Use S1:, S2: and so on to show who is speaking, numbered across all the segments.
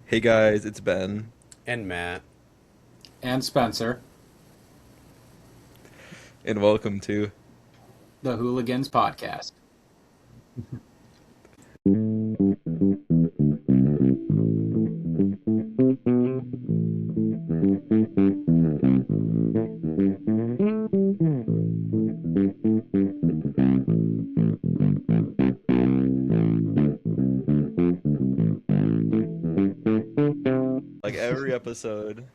S1: Hey guys, it's Ben,
S2: And Matt.
S3: And Spencer,
S1: and welcome to
S3: the Hooligans podcast.
S1: every episode.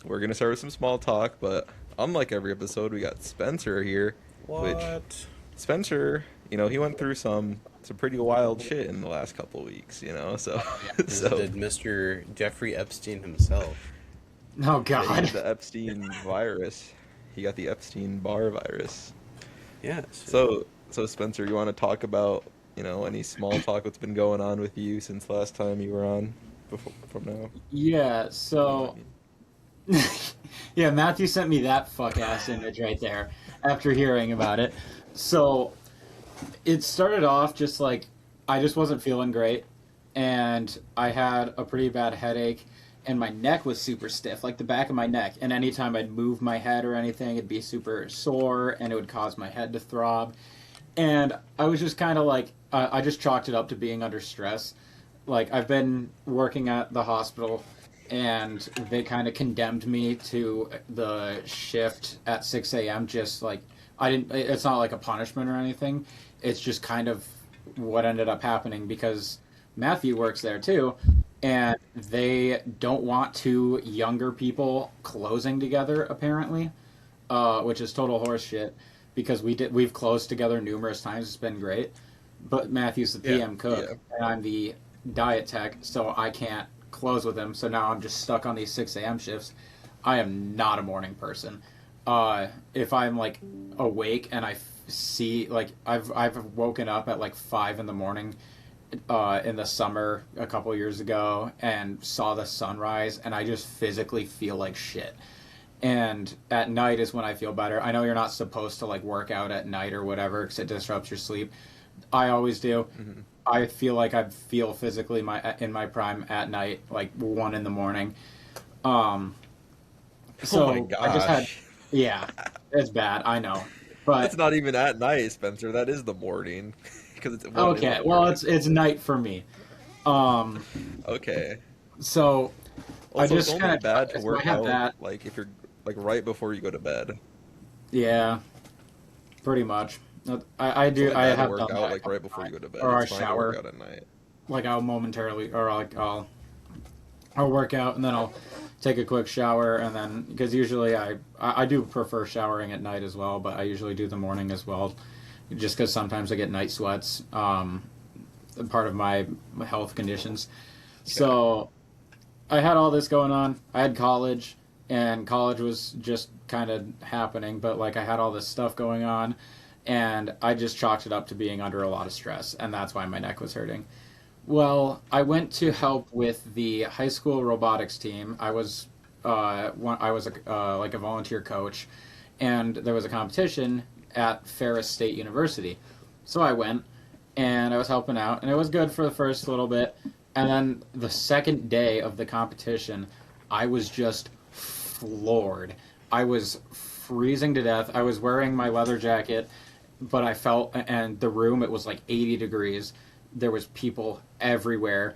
S1: We're gonna start with some small talk, but unlike every episode, we got Spencer here, which
S2: What?
S1: Spencer, he went through some pretty wild shit in the last couple weeks, so
S3: Oh yeah.
S1: so
S2: Visited Mr. Jeffrey Epstein himself.
S3: Oh
S1: yeah, he
S3: God.
S1: got the Epstein virus. He got the Epstein Barr virus.
S2: Yes.
S1: So Spencer, you want to talk about, any small talk that's been going on with you since last time you were on before from now?
S3: Yeah.
S1: I
S3: So
S1: mean,
S3: yeah, Matthew sent me that fuck ass image right there after hearing about it. So it started off just like I just wasn't feeling great, and I had a pretty bad headache, and my neck was super stiff, like the back of my neck. And anytime I'd move my head or anything, it'd be super sore, and it would cause my head to throb. And I was just kind of like, I just chalked it up to being under stress. Like, I've been working at the hospital, and they kind of condemned me to the shift at 6 a.m. Just like, it's not like a punishment or anything. It's just kind of what ended up happening because Matthew works there too, and they don't want two younger people closing together, apparently, which is total horseshit because we've closed together numerous times. It's been great, but Matthew's the
S1: yeah,
S3: PM
S1: yeah.
S3: cook and I'm the diet tech, so I can't close with him. So now I'm just stuck on these 6 a.m. shifts. I am not a morning person. If I'm like awake and see like I've woken up at like 5 in the morning in the summer a couple years ago and saw the sunrise, and I just physically feel like shit. And at night is when I feel better. I know you're not supposed to like work out at night or whatever because it disrupts your sleep. I always do.
S1: hmm
S3: I feel like I feel physically my in my prime at night, like 1 in the morning. Um,
S1: Oh my
S3: so I just had,
S1: gosh.
S3: yeah, it's bad. I know,
S1: That's
S3: but
S1: not even at night, Spencer. That is the morning because it's 1 in the
S3: okay. Well,
S1: morning.
S3: it's night for me. Um,
S1: Okay.
S3: so I
S1: Also, it's
S3: just
S1: only
S3: kind
S1: bad to
S3: of so I
S1: work
S3: have
S1: out
S3: that.
S1: like if you're like right before you go to bed.
S3: Yeah, pretty much. I
S1: It's
S3: do.
S1: only
S3: I
S1: bad to
S3: have
S1: work
S3: done
S1: out
S3: that a
S1: like
S3: couple
S1: right before you
S3: times,
S1: go to bed.
S3: or I
S1: It's fine to work
S3: shower.
S1: out at night.
S3: Like I'll momentarily, or like I'll work out and then I'll take a quick shower and then because usually I do prefer showering at night as well, but I usually do the morning as well, just because sometimes I get night sweats. Part of my health conditions.
S1: Okay.
S3: So I had all this going on. I had college, and college was just kind of happening, but like I had all this stuff going on, and I just chalked it up to being under a lot of stress, and that's why my neck was hurting. Well, I went to help with the high school robotics team. I was like a volunteer coach, and there was a competition at Ferris State University. So I went, and I was helping out, and it was good for the first little bit. And then the second day of the competition, I was just floored. I was freezing to death. I was wearing my leather jacket, but I felt, and the room, it was like 80 degrees. There was people everywhere,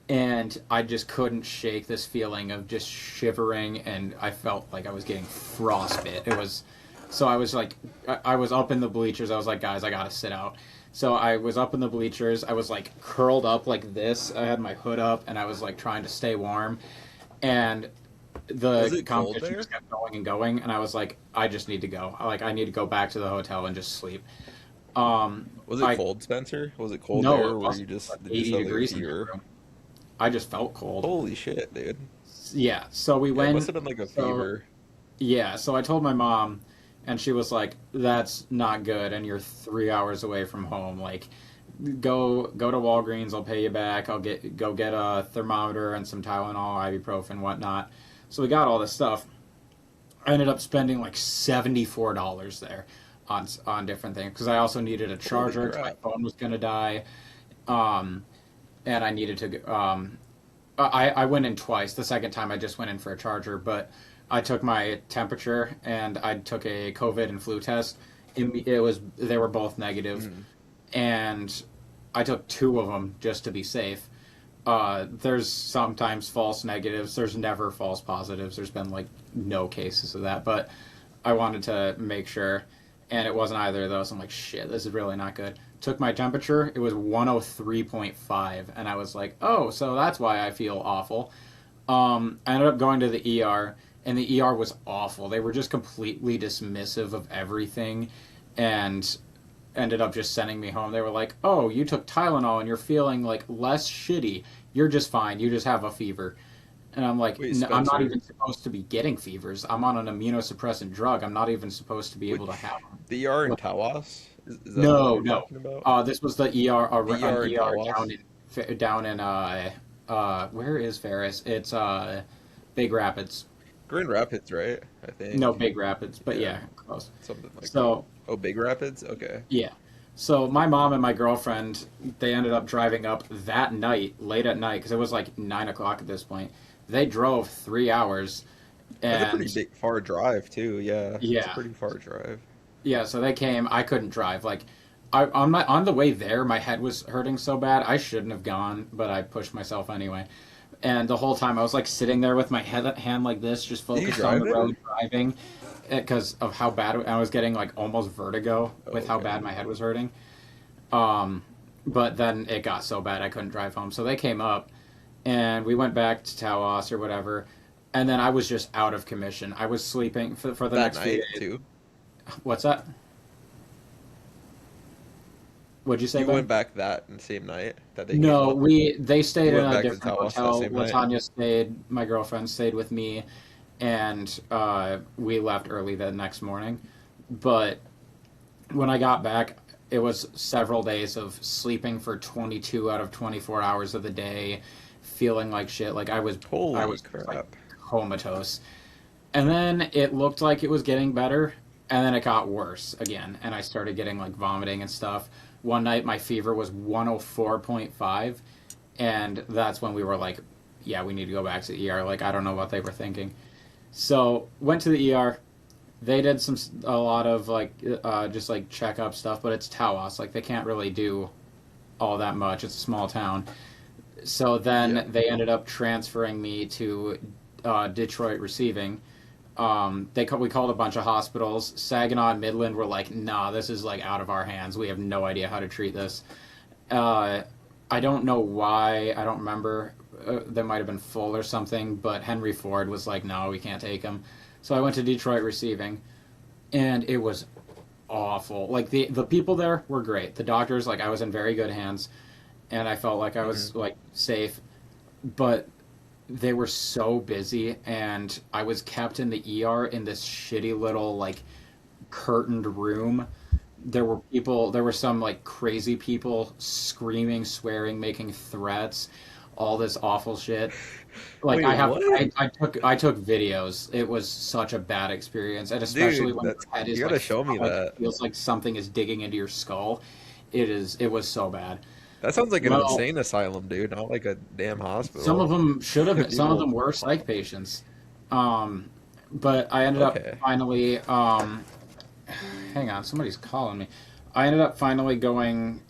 S3: and I just couldn't shake this feeling of just shivering, and I felt like I was getting frostbite. It was, so I was like, I was up in the bleachers. I was like, guys, I gotta sit out. So I was up in the bleachers. I was like curled up like this. I had my hood up, and I was like trying to stay warm. And
S1: Was
S3: the
S1: it cold
S3: competition
S1: there?
S3: just kept going and going, and I was like, I just need to go. Like I need to go back to the hotel and just sleep. Um,
S1: Was it
S3: I
S1: cold, Spencer? Was it cold
S3: no,
S1: there,
S3: it
S1: or were you
S3: wasn't. It was
S1: just
S3: like
S1: did you just
S3: 80
S1: have like a
S3: degrees in that
S1: fever?
S3: room. I just felt cold.
S1: Holy shit, dude!
S3: Yeah, so we
S1: Yeah, it must
S3: went.
S1: have been like a
S3: So
S1: fever.
S3: yeah, so I told my mom, and she was like, "That's not good, and you're 3 hours away from home. Like, go to Walgreens. I'll pay you back. Go get a thermometer and some Tylenol, ibuprofen, whatnot." So we got all this stuff. I ended up spending like $74 there on different things because I also needed a
S1: Holy
S3: charger because my
S1: crap!
S3: phone was gonna die, um, and I needed to. I went in twice. The second time I just went in for a charger, but I took my temperature and I took a COVID and flu test. They were both negative,
S1: Mm.
S3: and I took two of them just to be safe. There's sometimes false negatives. There's never false positives. There's been like no cases of that, but I wanted to make sure, and it wasn't either of those. I'm like, shit, this is really not good. Took my temperature. It was 103.5, and I was like, oh, so that's why I feel awful. I ended up going to the ER, and the ER was awful. They were just completely dismissive of everything, and ended up just sending me home. They were like, oh, you took Tylenol and you're feeling like less shitty. You're just fine. You just have a fever. And I'm like,
S1: Wait,
S3: I'm not
S1: Spencer,
S3: even supposed to be getting fevers. I'm on an immunosuppressant drug. I'm not even supposed to be able to
S1: which
S3: have them.
S1: the ER in Tawas? Is that the one
S3: No,
S1: you're
S3: no.
S1: talking about?
S3: This was the ER,
S1: The
S3: an
S1: ER in
S3: ER
S1: Tawas?
S3: down in where is Ferris? It's Big Rapids.
S1: Grand Rapids, right? I
S3: No,
S1: think.
S3: Big Rapids, but
S1: Yeah,
S3: yeah, close.
S1: something like that.
S3: So
S1: Oh, Big Rapids? Okay.
S3: yeah. So my mom and my girlfriend, they ended up driving up that night, late at night, because it was like 9 o'clock at this point. They drove 3 hours,
S1: That's a pretty
S3: and
S1: big, far drive too. Yeah, it's a
S3: yeah,
S1: pretty far drive.
S3: yeah. So they came. I couldn't drive. Like, on the way there, my head was hurting so bad. I shouldn't have gone, but I pushed myself anyway. And the whole time I was like sitting there with my hand like this, just
S1: Are you
S3: focused on the
S1: driving?
S3: road driving, because of how bad I was getting, like almost vertigo
S1: Oh,
S3: with how
S1: okay.
S3: bad my head was hurting. Um, but then it got so bad I couldn't drive home. So they came up and we went back to Tawas or whatever. And then I was just out of commission. I was sleeping for the
S1: That
S3: next few
S1: night
S3: days.
S1: too.
S3: What's that? What'd you say,
S1: You went
S3: Ben?
S1: back that same night that they came
S3: No,
S1: up.
S3: they
S1: You
S3: stayed in
S1: went
S3: a
S1: back to
S3: different
S1: Tawas that
S3: hotel.
S1: same night.
S3: Latanya stayed, my girlfriend stayed with me, and we left early the next morning. But when I got back, it was several days of sleeping for 22 out of 24 hours of the day, feeling like shit. Like I
S1: Holy
S3: was like
S1: crap!
S3: comatose. And then it looked like it was getting better, and then it got worse again, and I started getting like vomiting and stuff. One night my fever was 104.5, and that's when we were like, yeah, we need to go back to the ER. Like, I don't know what they were thinking. So went to the ER. They did a lot of like just like checkup stuff, but it's Tawas. Like, they can't really do all that much. It's a small town. So
S1: Yeah.
S3: then they ended up transferring me to Detroit Receiving. We called a bunch of hospitals. Saginaw and Midland were like, nah, this is like out of our hands. We have no idea how to treat this. Uh, I don't know why. I don't remember. They might have been full or something, but Henry Ford was like, no, we can't take him. So I went to Detroit Receiving, and it was awful. Like, the people there were great. The doctors, like, I was in very good hands, and I felt like I
S1: Hmm.
S3: was like safe, but they were so busy, and I was kept in the ER in this shitty little like curtained room. There were some like crazy people screaming, swearing, making threats, all this awful shit. Like,
S1: Wait, what?
S3: I took videos. It was such a bad experience, and especially
S1: Dude,
S3: when your
S1: that's
S3: head
S1: you
S3: is
S1: gotta
S3: like
S1: show me
S3: like it
S1: that.
S3: feels like something is digging into your skull. It was so bad.
S1: That sounds like an
S3: Well,
S1: insane asylum, dude, not like a damn
S3: some
S1: hospital.
S3: of them should have been. Some of
S1: People.
S3: them were psych patients. Um, but I ended up
S1: Okay.
S3: finally. Hang on, somebody's calling me. I ended up finally going.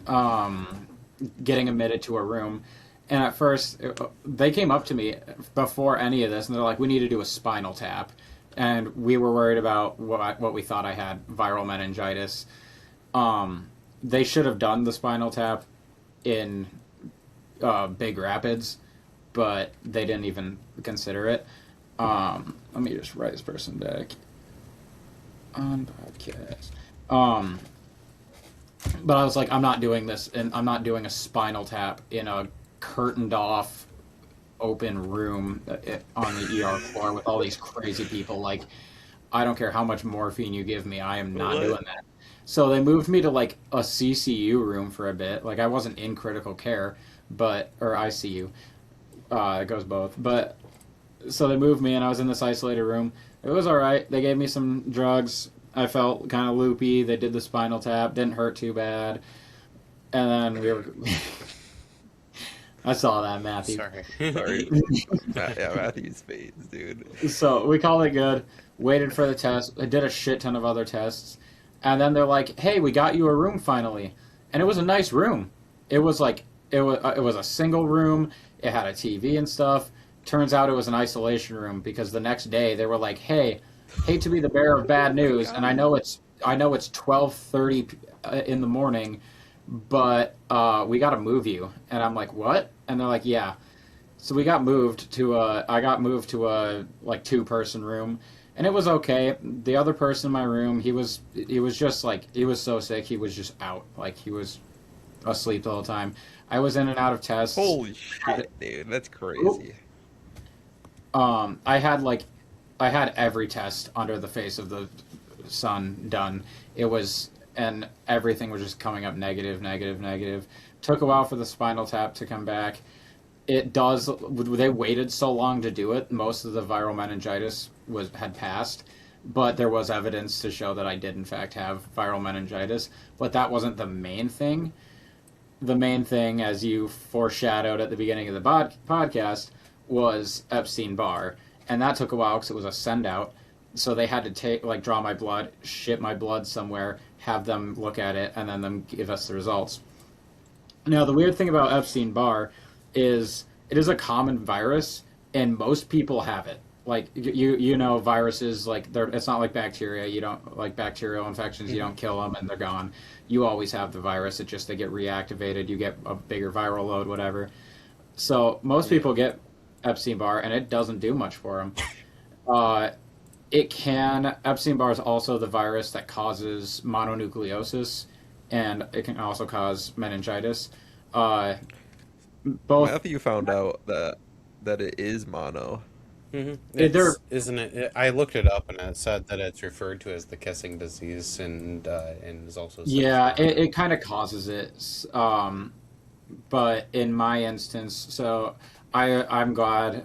S3: Um, Getting admitted to a room, and at first they came up to me before any of this, and they're like, "We need to do a spinal tap," and we were worried about what we thought I had, viral meningitis. Um, they should have done the spinal tap in Big Rapids, but they didn't even consider it. Let me just write this person back on podcast. Um, but I was like, I'm not doing this, and I'm not doing a spinal tap in a curtained off open room on the ER floor with all these crazy people. Like, I don't care how much morphine you give me, I am not
S1: What?
S3: doing that. So they moved me to like a CCU room for a bit. Like, I wasn't in critical care, but or ICU. It goes both. But so they moved me, and I was in this isolated room. It was all right. They gave me some drugs. I felt kind of loopy. They did the spinal tap. Didn't hurt too bad. And then we were I saw that, Matthew.
S2: Sorry.
S1: Sorry. Yeah, Matthew's face, dude.
S3: So we called it good. Waited for the test. I did a shit ton of other tests, and then they're like, "Hey, we got you a room finally," and it was a nice room. It was like it was a single room. It had a TV and stuff. Turns out it was an isolation room because the next day they were like, "Hey, hate to be the bearer of bad news, and I know it's 12:30 in the morning, but we got to move you." And I'm like, "What?" And they're like, "Yeah." So we got moved to I got moved to a like 2-person room, and it was okay. The other person in my room, he was just like he was so sick, he was just out, like he was asleep the whole time. I was in and out of tests.
S1: Holy shit, dude. That's crazy.
S3: I had I had every test under the face of the sun done. It was and everything was just coming up negative, negative, negative. Took a while for the spinal tap to come back. It does. They waited so long to do it. Most of the viral meningitis had passed, but there was evidence to show that I did in fact have viral meningitis. But that wasn't the main thing. The main thing, as you foreshadowed at the beginning of the podcast, was Epstein-Barr, and that took a while because it was a send out. So they had to draw my blood, ship my blood somewhere, have them look at it, and then them give us the results. Now the weird thing about Epstein-Barr is it is a common virus, and most people have it. Like viruses it's not like bacteria. You don't like bacterial infections. You don't kill them and they're gone. You always have the virus. It just they get reactivated. You get a bigger viral load, whatever. So most people get Epstein-Barr, and it doesn't do much for them. Epstein-Barr is also the virus that causes mononucleosis, and it can also cause meningitis. Both.
S1: Matthew found out that it is mono.
S2: Isn't it? I looked it up and it said that it's referred to as the kissing disease and is also.
S3: Yeah, it kind of causes it. But in my instance, so I'm glad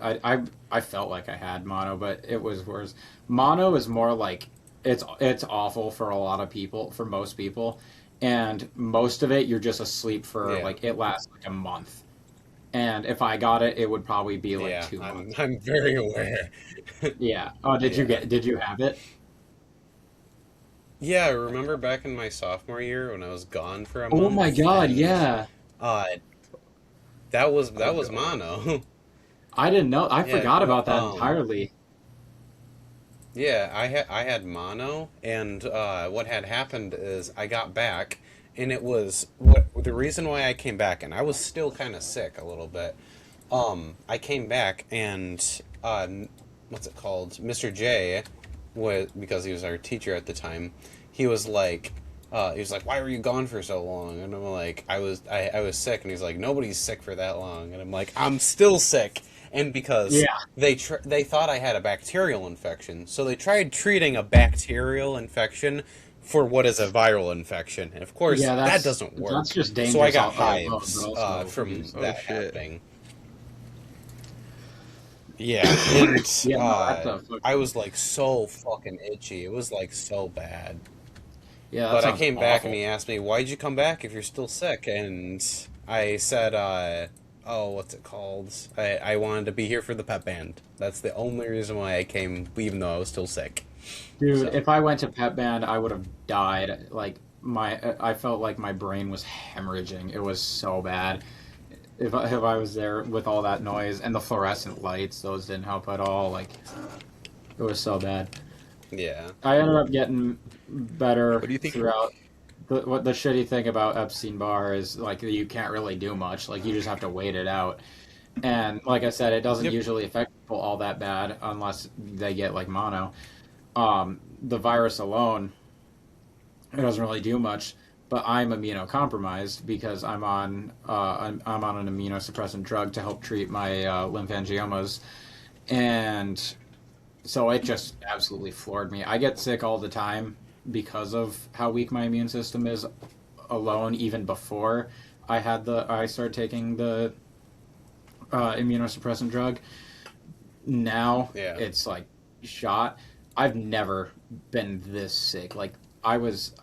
S3: I felt like I had mono, but it was worse. Mono is more like it's awful for a lot of people, for most people, and most of it you're just asleep for it lasts like a month. And if I got it, it would probably be like 2 months.
S2: I'm very aware.
S3: Yeah. Oh, did you have it?
S2: Yeah, I remember back in my sophomore year when I was gone for a month.
S3: Oh my God, yeah.
S2: That was mono.
S3: I didn't know. I forgot about that entirely.
S2: Yeah, I had mono, and what had happened is I got back, and it was the reason why I came back, and I was still kind of sick a little bit. I came back, and what's it called? Mr. J, because he was our teacher at the time, he was like, why were you gone for so long? And I'm like, I was sick, and he's like, nobody's sick for that long, and I'm like, I'm still sick. And because they thought I had a bacterial infection, so they tried treating a bacterial infection for what is a viral infection, and of course that doesn't work.
S3: That's just dangerous.
S2: So I got hives from that happening. Yeah, and I was like so fucking itchy. It was like so bad.
S3: Yeah,
S2: but I came back and he asked me, "Why'd you come back if you're still sick?" And I said, what's it called? I wanted to be here for the pep band. That's the only reason why I came, even though I was still sick.
S3: Dude, if I went to pep band, I would have died. I felt like my brain was hemorrhaging. It was so bad. If I was there with all that noise and the fluorescent lights, those didn't help at all. Like, it was so bad.
S2: Yeah.
S3: I ended up getting better
S1: What do you think
S3: throughout. What the shitty thing about Epstein-Barr is, like, you can't really do much. Like, you just have to wait it out. And like I said, it doesn't usually affect people all that bad unless they get, like, mono. The virus alone, it doesn't really do much. But I'm immunocompromised because I'm on an immunosuppressant drug to help treat my lymphangiomas, and so it just absolutely floored me. I get sick all the time because of how weak my immune system is alone. Even before I started taking the immunosuppressant drug. Now it's like shot. I've never been this sick. Like I was.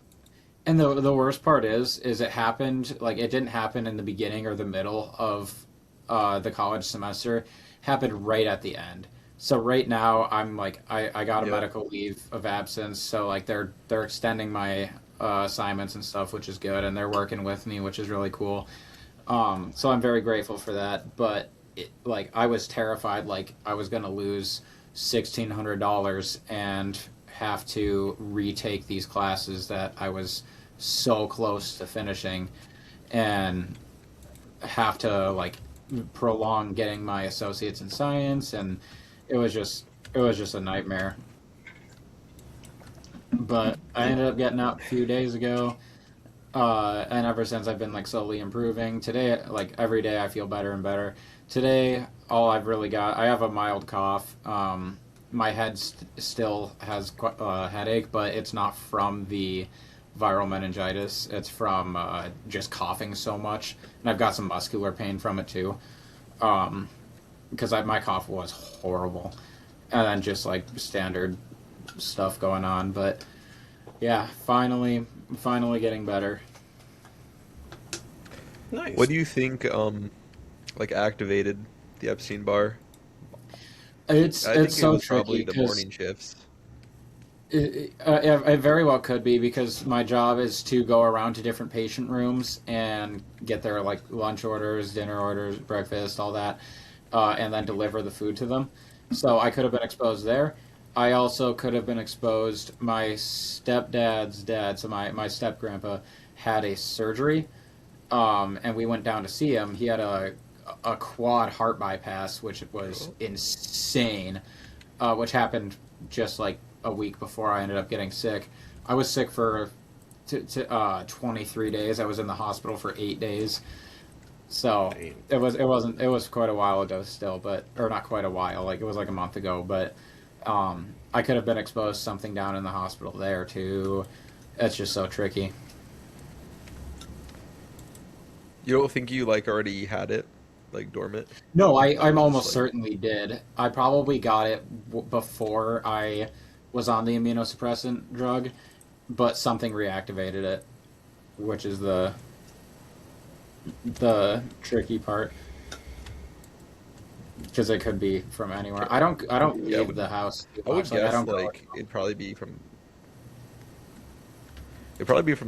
S3: And the worst part is it happened, like, it didn't happen in the beginning or the middle of the college semester happened right at the end. So right now I'm like I got a
S1: Yep.
S3: medical leave of absence, so like they're extending my assignments and stuff, which is good, and they're working with me, which is really cool. So I'm very grateful for that. But like I was terrified, like I was gonna lose $1,600 and have to retake these classes that I was so close to finishing, and have to like prolong getting my associates in science, and it was just a nightmare. But I ended up getting out a few days ago, and ever since I've been like slowly improving. Today, like every day, I feel better and better. Today, all I've really got, I have a mild cough. My head still has a headache, but it's not from the viral meningitis. It's from just coughing so much, and I've got some muscular pain from it too. Um, because my cough was horrible, and then just like standard stuff going on. But yeah, finally getting better.
S1: What
S2: Nice.
S1: do you think like activated the Epstein Barr? I
S3: It's
S1: think it
S3: so
S1: was probably
S3: tricky
S1: the
S3: because
S1: morning shifts.
S3: it very well could be, because my job is to go around to different patient rooms and get their like lunch orders, dinner orders, breakfast, all that, and then deliver the food to them. So I could have been exposed there. I also could have been exposed. My stepdad's dad, so my step grandpa, had a surgery, and we went down to see him. He had a quad heart bypass, which was
S1: Oh,
S3: insane, which happened just like a week before I ended up getting sick. I was sick for 23 days. I was in the hospital for 8 days. So
S2: Damn.
S3: it was quite a while ago still, but or not quite a while. Like it was like a month ago, but I could have been exposed to something down in the hospital there too. It's just so tricky.
S1: you don't think you like already had it, like dormant?
S3: No,
S1: That
S3: I'm
S1: was just
S3: almost
S1: like,
S3: certainly did. I probably got it before I was on the immunosuppressant drug, but something reactivated it, which is the tricky part, because it could be from anywhere. I don't
S1: yeah,
S3: leave the house too
S1: I would
S3: much. Like I
S1: guess
S3: don't go.
S1: like it'd probably be from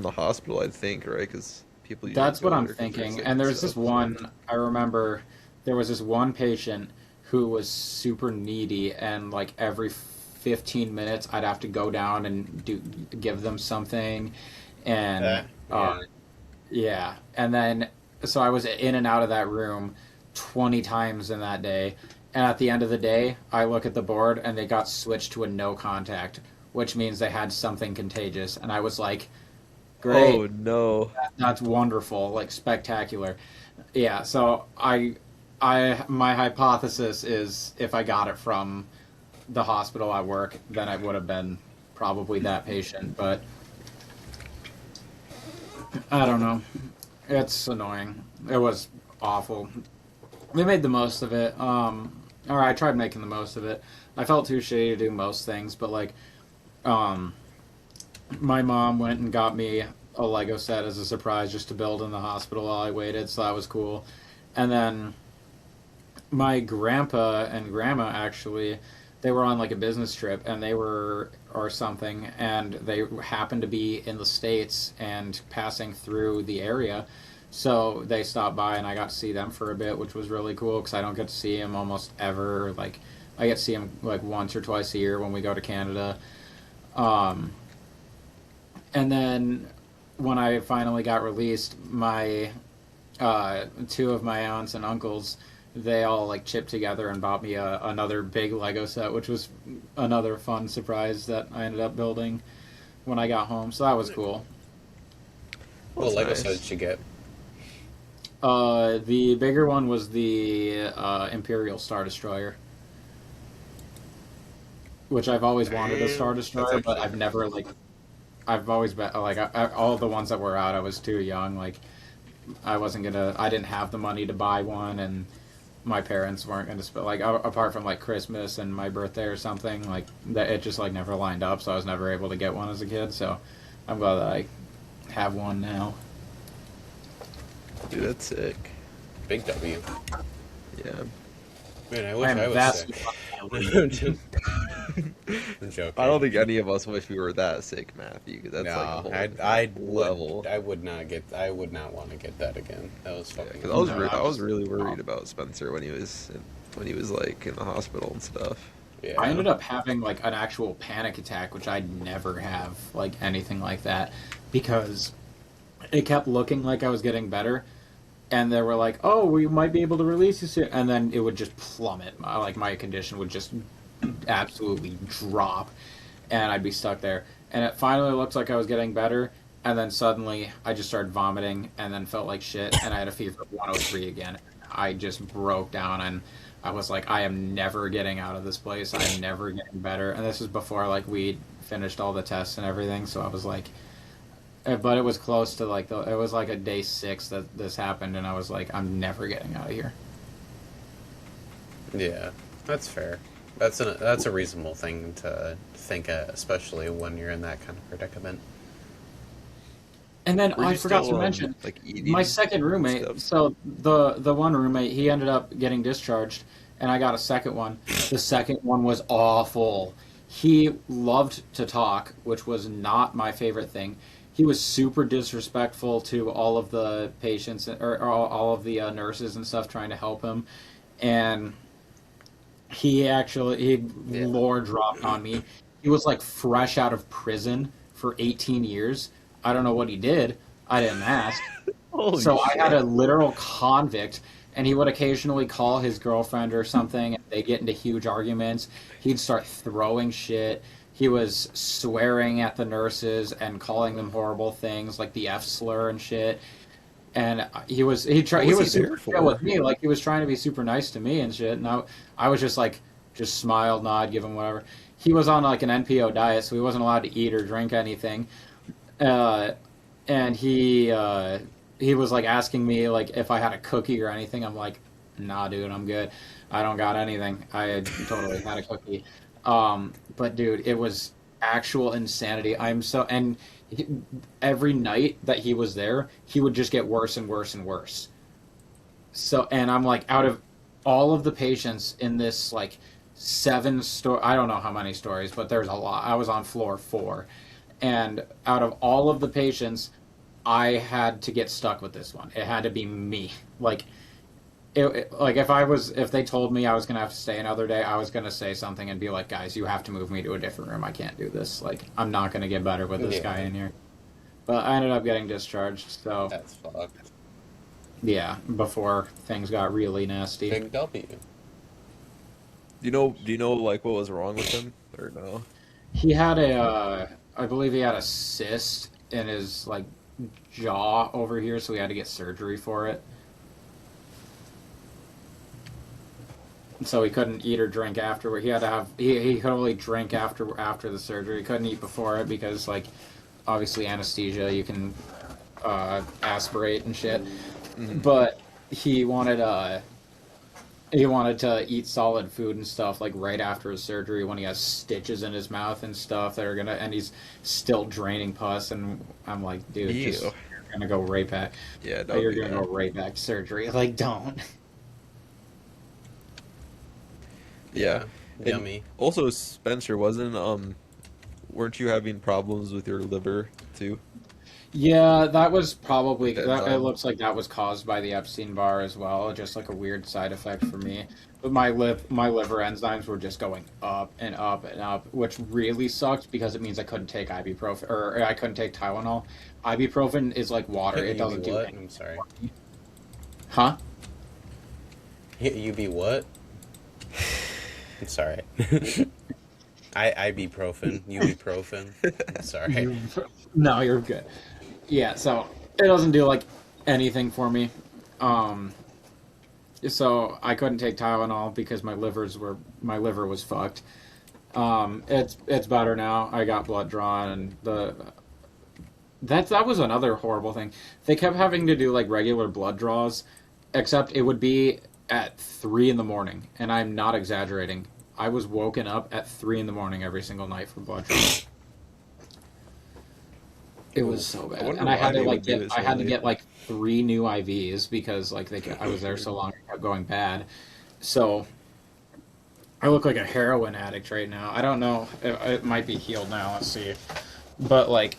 S1: the hospital, I'd think, right? Because people usually
S3: That's what
S1: go
S3: I'm
S1: there because they're
S3: thinking.
S1: sick
S3: And
S1: and
S3: there's this
S1: stuff. So
S3: one, I remember there was this one patient who was super needy, and like every 15 minutes I'd have to go down and give them something. And
S2: Yeah.
S3: yeah, and then so I was in and out of that room 20 times in that day. And at the end of the day, I look at the board and they got switched to a no contact, which means they had something contagious. And I was like,
S1: oh
S3: great,
S1: no.
S3: that's wonderful, like spectacular. Yeah, so my hypothesis is if I got it from the hospital I work, then it would have been probably that patient, but I don't know. It's annoying. It was awful. We made the most of it. Or I tried making the most of it. I felt too shitty to do most things, but like, um, my mom went and got me a Lego set as a surprise just to build in the hospital while I waited, so that was cool. And then my grandpa and grandma actually, they were on like a business trip, and they were or something, and they happened to be in the States and passing through the area, so they stopped by and I got to see them for a bit, which was really cool because I don't get to see them almost ever. Like I get to see them like once or twice a year when we go to Canada. um, and then when I finally got released, my two of my aunts and uncles, they all like chipped together and bought me another big Lego set, which was another fun surprise that I ended up building when I got home. So that was cool.
S1: Well,
S2: What
S1: that's
S2: Lego set
S1: nice.
S2: did you get?
S3: The bigger one was the Imperial Star Destroyer, which I've always wanted a Star
S2: Damn, that's
S3: Destroyer, but
S2: actually
S3: I've
S2: pretty
S3: never
S2: cool.
S3: like I've always been like all the ones that were out, I was too young. Like I didn't have the money to buy one, and my parents weren't gonna spend like apart from like Christmas and my birthday or something like that. It just like never lined up, so I was never able to get one as a kid. So I'm glad that I have one now.
S1: Dude, that's sick.
S2: Big W.
S1: Yeah.
S2: Man, I
S3: I
S2: wish I
S3: am
S2: was
S3: vastly
S2: sick.
S3: unhealthy.
S2: I'm just- I'm joking.
S1: I don't think any of us wish we were that sick, Matthew. 'Cause that's like a
S2: No,
S1: whole
S2: I
S1: different level.
S2: I would not want to get that again. That was
S1: Yeah,
S2: fucking
S1: because
S3: No,
S1: I
S3: that
S1: was
S3: was
S1: really worried
S3: awful.
S1: about Spencer when he was like in the hospital and stuff.
S2: yeah.
S3: I ended up having like an actual panic attack, which I'd never have like anything like that, because it kept looking like I was getting better, and they were like, "Oh, we might be able to release you soon," and then it would just plummet. My condition would just absolutely drop, and I'd be stuck there. And it finally looked like I was getting better, and then suddenly I just started vomiting, and then felt like shit, and I had a fever of 103 again. I just broke down, and I was like, I am never getting out of this place. I'm never getting better. And this is before like we finished all the tests and everything. So I was like, but it was close to like it was like a day 6 that this happened, and I was like, I'm never getting out of here.
S2: Yeah, that's fair. That's a reasonable thing to think, especially when you're in that kind of predicament.
S3: And then
S1: Were
S3: I
S1: you
S3: forgot to
S1: still
S3: mention
S1: like
S3: my
S1: eating
S3: second
S1: and
S3: roommate.
S1: stuff?
S3: So the one roommate, he ended up getting discharged, and I got a second one. The second one was awful. He loved to talk, which was not my favorite thing. He was super disrespectful to all of the patients or all of the nurses and stuff trying to help him, and he
S2: Yeah.
S3: lore dropped on me. He was like fresh out of prison for 18 years. I don't know what he did. I didn't ask.
S1: Holy
S3: So I had a
S1: shit!
S3: literal convict, and he would occasionally call his girlfriend or something, and they get into huge arguments. He'd start throwing shit. He was swearing at the nurses and calling them horrible things like the F slur and shit. And
S1: What
S3: he
S1: was he
S3: was
S1: there
S3: super chill
S1: for?
S3: with me, like he was trying to be super nice to me and shit. And I was just like just smile, nod, give him whatever. He was on like an NPO diet, so he wasn't allowed to eat or drink anything. Uh, and he was like asking me like if I had a cookie or anything. I'm like, nah, dude, I'm good. I don't got anything. I had totally had a cookie. But dude, it was actual insanity. I'm so and he, every night that he was there, he would just get worse and worse and worse. So and I'm like, out of all of the patients in this like 7 story, I don't know how many stories, but there's a lot. I was on floor 4, and out of all of the patients, I had to get stuck with this one. It had to be me. Like like if they told me I was gonna have to stay another day, I was gonna say something and be like, guys, you have to move me to a different room. I can't do this. Like I'm not gonna get better with this
S2: Yeah,
S3: guy in here. But I ended up getting discharged. So
S2: that's fucked.
S3: yeah, before things got really nasty.
S2: Big W.
S1: Do you know like what was wrong with him or no?
S3: He had I believe he had a cyst in his like jaw over here, so he had to get surgery for it. So he couldn't eat or drink afterward. He had to have he could only drink after the surgery. He couldn't eat before it because like obviously anesthesia, you can aspirate and shit.
S1: Mhm.
S3: But he wanted he wanted to eat solid food and stuff like right after his surgery when he has stitches in his mouth and stuff that are gonna and he's still draining pus, and I'm like, dude, just
S1: Ew.
S3: you're gonna go right back.
S1: Yeah, don't
S3: You're
S1: do
S3: gonna
S1: that.
S3: go right back to surgery. Like don't.
S1: Yeah.
S2: Yeah.
S1: And
S2: Yummy.
S1: also, Spencer, weren't you having problems with your liver too
S3: Yeah, that was
S1: at
S3: probably
S1: that
S3: that. It
S1: time?
S3: looks like that was caused by the Epstein bar as well, just like a weird side effect for me. But my liver enzymes were just going up and up and up, which really sucked because it means I couldn't take ibuprofen or I couldn't take Tylenol. Ibuprofen is like water; it
S2: You be
S3: doesn't do
S2: what?
S3: anything.
S2: I'm sorry.
S3: Huh?
S2: You be what? I'm sorry. Ibuprofen. Ibuprofen. I'm sorry.
S3: You, no, you're good. Yeah, so it doesn't do like anything for me. Um, so I couldn't take Tylenol because my liver was fucked. It's better now. I got blood drawn, and that was another horrible thing. They kept having to do like regular blood draws, except it would be at 3 in the morning, and I'm not exaggerating. I was woken up at 3 in the morning every single night for blood draws. It was
S2: Ooh.
S3: so
S1: I
S3: bad,
S1: wonder
S3: and I
S1: why
S3: had to
S1: they
S3: like
S1: would do
S3: get
S1: it
S3: I
S1: so
S3: had to
S1: late.
S3: get like 3 new IVs because like I was there so long it kept going bad. So I look like a heroin addict right now. I don't know. It might be healed now. Let's see. But like,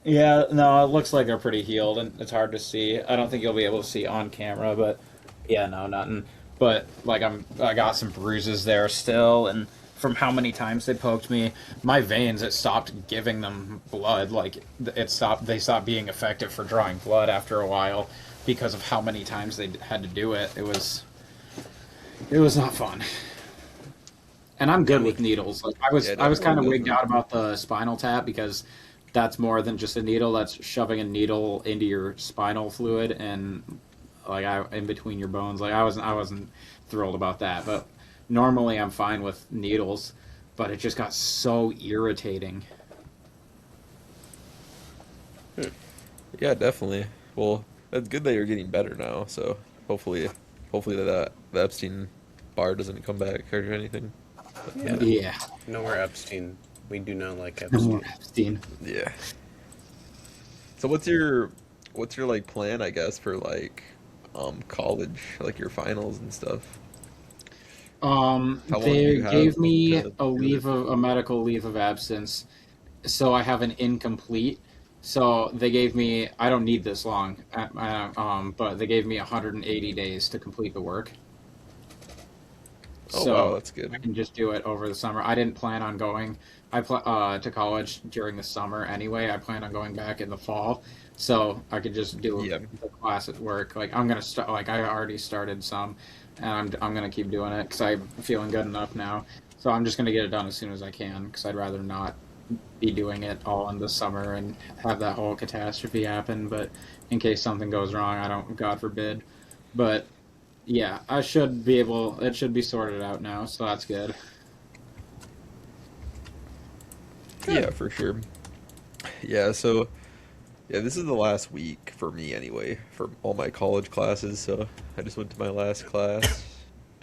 S3: yeah, no, it looks like they're pretty healed, and it's hard to see. I don't think you'll be able to see on camera, but yeah, no, nothing. But like, I got some bruises there still, and from how many times they poked me, my veins it stopped giving them blood. Like it stopped. They stopped being effective for drawing blood after a while because of how many times they had to do it. It was not fun. And I'm good
S2: Yummy.
S3: with needles. Like
S1: Yeah, it
S3: I was
S1: definitely
S3: kind of wigged
S1: doesn't.
S3: out about the spinal tap because that's more than just a needle. That's shoving a needle into your spinal fluid and like in between your bones. Like I wasn't thrilled about that. But normally I'm fine with needles, but it just got so irritating.
S1: Yeah, definitely. Well, that's good that you're getting better now. So hopefully that the Epstein bar doesn't come back or anything. But,
S2: Yeah.
S3: Yeah,
S2: No more Epstein. We do not like
S3: no more
S2: Epstein.
S3: Epstein.
S1: yeah. So what's your like plan, I guess, for like college, like your finals and stuff? How long do
S3: They
S1: you have
S3: gave me
S1: to
S3: a
S1: do it?
S3: a medical leave of absence so I have an incomplete. So they gave me, I don't need this long, but they gave me 180 days to complete the work.
S1: Oh wow,
S3: So
S1: that's
S3: I
S1: good.
S3: can just do it over the summer. I didn't plan on going to college during the summer anyway. I plan on going back in the fall, so I could just do
S1: Yeah.
S3: the class at work. Like I'm gonna start. Like I already started some, and I'm gonna keep doing it because I'm feeling good enough now. So I'm just gonna get it done as soon as I can because I'd rather not be doing it all in the summer and have that whole catastrophe happen. But in case something goes wrong, I don't, God forbid. But yeah, I should be able. It should be sorted out now, so that's good.
S1: Yeah,
S2: Good.
S1: for sure. Yeah, so yeah, this is the last week for me anyway, for all my college classes, so I just went to my last class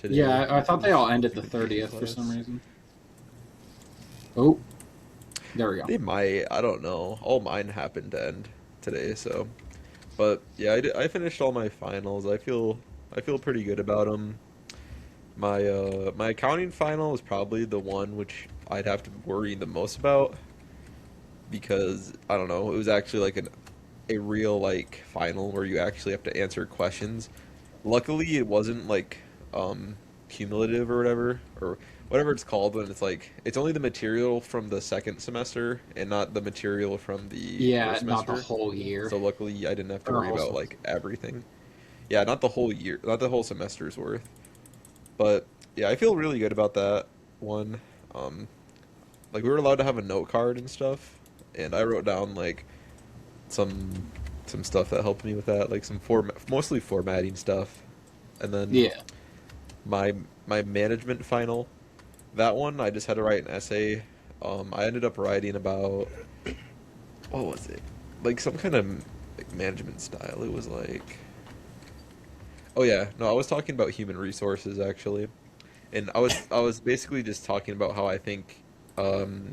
S3: Yeah,
S1: today,
S3: I
S1: which
S3: thought they
S1: was
S3: all ended the
S1: communication
S3: 30th for some
S1: class.
S3: reason. Oh, there we go.
S1: They might, I don't know. All mine happened to end today, so. But yeah, I finished all my finals. I feel pretty good about them. My accounting final is probably the one which I'd have to worry the most about because I don't know, it was actually like a real like final where you actually have to answer questions. Luckily, it wasn't like um cumulative or whatever it's called when it's like it's only the material from the second semester and not the material from the
S3: Yeah,
S1: first
S3: not the
S1: semester.
S3: whole year
S1: So luckily, I didn't have to
S3: or a
S1: worry
S3: whole
S1: about
S3: semester.
S1: like everything. Yeah, not the whole year, not the whole semester's worth. But yeah, I feel really good about that one. Um, like we were allowed to have a note card and stuff, and I wrote down like some some stuff that helped me with that, like some mostly formatting stuff. And then
S3: Yeah,
S1: my my management final, that one I just had to write an essay. I ended up writing about what was it? Like some kind of like management style. It was like oh yeah, no, I was talking about human resources actually. And I was basically just talking about how I think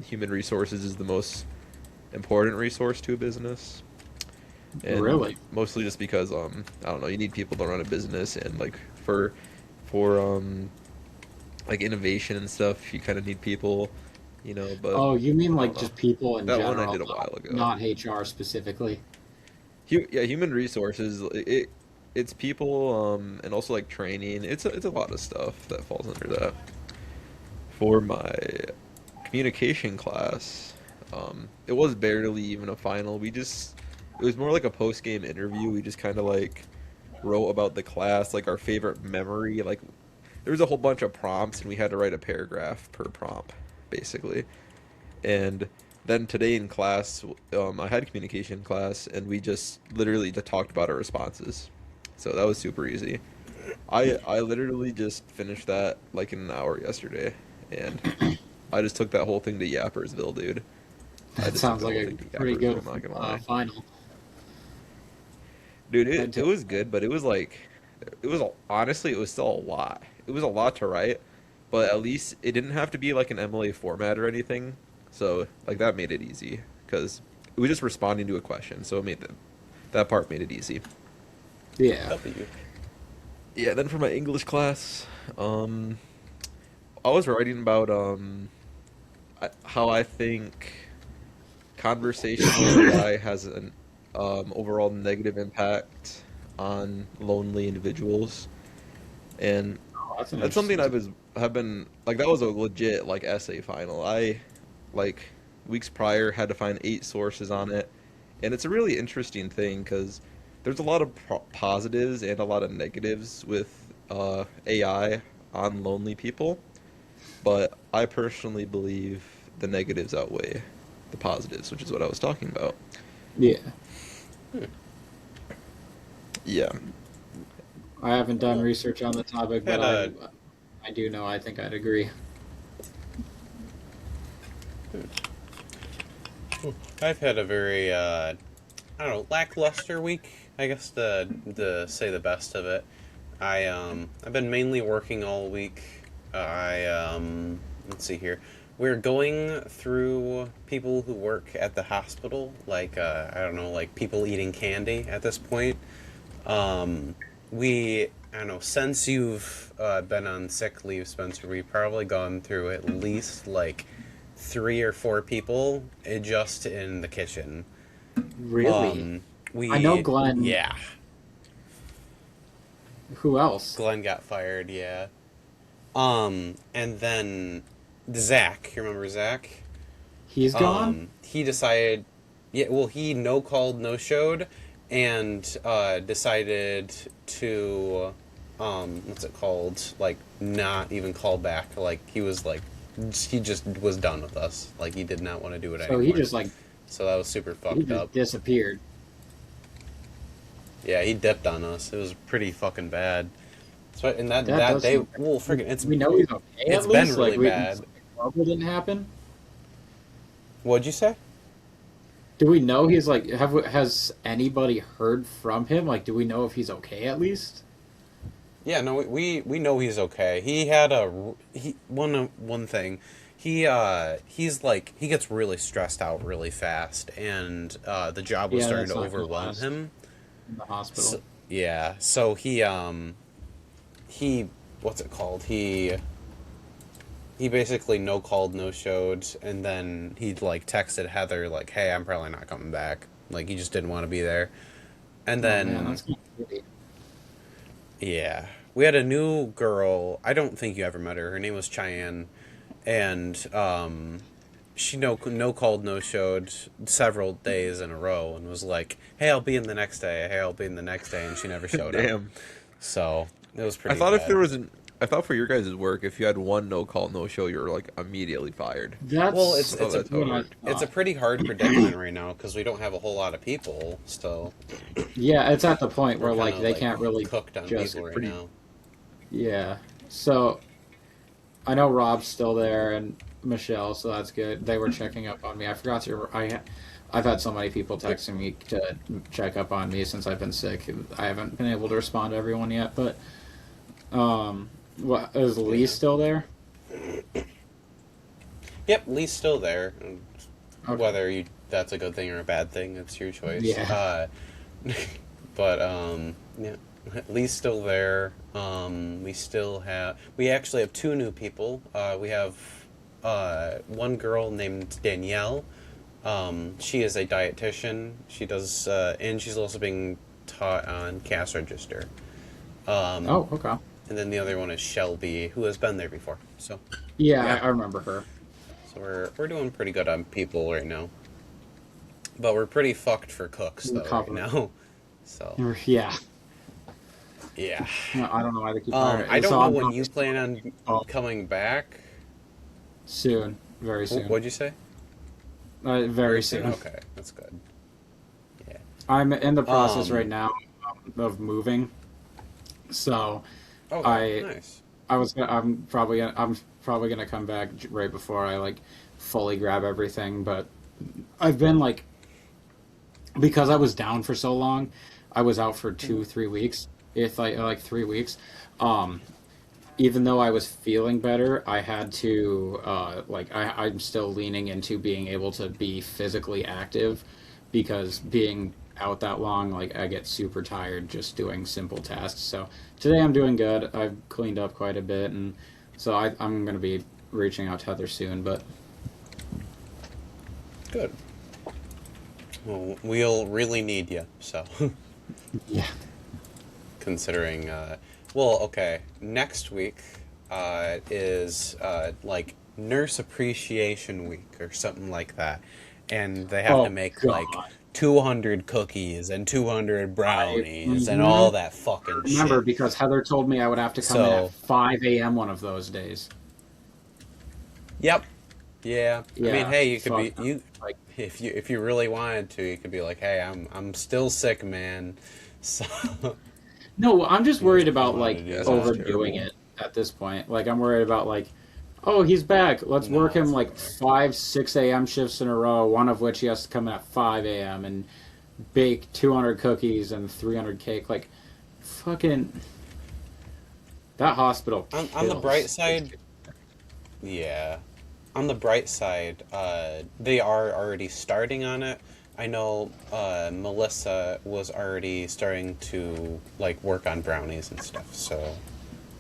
S1: human resources is the most important resource to a business, and
S3: really.
S1: mostly just because I don't know, you need people to run a business, and like for like innovation and stuff, you kind of need people, you know. But
S3: Oh, you mean
S1: I
S3: like
S1: don't know.
S3: just people in
S1: That one I
S3: general,
S1: did a while ago.
S3: not HR specifically?
S1: Yeah, human resources. It's people and also like training. It's a lot of stuff that falls under that. For my communication class, it was barely even a final. It was more like a post game interview. We just kind of like wrote about the class, like our favorite memory. Like there was a whole bunch of prompts, and we had to write a paragraph per prompt, basically. And then today in class, I had communication class, and we just literally just talked about our responses. So that was super easy. I literally just finished that like in an hour yesterday, and I just took that whole thing to Yappersville, dude. I
S3: That
S1: just took
S3: sounds
S1: the
S3: like
S1: whole
S3: a
S1: thing to
S3: pretty
S1: Yappersville,
S3: good
S1: I'm not gonna lie.
S3: final.
S1: Dude,
S3: I'd
S1: it
S3: take
S1: was
S3: that.
S1: good, but it was like honestly, it was still a lot. It was a lot to write, but at least it didn't have to be like an MLA format or anything. So, like that made it easy because it was just responding to a question, so it made that part made it easy.
S3: Yeah.
S2: W.
S1: Yeah, then for my English class, um, I was writing about how I think conversational AI has an overall negative impact on lonely individuals, and
S3: Oh, that's an
S1: that's something
S3: interesting.
S1: have been like that was a legit like essay final. I like weeks prior had to find 8 sources on it, and it's a really interesting thing because there's a lot of positives and a lot of negatives with AI on lonely people, but I personally believe the negatives outweigh the positives, which is what I was talking about.
S3: Yeah.
S2: Hmm.
S1: Yeah.
S3: I haven't done
S2: Well,
S3: research on the topic, but
S2: had a
S3: I do know. I think I'd agree.
S2: I've had a very I don't know, lackluster week. I guess to say the best of it. I've been mainly working all week. Let's see here. We're going through people who work at the hospital, like I don't know, like people eating candy at this point. Um, I don't know, since you've been on sick leave, Spencer, we've probably gone through at least like 3 or 4 people just in the kitchen.
S3: Really?
S2: Um,
S3: I know
S2: we,
S3: Glenn.
S2: yeah,
S3: Who else?
S2: Glenn got fired, yeah. And then Zach, you remember Zach?
S3: He's gone?
S2: He decided, yeah, well, he no called, no showed, and decided to, what's it called? Like, not even call back. Like, he was like, he just was done with us. Like, he did not want to do it
S3: So he
S2: anymore.
S3: just like
S2: So that was super
S3: he
S2: fucked
S3: just
S2: up.
S3: disappeared.
S2: Yeah, he dipped on us. It was pretty fucking bad. So, and
S3: That
S2: that
S3: does
S2: day,
S3: seem.
S2: well, friggin',
S3: We know he's okay
S2: it's
S3: at
S2: been
S3: least. Like
S2: really
S3: we
S2: bad.
S3: trouble didn't happen.
S2: What'd you say?
S3: Do we know he's like has anybody heard from him? Like, do we know if he's okay at least?
S2: Yeah, no, we know he's okay. He had one thing. He's like he gets really stressed out really fast, and the job was
S3: Yeah,
S2: starting
S3: that's
S2: to
S3: not gonna
S2: overwhelm
S3: last
S2: him.
S3: in the
S2: So,
S3: hospital.
S2: yeah, so he what's it called? He basically no called, no showed, and then he like texted Heather like, "Hey, I'm probably not coming back." Like he just didn't want to be there. And
S3: Oh man,
S2: then
S3: that's kind of shitty.
S2: yeah, we had a new girl. I don't think you ever met her. Her name was Cheyenne, and she no called, no showed several days in a row, and was like, "Hey, I'll be in the next day. Hey, I'll be in the next day," and she never showed up.
S1: Damn.
S2: So it was
S1: I
S2: pretty
S1: thought if there
S2: bad.
S1: was an I thought for your guys' work, if you had one no call, no show, you were like immediately fired.
S2: Well,
S3: That's
S1: I thought that's how it
S3: what I
S1: worked.
S2: it's a
S3: thought.
S2: pretty hard predicament right now because we don't have a whole lot of people. Still,
S3: Yeah, it's at the point
S2: we're
S3: where
S2: kind
S3: like
S2: of
S3: they
S2: like
S3: can't really
S2: cooked on
S3: just
S2: people right
S1: Pretty
S2: now.
S3: yeah. So I know Rob's still there and Michelle, so that's good. They were checking up on me. I forgot to. I've had so many people
S2: Yep.
S3: texting me to check up on me since I've been sick. I haven't been able to respond to everyone yet, but what is Lee
S2: Yeah.
S3: still there?
S2: Yep, Lee's still there.
S3: Okay.
S2: Whether you that's a good thing or a bad thing, it's your choice.
S3: Yeah.
S2: But yeah, Lee's still there. We actually have 2 new people. We have one girl named Danielle. She is a dietitian. She does, and she's also being taught on cash register. Um,
S3: Oh, okay.
S2: and then the other one is Shelby, who has been there before. So
S3: Yeah,
S2: yeah,
S3: I remember her.
S2: so we're doing pretty good on people right now. But we're pretty fucked for cooks though right
S3: Recover.
S2: now. So
S3: Yeah.
S2: yeah.
S3: No, I don't know why they keep hiring.
S2: I don't
S3: So
S2: know
S3: I'm
S2: when
S3: probably
S2: you plan on coming back.
S3: soon, very soon,
S2: What'd you say?
S3: very
S2: Very soon.
S3: soon.
S2: Okay, that's good. Yeah.
S3: I'm in the process right
S2: Um.
S3: now of moving, so
S2: Okay.
S3: I
S2: Nice.
S3: I'm probably gonna come back right before I like fully grab everything. But I've been like because I was down for so long, I was out for
S2: Mhm.
S3: 2 3 weeks, if like 3 weeks. Um, even though I was feeling better, I had to I'm still leaning into being able to be physically active because being out that long, like I get super tired just doing simple tasks. So today I'm doing good. I've cleaned up quite a bit, and so I'm gonna be reaching out to Heather soon. But
S2: Good. Well, we'll really need you. So,
S3: yeah,
S2: considering, well, okay, next week is like Nurse Appreciation Week or something like that, and they have to
S3: oh
S2: make like
S3: god,
S2: 200 cookies and 200
S3: I
S2: brownies and all that fucking
S3: remember
S2: shit.
S3: because Heather told me I would have to come in at
S2: So,
S3: 5 a.m. one of those days.
S2: yep, yeah. I mean,
S3: Yeah,
S2: hey, you could
S3: fuck.
S2: be you
S3: Like,
S2: if you really wanted to, you could be like, hey, I'm still sick, man. So
S3: no, I'm just
S2: you
S3: worried
S2: just
S3: about
S2: wanted to
S3: like
S1: Yeah,
S2: do
S1: that sounds
S2: that.
S3: overdoing
S1: terrible.
S3: it at this point. Like I'm worried about like, oh, he's back. Let's work
S2: No,
S3: him
S2: it's
S3: like
S2: okay.
S3: 5, 6 a.m. shifts in a row. One of which he has to come in at 5 a.m. and bake 200 cookies and 300 cake. Like, fucking that hospital
S2: On the bright
S3: kills.
S2: side, yeah. On the bright side, they are already starting on it. I know Melissa was already starting to like work on brownies and stuff, so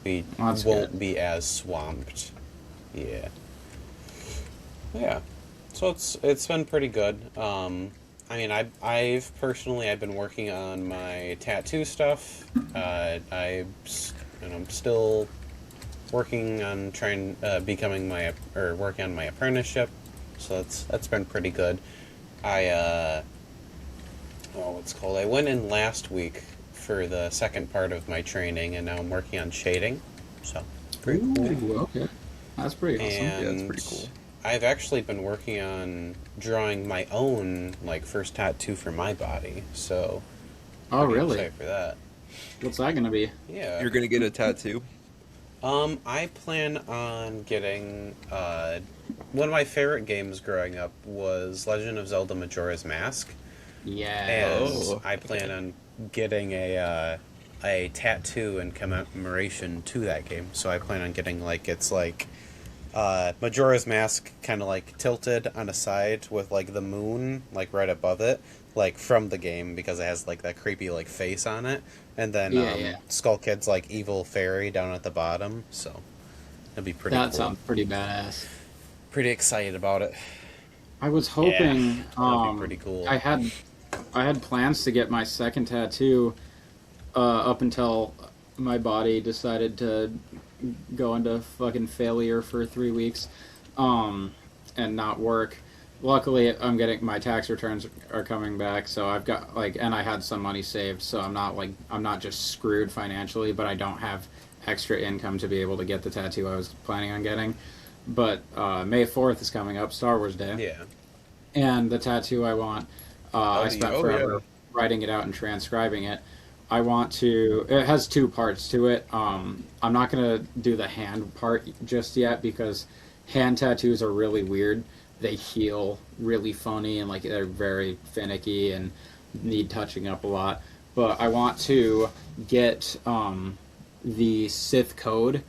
S2: we
S3: That's good.
S2: won't be as swamped. Yeah, yeah. So it's been pretty good. I mean, I've personally I've been working on my tattoo stuff. And I'm still working on trying becoming my or working on my apprenticeship, so that's been pretty good. I oh, what's it called? I went in last week for the second part of my training, and now I'm working on shading. So pretty cool.
S3: Ooh, okay. That's pretty awesome.
S1: Yeah, it's
S2: And
S1: pretty cool.
S2: I've actually been working on drawing my own like first tattoo for my body. So
S3: Oh,
S2: pretty
S3: really?
S2: excited for that.
S3: What's that gonna be?
S2: Yeah.
S1: You're gonna get a tattoo?
S2: I plan on getting one of my favorite games growing up was Legend of Zelda Majora's Mask, and
S3: Yes.
S1: Oh,
S2: I plan
S1: okay.
S2: on getting a tattoo in commemoration to that game. So I plan on getting like it's like Majora's Mask kind of like tilted on a side with like the moon like right above it, like from the game because it has like that creepy like face on it, and then
S3: Yeah, yeah.
S2: Skull Kid's like evil fairy down at the bottom. So it'd be pretty
S3: That
S2: cool.
S3: sounds pretty badass.
S2: Pretty excited about it.
S3: I was
S2: Yeah,
S3: hoping
S2: that'd be pretty cool.
S3: I had plans to get my second tattoo up until my body decided to go into fucking failure for 3 weeks um, and not work. Luckily, I'm getting my tax returns are coming back, so I've got like, and I had some money saved, so I'm not just screwed financially, but I don't have extra income to be able to get the tattoo I was planning on getting. But May 4th is coming up, Star Wars Day,
S2: Yeah.
S3: and the tattoo I want, I
S2: Oh, do
S3: spent
S2: you?
S1: Oh yeah.
S3: forever writing it out and transcribing it. I want to. It has two parts to it. I'm not gonna do the hand part just yet because hand tattoos are really weird. They heal really funny and like they're very finicky and need touching up a lot. But I want to get the Sith code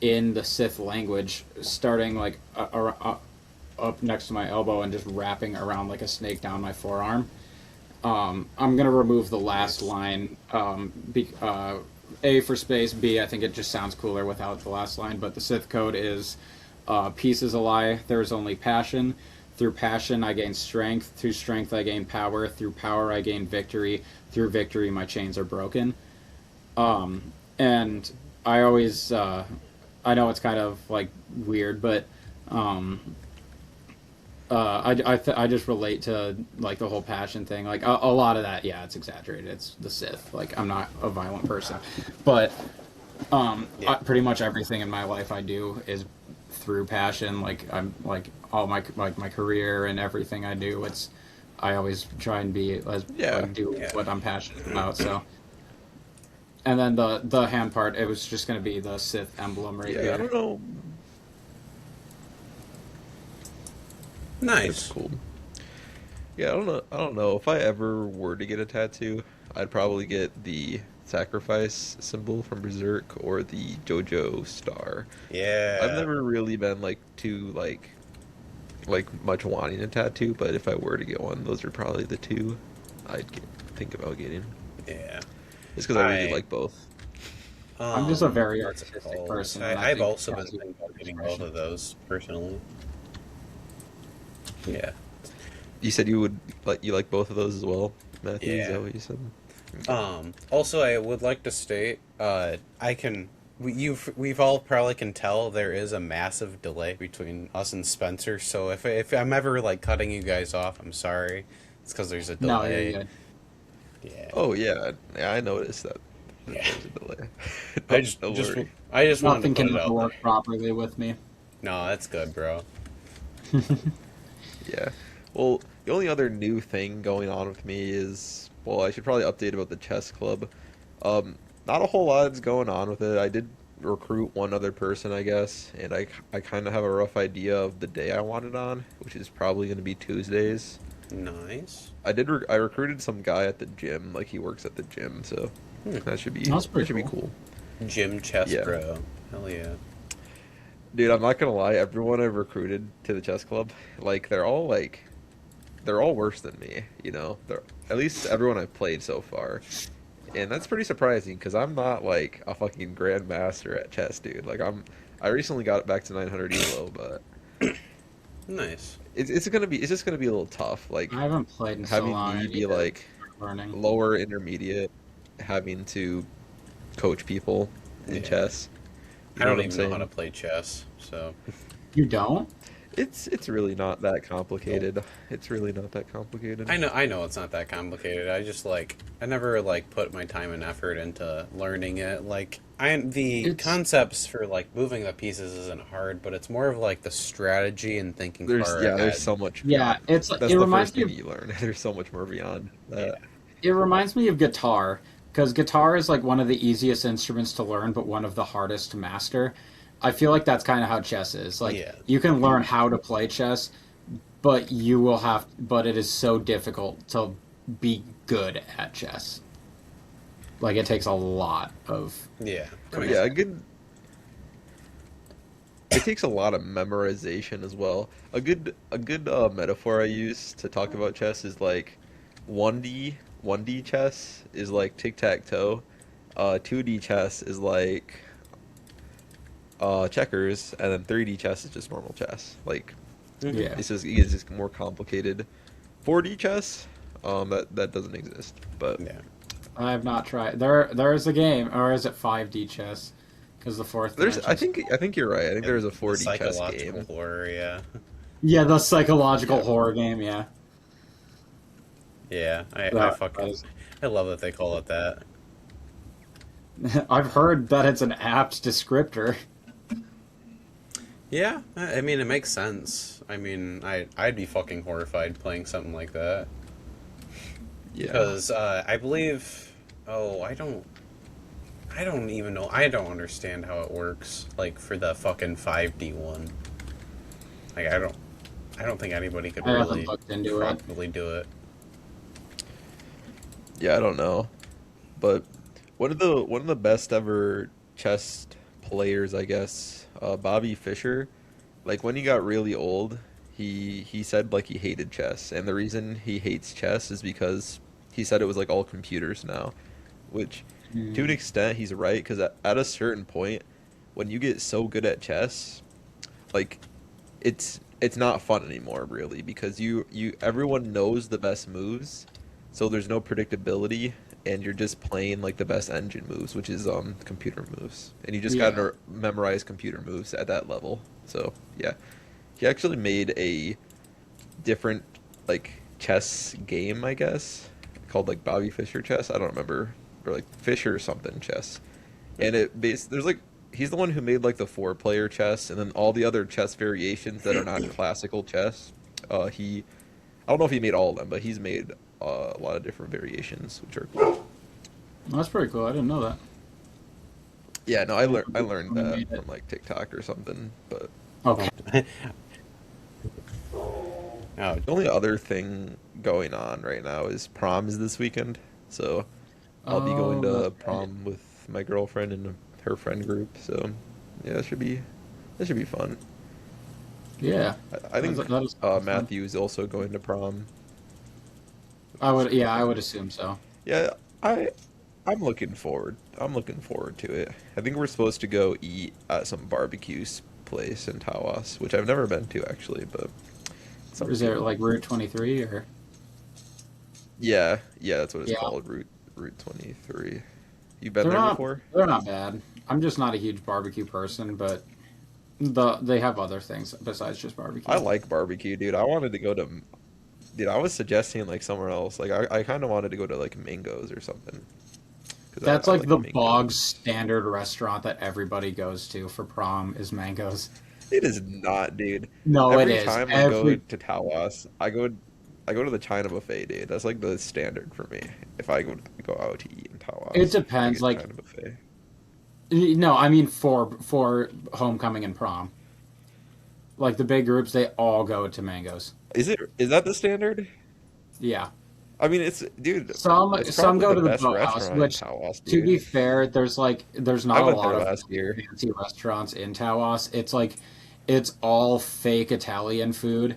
S3: in the Sith language, starting like up next to my elbow and just wrapping around like a snake down my forearm. I'm gonna remove the last
S2: Nice.
S3: line. A for space. B. I think it just sounds cooler without the last line. But the Sith code is, peace is a lie. There is only passion. Through passion, I gain strength. Through strength, I gain power. Through power, I gain victory. Through victory, my chains are broken. And I always, I know it's kind of like weird, but um, I just relate to like the whole passion thing. Like a lot of that, yeah, it's exaggerated. It's the Sith. Like I'm not a violent person, but
S2: Yeah.
S3: pretty much everything in my life I do is through passion. Like I'm like all my career and everything I do. It's I always try and be as
S1: Yeah.
S3: like do
S2: Yeah.
S3: what I'm passionate about. So and then the hand part, it was just gonna be the Sith emblem right
S1: Yeah. I
S3: here.
S1: don't know. That's
S2: Nice.
S1: cool. Yeah, I don't know. I don't know if I ever were to get a tattoo, I'd probably get the sacrifice symbol from Berserk or the JoJo star. I've
S2: Yeah.
S1: never really been like too like much wanting a tattoo, but if I were to get one, those are probably the two think about getting.
S2: Yeah.
S1: Just because I really
S2: I
S1: like both.
S3: I'm just a very
S2: what's it
S3: artistic
S2: called?
S3: person, and I
S2: I've
S3: think
S2: also been
S3: tattoos
S2: thinking
S3: are
S2: about getting both
S3: expression.
S2: of those personally. Yeah.
S1: You said you like both of those as well, Matthew. Is
S2: Yeah.
S1: that what you said? Okay.
S2: Also, I would like to state, we've all probably can tell there is a massive delay between us and Spencer. So if I'm ever like cutting you guys off, I'm sorry. It's because there's a
S3: No, you're
S2: delay.
S3: good.
S2: Yeah,
S1: Oh yeah, yeah, I noticed that
S2: yeah.
S1: there's a delay.
S2: I
S1: Don't,
S2: just
S1: don't
S2: just
S1: worry.
S2: I just wanted to
S3: Nothing
S2: put
S3: can
S2: it
S3: ever
S2: out there.
S3: work properly with me.
S2: No, that's good, bro.
S1: Yeah. Well, the only other new thing going on with me is, well, I should probably update about the chess club. Not a whole lot is going on with it. I did recruit one other person, I guess, and I kind of have a rough idea of the day I want it on, which is probably going to be Tuesdays.
S2: Nice.
S1: I recruited some guy at the gym, like he works at the gym, so
S2: Hmm.
S3: That's
S1: that
S3: pretty
S1: should be
S3: cool.
S1: cool.
S2: Gym chess,
S1: Yeah.
S2: bro. Hell yeah.
S1: Dude, I'm not gonna lie, everyone I've recruited to the chess club, like they're all worse than me, you know. They're at least everyone I've played so far. And that's pretty surprising because I'm not like a fucking grandmaster at chess, dude. I recently got it back to 900 elo, but
S2: Nice.
S1: it's just gonna be a little tough. Like
S3: I haven't played in so
S1: having
S3: long. I
S1: me
S3: need
S1: be
S3: to
S1: like
S3: start learning.
S1: lower intermediate, having to coach people in
S2: Yeah.
S1: chess. You
S2: I
S1: know
S2: don't
S1: what I'm
S2: even know how
S1: saying?
S2: to play chess, so
S3: You don't?
S1: It's really not that complicated. It's really not that complicated.
S2: I know it's not that complicated. I just like I never like put my time and effort into learning it. Like the
S3: It's
S2: concepts for like moving the pieces isn't hard, but it's more of like the strategy and thinking far
S1: There's
S2: ahead.
S1: so much
S3: yeah.
S1: beyond.
S3: It's
S1: That's
S3: it
S1: the
S3: reminds
S1: first
S3: me
S1: thing
S3: of
S1: you learn. There's so much more beyond
S2: Yeah.
S1: that.
S3: it reminds me of guitar because guitar is like one of the easiest instruments to learn, but one of the hardest to master. I feel like that's kind of how chess is. Like
S2: Yeah.
S3: you can learn how to play chess, but it is so difficult to be good at chess. Like it takes a lot of
S2: Yeah. That makes
S1: Yeah,
S2: sense.
S1: it takes a lot of memorization as well. A good metaphor I use to talk about chess is like 1D chess is like tic-tac-toe. 2D chess is like checkers, and then 3D chess is just normal chess. Like
S2: Mhm.
S3: yeah.
S1: it's just more complicated. 4D chess, that doesn't exist. But
S2: Yeah.
S3: I have not tried. There is a game, or is it 5D chess? Because the fourth
S1: there's
S3: dimension.
S1: I think you're right. I think there's a
S2: The
S1: 4D chess
S2: psychological
S1: game.
S2: horror, yeah.
S3: Yeah, the psychological
S1: Yeah.
S3: horror game. Yeah,
S2: Yeah. I
S3: that
S2: fucking
S3: is.
S2: I love that they call it that.
S3: I've heard that it's an apt descriptor.
S2: Yeah, I mean it makes sense. I mean, I'd be fucking horrified playing something like that
S1: Yeah.
S2: because I believe. Oh, I don't even know. I don't understand how it works. Like for the fucking 5D one. Like I don't think anybody could
S3: I haven't
S2: really
S3: looked into it.
S2: properly do it.
S1: Yeah, I don't know. But one of the best ever chess players, I guess, Bobby Fischer, like when he got really old, he said like he hated chess, and the reason he hates chess is because he said it was like all computers now, which to an
S3: Mm.
S1: extent he's right because at a certain point, when you get so good at chess, like it's not fun anymore really because you everyone knows the best moves, so there's no predictability, and you're just playing like the best engine moves, which is computer moves, and you just
S3: Yeah.
S1: gotta memorize computer moves at that level. So yeah, he actually made a different like chess game, I guess, called like Bobby Fischer chess. I don't remember, or like Fischer something chess, and there's like he's the one who made like the four-player chess, and then all the other chess variations that are not classical chess. He I don't know if he made all of them, but he's made a lot of different variations, which are cool.
S3: That's pretty cool. I didn't know that.
S1: Yeah, no, I learned
S3: Who
S1: that
S3: made it?
S1: from like TikTok or something. But
S3: Okay.
S2: Oh,
S1: the only other thing going on right now is proms this weekend. So I'll be going
S3: Oh, that's
S1: to
S3: right.
S1: prom with my girlfriend and her friend group. So yeah, that should be fun.
S3: Yeah,
S1: I think
S3: that is kind of fun.
S1: Matthew is also going to prom, which
S3: I
S1: is
S3: would,
S1: super
S3: yeah, I would
S1: fun.
S3: assume so.
S1: Yeah, I I'm looking forward. I'm looking forward to it. I think we're supposed to go eat at some place in Tawas, which I've never been to actually, but it sounds
S3: Is there
S1: good.
S3: like Route 23 or?
S1: Yeah, yeah, that's what it's
S3: Yeah,
S1: called, Route 23. You been
S3: they're
S1: there
S3: not
S1: before?
S3: they're not bad. I'm just not a huge barbecue person, but they have other things besides just
S1: I
S3: barbecue.
S1: like barbecue, dude. I wanted to go to, dude, I was suggesting like somewhere else. Like I kind of wanted to go to like Mango's or something because
S3: That's
S1: I
S3: like
S1: like
S3: the bog
S1: mangoes.
S3: standard restaurant that everybody goes to for prom is Mango's.
S1: It is not, dude.
S3: No, it
S1: Every
S3: is.
S1: time I go
S3: Every
S1: to Tawas, I go to the China buffet, dude. That's like the standard for me. If I go out to eat in
S3: it
S1: Tawas, I
S3: depends.
S1: get
S3: Like
S1: China buffet.
S3: no, I mean for homecoming and prom. Like the big groups, they all go to Mango's.
S1: Is that the standard?
S3: Yeah.
S1: I mean, it's dude, it's
S3: Some
S1: probably
S3: go
S1: the
S3: to the
S1: best
S3: boathouse,
S1: restaurant in
S3: which,
S1: Tawas,
S3: to be
S1: dude.
S3: fair, there's
S1: I
S3: not a
S1: went
S3: lot
S1: there
S3: of
S1: last
S3: really
S1: year.
S3: fancy restaurants in Tawas. It's all fake Italian food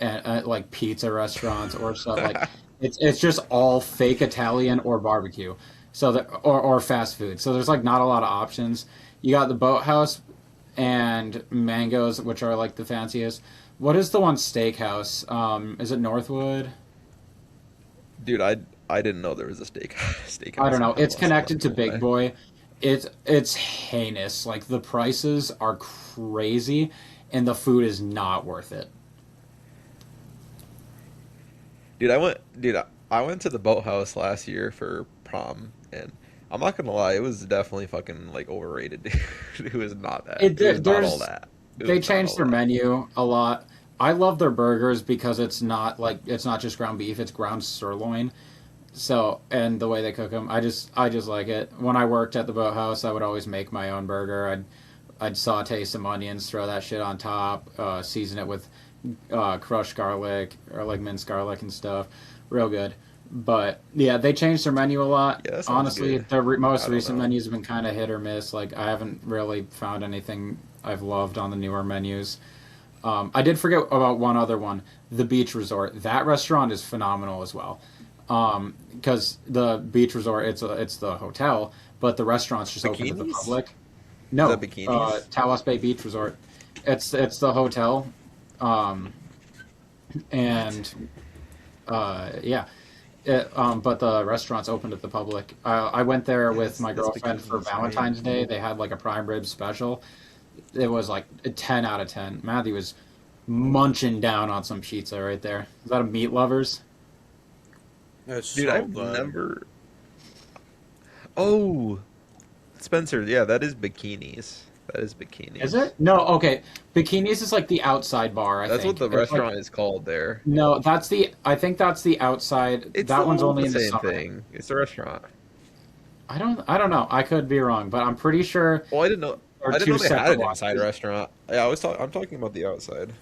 S3: and like pizza restaurants or stuff like it's just all fake Italian or barbecue. So that or fast food. So there's like not a lot of options. You got the boathouse and Mangoes, which are like the fanciest. What is the one steakhouse? Is it Northwood?
S1: Dude, I didn't know there was a
S3: I don't
S1: steakhouse in
S3: know. It's
S1: Tawas. I'm not
S3: connected to
S1: gonna
S3: Big
S1: lie.
S3: Boy. It's heinous. Like the prices are crazy, and the food is not worth it.
S1: I went to the boathouse last year for prom, and I'm not gonna lie, it was definitely fucking like overrated. Dude. It was not all
S3: There's
S1: that. It was
S3: they
S1: not
S3: changed
S1: all
S3: their
S1: that.
S3: menu a lot. I love their burgers because it's not just ground beef; it's ground sirloin. So and the way they cook them, I just like it. When I worked at the boathouse, I would always make my own burger. I'd saute some onions, throw that shit on top, season it with crushed garlic or like minced garlic and stuff. Real good. But yeah, they changed their menu a lot.
S1: Yeah, that sounds
S3: Honestly,
S1: good.
S3: their most
S1: I don't
S3: recent
S1: know.
S3: menus have been kind of hit or miss. Like I haven't really found anything I've loved on the newer menus. I did forget about one other one, the Beach Resort. That restaurant is phenomenal as well. Because the beach resort, it's the hotel, but the restaurant's just open to the
S1: Bikinis?
S3: public.
S1: Is that
S3: No,
S1: bikinis?
S3: Tawas Bay Beach Resort. It's the hotel, um, and yeah. But the restaurant's open to the public. I went there with my
S1: That's
S3: girlfriend for
S1: bikinis, right?
S3: Valentine's Day. They had like a prime rib special. It was like a 10 out of 10. Matthew was munching down on some pizza right there. Is that a meat lovers?
S2: It's
S1: Dude,
S2: so
S1: I've
S2: good.
S1: never. Oh, Spencer. Yeah, that is bikinis. That is
S3: Is
S1: bikinis.
S3: it? No, okay. Bikinis is like the outside bar, I
S1: That's what
S3: think.
S1: the
S3: It's like
S1: restaurant is called there.
S3: no, I think that's the outside.
S1: It's
S3: That one's
S1: all
S3: only
S1: the
S3: in the
S1: same
S3: summer.
S1: thing. It's a restaurant.
S3: I don't know. I could be wrong, but I'm pretty sure
S1: Well,
S3: are
S1: I didn't
S3: two
S1: know they had
S3: separate
S1: an
S3: ones.
S1: inside restaurant. Yeah, I'm talking about the outside.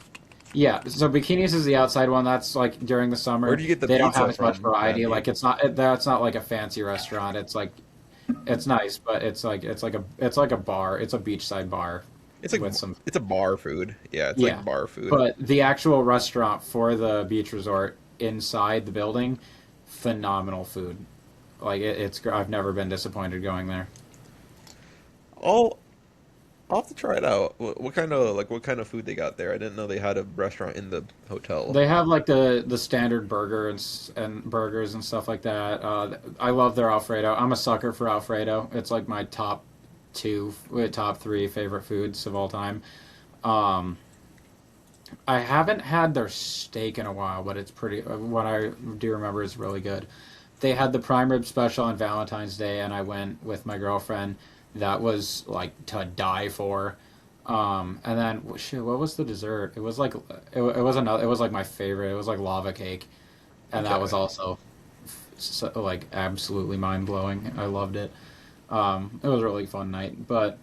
S3: Yeah, so bikinis is the outside one. That's like during the
S1: Where
S3: summer.
S1: do you get the
S3: They don't have
S1: pizza
S3: as much
S1: from,
S3: variety.
S1: Matthew?
S3: Like that's not like a fancy restaurant. It's like it's nice, but it's like a bar. It's a beachside bar
S1: It's like
S3: with some
S1: it's a bar food. Yeah, it's
S3: yeah.
S1: like bar food.
S3: But the actual restaurant for the beach resort inside the building, phenomenal food. Like I've never been disappointed going there.
S1: I'll I'll have to try it out. What kind of food they got there? I didn't know they had a restaurant in the hotel.
S3: They have like the standard burger and burgers and stuff like that. I love their Alfredo. I'm a sucker for Alfredo. It's like my top three favorite foods of all time. Um, I haven't had their steak in a while, but it's pretty. What I do remember is really good. They had the prime rib special on Valentine's Day, and I went with my girlfriend. That was like to die for. And then shit, what was the dessert? It was another. It was like my favorite. It was like lava cake, and that was
S1: Okay.
S3: also so, like absolutely mind blowing. I loved it. It was a really fun night, but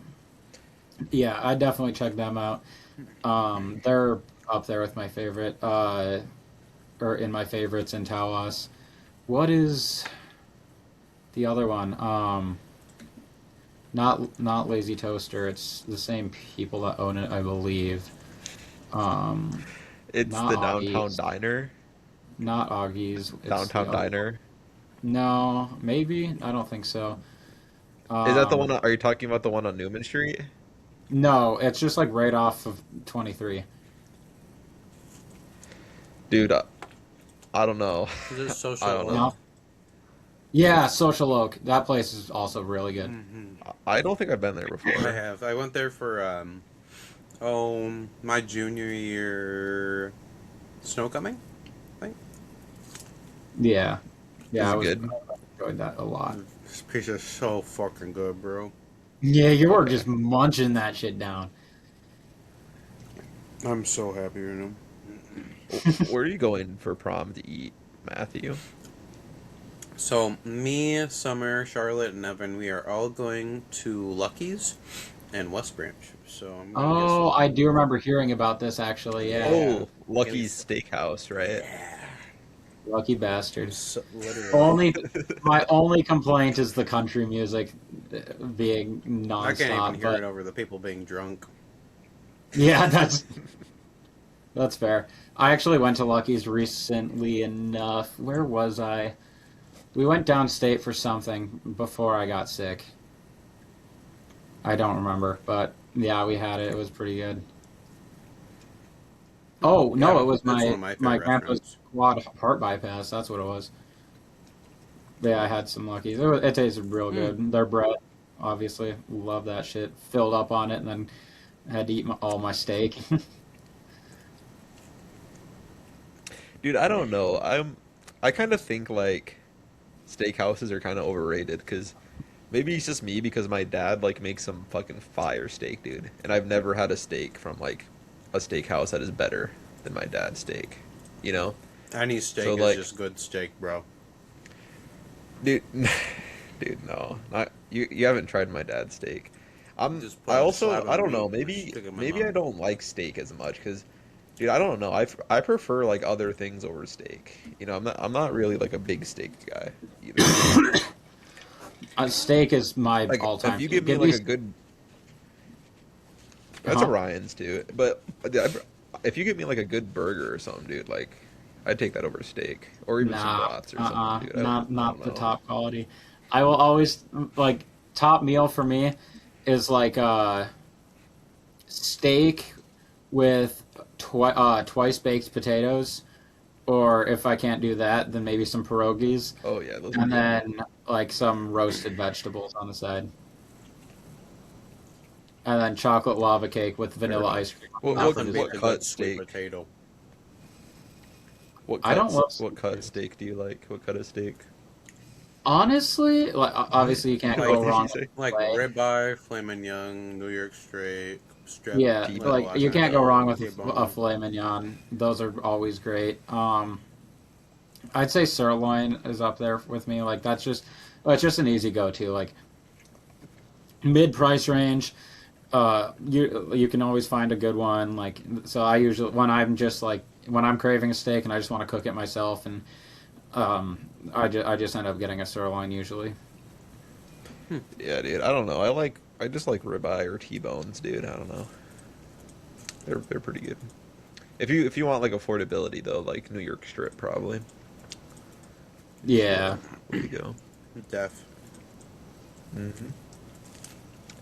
S3: yeah, I definitely check them out. They're up there with my favorite, or in my favorites in Tawas. What is the other one. Not Lazy Toaster. It's the same people that own it, I believe. Um,
S1: It's
S3: not
S1: the Downtown
S3: Augie's.
S1: Diner.
S3: Not Augie's. It's the
S1: Downtown
S3: other one.
S1: Diner.
S3: No, maybe. I don't think so.
S1: Is that the one?
S3: Um,
S1: Are you talking about the one on Newman Street?
S3: no, it's just like right off of 23.
S1: Dude, I don't know.
S2: Is it
S1: I
S2: Social
S1: don't know.
S3: No.
S2: Oak?
S3: Yeah, Social Oak. That place is also really good.
S1: I don't think I've been there
S2: I
S1: before.
S2: have. I went there for my junior year snow coming. I think
S3: Yeah,
S1: Is
S3: yeah,
S1: it good?
S3: I enjoyed that a lot.
S2: this pizza is so fucking good, bro.
S3: Yeah, you were
S1: Okay.
S3: just munching that shit down.
S2: I'm so happy right now.
S1: Where are you going for prom to eat, Matthew?
S2: So me, Summer, Charlotte, and Evan, we are all going to Lucky's and West Branch. So I'm gonna get
S3: Oh, I
S2: some.
S3: do remember hearing about this actually. Yeah,
S2: Yeah,
S1: Oh,
S2: gonna get
S1: Lucky's Steakhouse, right?
S2: yeah.
S3: lucky
S2: I'm
S3: bastard.
S2: so, literally.
S3: Only my only complaint is the country music being
S2: I can't even
S3: nonstop.
S2: hear
S3: But
S2: it over the people being drunk.
S3: yeah, that's fair. I actually went to Lucky's recently enough. Where was I? We went downstate for something before I got sick. I don't remember, but yeah, we had it. It was pretty good. Oh no,
S2: Yeah,
S3: it was
S2: that's one
S3: my
S2: of my
S3: my
S2: favorite
S3: grandpa's
S2: restaurants.
S3: quad heart bypass. That's what it was. Yeah, I had some Lucky's. It tasted real
S2: Hmm.
S3: good. Their bread, obviously, love that shit. Filled up on it, and then had to eat all my steak.
S1: Dude, I don't know. I kind of think like steakhouses are kind of overrated because maybe it's just me because my dad like makes some fucking fire steak, dude, and I've never had a steak from like a steakhouse that is better than my dad's steak, you know?
S2: Any
S1: So
S2: steak is
S1: like,
S2: just good steak, bro.
S1: dude, dude, no, not you. You haven't tried my dad's steak.
S2: Just
S1: I
S2: put a
S1: also
S2: slab
S1: I
S2: of
S1: don't
S2: meat
S1: know.
S2: and
S1: Maybe
S2: stick it in my
S1: maybe
S2: mouth.
S1: I don't like steak as much because, dude, I don't know. I prefer like other things over steak. You know, I'm not really like a big steak guy either.
S3: A steak is my
S1: Like if
S3: all-time.
S1: you give me
S3: Give
S1: like
S3: me,
S1: a good, that's
S3: huh?
S1: Orion's too. But if you give me like a good burger or something, dude, like I'd take that over steak or even some
S3: Nah,
S1: brats or something, dude. I don't
S3: not the
S1: know.
S3: top quality. I will always like top meal for me is like steak with twice baked potatoes, or if I can't do that, then maybe some pierogies,
S1: Oh yeah, those are
S3: and
S1: good.
S3: then like some roasted vegetables on the side, and then chocolate lava cake with
S1: Fair
S3: vanilla ice
S1: enough.
S3: cream on
S1: What
S3: top
S1: what
S3: for
S2: Nothing
S1: what
S2: beats a
S3: dessert.
S2: good
S1: cut
S2: sweet
S1: steak?
S2: potato.
S3: I don't love
S1: What
S3: sweet
S1: cut
S3: potatoes.
S1: steak do you like? What cut of steak?
S3: Honestly, like obviously you can't
S2: Like
S3: go
S1: What did
S3: wrong
S1: you
S3: with
S1: say?
S3: the
S2: like
S3: filet.
S2: ribeye, filet mignon, New York straight, strip,
S3: Yeah,
S2: like
S1: T-bone.
S3: like
S2: well,
S3: you
S2: not
S3: can't go
S2: T-bone,
S3: wrong with a
S2: T-bone.
S3: filet mignon. Those are always great. I'd say sirloin is up there with me. Like that's just, well, it's just an easy go-to. Like mid price range. You can always find a good one. Like so, I usually when I'm craving a steak and I just want to cook it myself, and I just end up getting a sirloin usually.
S1: Yeah, dude. I don't know. I just like ribeye or T-bones, dude. I don't know. They're pretty good. If you want like affordability though, like New York strip probably is the
S3: Yeah.
S1: way to go.
S2: Def.
S1: Hmm.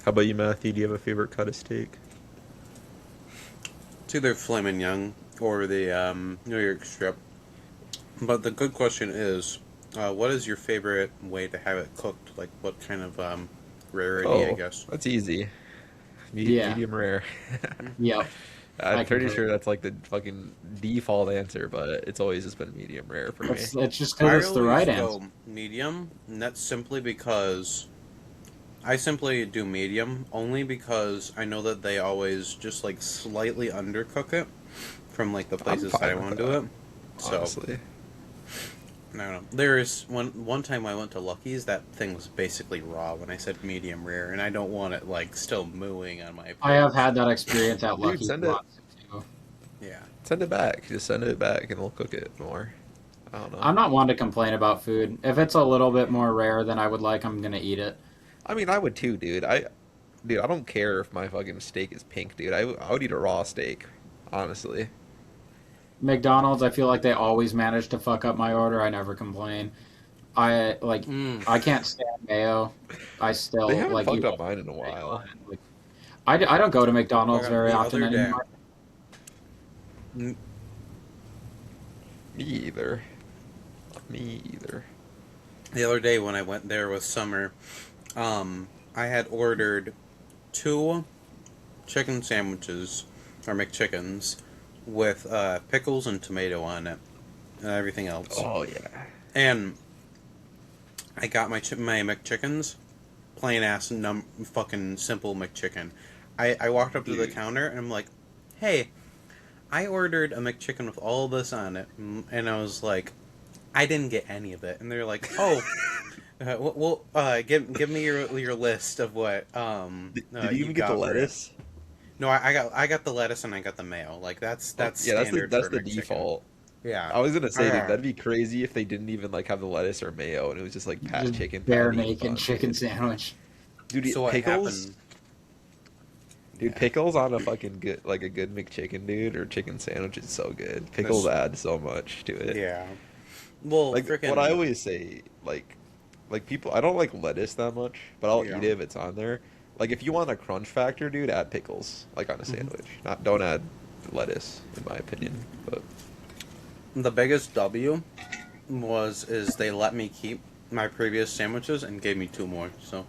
S1: How about you, Matthew? Do you have a favorite cut of steak?
S2: It's either filet mignon or the New York strip. But the good question is, what is your favorite way to have it cooked? Like what kind of rarity, I
S1: Oh,
S2: guess.
S1: that's easy.
S3: Yeah.
S1: Medium rare.
S3: Yep. I
S1: I'm pretty
S3: concur.
S1: sure that's like the fucking default answer, but it's always just been medium rare for me.
S3: It's just
S2: I
S3: because it's the
S2: always
S3: right answer.
S2: go medium, and that's simply because I simply do medium only because I know that they always just like slightly undercook it from like the
S1: I'm
S2: places that I
S1: fine with
S2: want to do
S1: that,
S2: it. So
S1: honestly.
S2: I don't know. There is one time I went to Lucky's, that thing was basically raw when I said medium rare, and I don't want it like still mooing on my
S3: I have
S2: plate.
S3: had that experience at
S1: Dude,
S3: Lucky's lots too.
S2: Yeah.
S1: send it back. Just send it back, and we'll cook it more. I don't know.
S3: I'm not one to complain about food. If it's a little bit more rare than I would like, I'm gonna eat it.
S1: I mean, I would too, dude. Dude, I don't care if my fucking steak is pink, dude. I would eat a raw steak, honestly.
S3: McDonald's, I feel like they always manage to fuck up my order. I never complain. I like
S2: Mm.
S3: I can't stand mayo. I
S1: They
S3: still
S1: haven't
S3: like
S1: fucked
S3: even
S1: up mine in a
S3: mayo on
S1: while.
S3: it. Like, I don't go to McDonald's very
S2: The
S3: often
S2: other day,
S3: anymore.
S2: mm,
S1: Me either. Me either.
S2: the other day when I went there with Summer, I had ordered 2 chicken sandwiches or McChickens with pickles and tomato on it and everything else.
S1: Oh yeah.
S2: And I got my McChickens, plain ass fucking simple McChicken. I walked up to the
S1: Dude.
S2: counter and I'm like, "Hey, I ordered a McChicken with all this on it," and I was like, "I didn't get any of it." And they're like, "Oh, well, give me your list of what
S1: Did you even get
S2: got
S1: the
S2: for it."
S1: lettuce?
S2: No, I got the lettuce and I got the mayo. Like that's
S1: Yeah,
S2: standard
S1: that's
S2: for
S1: the
S2: McChicken.
S1: default.
S2: Yeah.
S1: I was gonna say, dude,
S2: Yeah.
S1: that'd be crazy if they didn't even like have the lettuce or mayo, and it was just like pat
S3: Just
S1: chicken
S3: bare
S1: patty
S3: naked
S1: bun,
S3: chicken
S1: dude.
S3: sandwich.
S1: Dude,
S2: So what
S1: pickles,
S2: happened?
S1: dude,
S2: Yeah.
S1: pickles on a fucking good, like a good McChicken, dude, or chicken sandwich is so good. Pickles
S2: This-
S1: add so much to it.
S2: Yeah. Well,
S1: Like
S2: freaking.
S1: what I always say, like people, I don't like lettuce that much, but I'll
S2: Yeah.
S1: eat it if it's on there. Like if you want a crunch factor, dude, add pickles, like on a
S2: Mhm.
S1: sandwich. Don't add lettuce, in my opinion. But
S2: The biggest W is they let me keep my previous sandwiches and gave me 2 more. So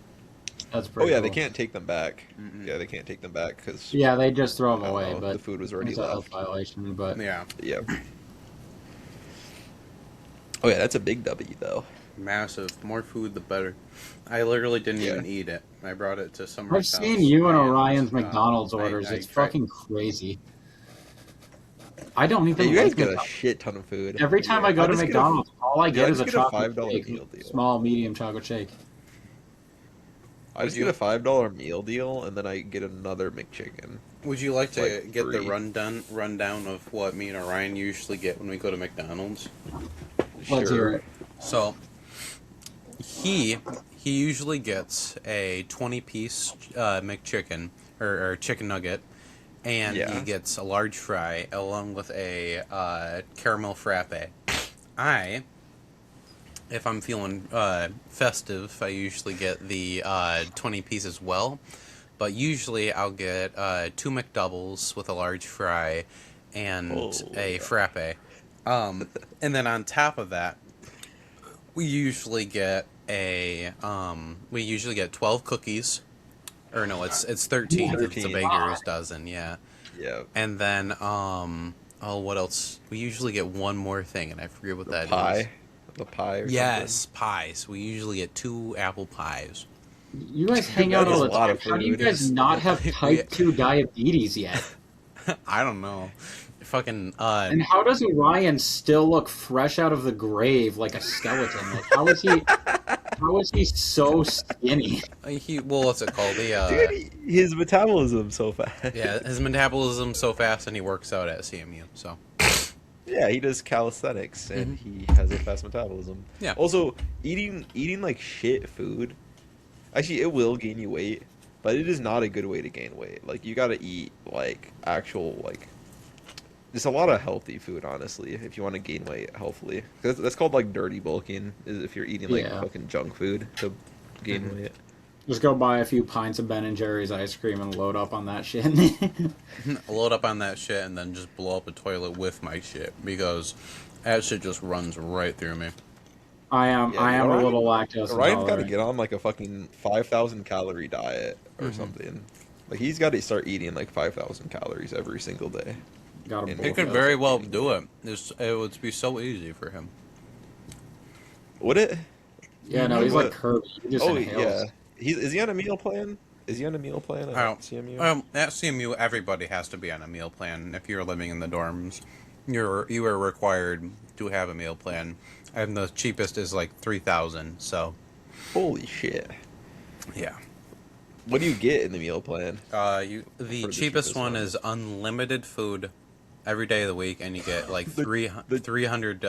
S3: That's
S1: oh
S3: pretty.
S1: yeah, they
S3: cool.
S1: can't take them back.
S2: Mm-mm.
S1: Yeah, they can't take them back because
S3: Yeah, they just throw them
S1: I don't
S3: away,
S1: know,
S3: but
S1: the food was already
S3: it's a health
S1: left.
S3: violation. But
S2: yeah,
S1: Yeah. Oh yeah, that's a big W though.
S2: massive. More food, the better. I literally didn't
S1: Yeah.
S2: even eat it. I brought it to Summer's
S3: I've
S2: house.
S3: seen you and
S2: and,
S3: Orion's McDonald's
S2: I-
S3: orders.
S2: I
S3: It's
S2: tried-
S3: fucking crazy. I don't
S1: Hey,
S3: even
S1: you guys
S3: like
S1: get a
S3: McDonald's.
S1: shit ton of food.
S3: Every time
S1: Yeah.
S3: I go to
S1: just get a-
S3: McDonald's, all I get
S1: I
S3: is a
S1: just get a
S3: chocolate
S1: $5
S3: shake,
S1: meal deal.
S3: small, medium chocolate shake.
S1: I just
S2: Would you-
S1: get a $5 meal deal, and then I get another McChicken.
S2: Would you like to
S1: Like
S2: get the
S1: free.
S2: rundown of what me and Orion usually get when we go to McDonald's?
S3: Let's hear it.
S2: So he usually gets a 20-piece McChicken or chicken nugget, and
S1: Yeah.
S2: he gets a large fry along with a caramel frappe. If I'm feeling festive, I usually get the 20 piece as well. But usually I'll get 2 McDoubles with a large fry and a
S1: yeah.
S2: frappe. And then on top of that, we usually get 12 cookies. Or no, it's 13. It's a
S1: 13.
S2: baker's dozen, yeah.
S1: Yeah.
S2: And then what else? We usually get one more thing, and I forget what that is.
S1: Pie. The pie or
S2: Yes, pies. We usually get 2 apple pies.
S3: You guys hang out
S1: That is
S3: all the
S1: a lot
S3: time.
S1: of
S3: How do you
S1: food.
S3: guys not have type 2 diabetes yet?
S2: I don't know. Fucking
S3: And how does Orion still look fresh out of the grave like a skeleton? Like, how is he so skinny?
S2: what's it called?
S1: Dude, his metabolism's so fast.
S2: Yeah, his metabolism's so fast, and he works out at CMU. So
S1: Yeah, he does calisthenics and he has a fast metabolism.
S2: Yeah.
S1: Also, eating like shit food, actually, it will gain you weight, but it is not a good way to gain weight. Like you got to eat like actual like just a lot of healthy food, honestly, if you want to gain weight healthily. That's called like dirty bulking, is if you're eating like
S3: Yeah.
S1: fucking junk food to gain weight.
S3: Just go buy a few pints of Ben and Jerry's ice cream and load up on that shit.
S2: load up on that shit, and then just blow up a toilet with my shit because that shit just runs right through me.
S3: I am a
S1: Orion-
S3: little lactose
S1: Ryan's got to
S3: intolerant.
S1: get on like a fucking 5,000 calorie diet or
S2: Mhm.
S1: something. Like he's got to start eating like 5,000 calories every single day.
S3: Gotta
S1: He
S2: He
S3: bulk
S2: could
S3: up.
S2: very well do it. It would be so easy for him.
S1: Would it?
S3: Yeah, no, he's like
S1: What?
S3: Kirby. He just
S1: Oh
S3: inhales.
S1: yeah. Is he on a meal plan? Is he on a meal plan at
S2: Oh,
S1: CMU?
S2: At CMU, everybody has to be on a meal plan. If you're living in the dorms, you are required to have a meal plan, and the cheapest is like 3,000. So,
S1: Holy shit!
S2: yeah.
S1: What do you get in the meal plan?
S2: The
S1: For the
S2: cheapest
S1: cheapest
S2: one
S1: one.
S2: is unlimited food every day of the week, and you get like
S1: The-
S2: 300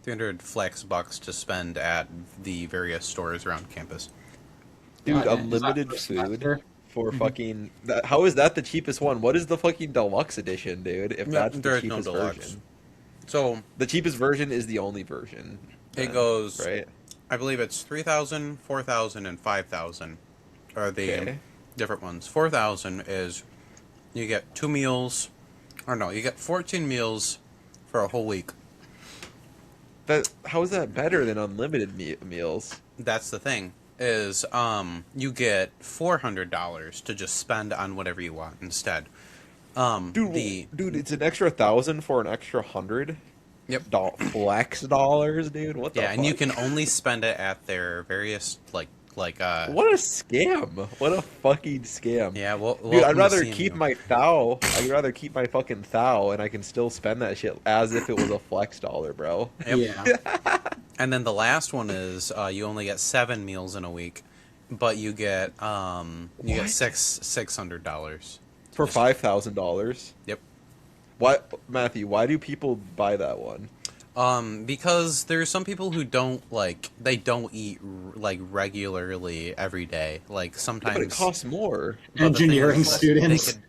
S2: 300 flex bucks to spend at the various stores around campus.
S1: Dude,
S3: And is that
S1: unlimited
S3: per
S1: food
S3: semester?
S1: for
S2: Hmm.
S1: fucking how is that the cheapest one? What is the fucking deluxe edition, dude? If
S2: Yep,
S1: that's the
S2: there is no
S1: cheapest
S2: deluxe.
S1: version.
S2: So
S1: The cheapest version is the only version,
S2: it
S1: then,
S2: goes,
S1: right?
S2: I believe it's 3,000, 4,000, and 5,000 are the
S1: Okay.
S2: different ones. 4,000 is you get 2 meals, or no, you get 14 meals for a whole week.
S1: That how is that better than unlimited meals?
S2: That's the thing. Is you get $400 to just spend on whatever you want instead.
S1: Dude, it's an extra 1,000 for an extra 100
S2: Yep.
S1: flex dollars, dude. What the
S2: Yeah, and you
S1: fuck?
S2: can only spend it at their various
S1: What a scam! What a fucking scam!
S2: yeah, well,
S1: Dude, I'd
S2: welcome to
S1: rather keep
S2: CMU.
S1: my thou. I'd rather keep my fucking thou, and I can still spend that shit as if it was a flex dollar, bro.
S2: Yep.
S3: Yeah.
S2: And then the last one is you only get 7 meals in a week, but you get
S1: What?
S2: $600.
S1: For $5,000.
S2: Yep.
S1: Why, Matthew? Why do people buy that one?
S2: Because there's some people who they don't eat like regularly every day. Like
S1: Yeah,
S2: sometimes.
S1: but it costs more.
S2: But the thing
S3: Engineering
S2: is,
S3: students.
S2: They could,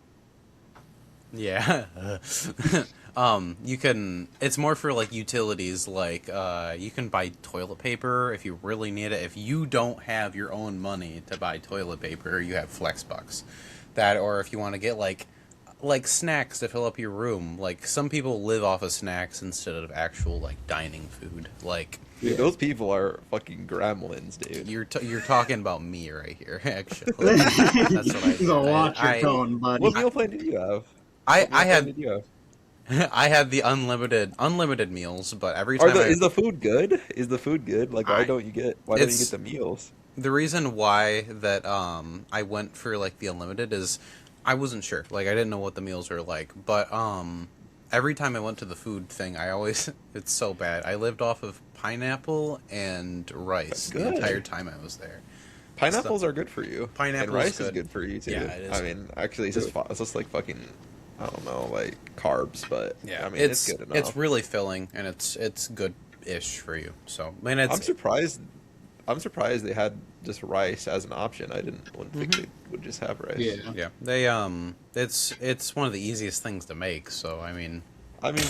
S2: yeah. You can. It's more for like utilities. Like, you can buy toilet paper if you really need it. If you don't have your own money to buy toilet paper, you have flex bucks. That, or if you want to get like snacks to fill up your room. Like some people live off of snacks instead of actual like dining food. Like
S1: Dude, those people are fucking gremlins, dude.
S2: you're talking about me right here. Actually, that's what I did.
S3: So watch your
S2: I,
S3: tone, buddy.
S1: What meal plan did you have?
S2: I,
S1: What meal
S2: I
S1: plan
S2: had
S1: did you have?
S2: I had the unlimited meals, but every time
S1: Is the food good? Is the food good? Like, why
S2: I
S1: don't you get
S2: it's
S1: the meals?
S2: the reason why that I went for like the unlimited is I wasn't sure. Like I didn't know what the meals were like, but every time I went to the food thing, I always it's so bad. I lived off of pineapple and rice the
S1: Good.
S2: entire time I was there.
S1: Pineapples are good for you.
S2: Pineapple's
S1: and rice is
S2: good.
S1: good for you too.
S2: Yeah, it is.
S1: I mean, actually, it's just like fucking, I don't know, like carbs, but
S2: Yeah,
S1: I mean, it's good enough.
S2: It's really filling and it's good-ish for you. So I mean,
S1: I'm surprised. I'm surprised they had just rice as an option. Wouldn't think they would just have rice.
S3: Yeah.
S2: yeah, they it's one of the easiest things to make. So I mean,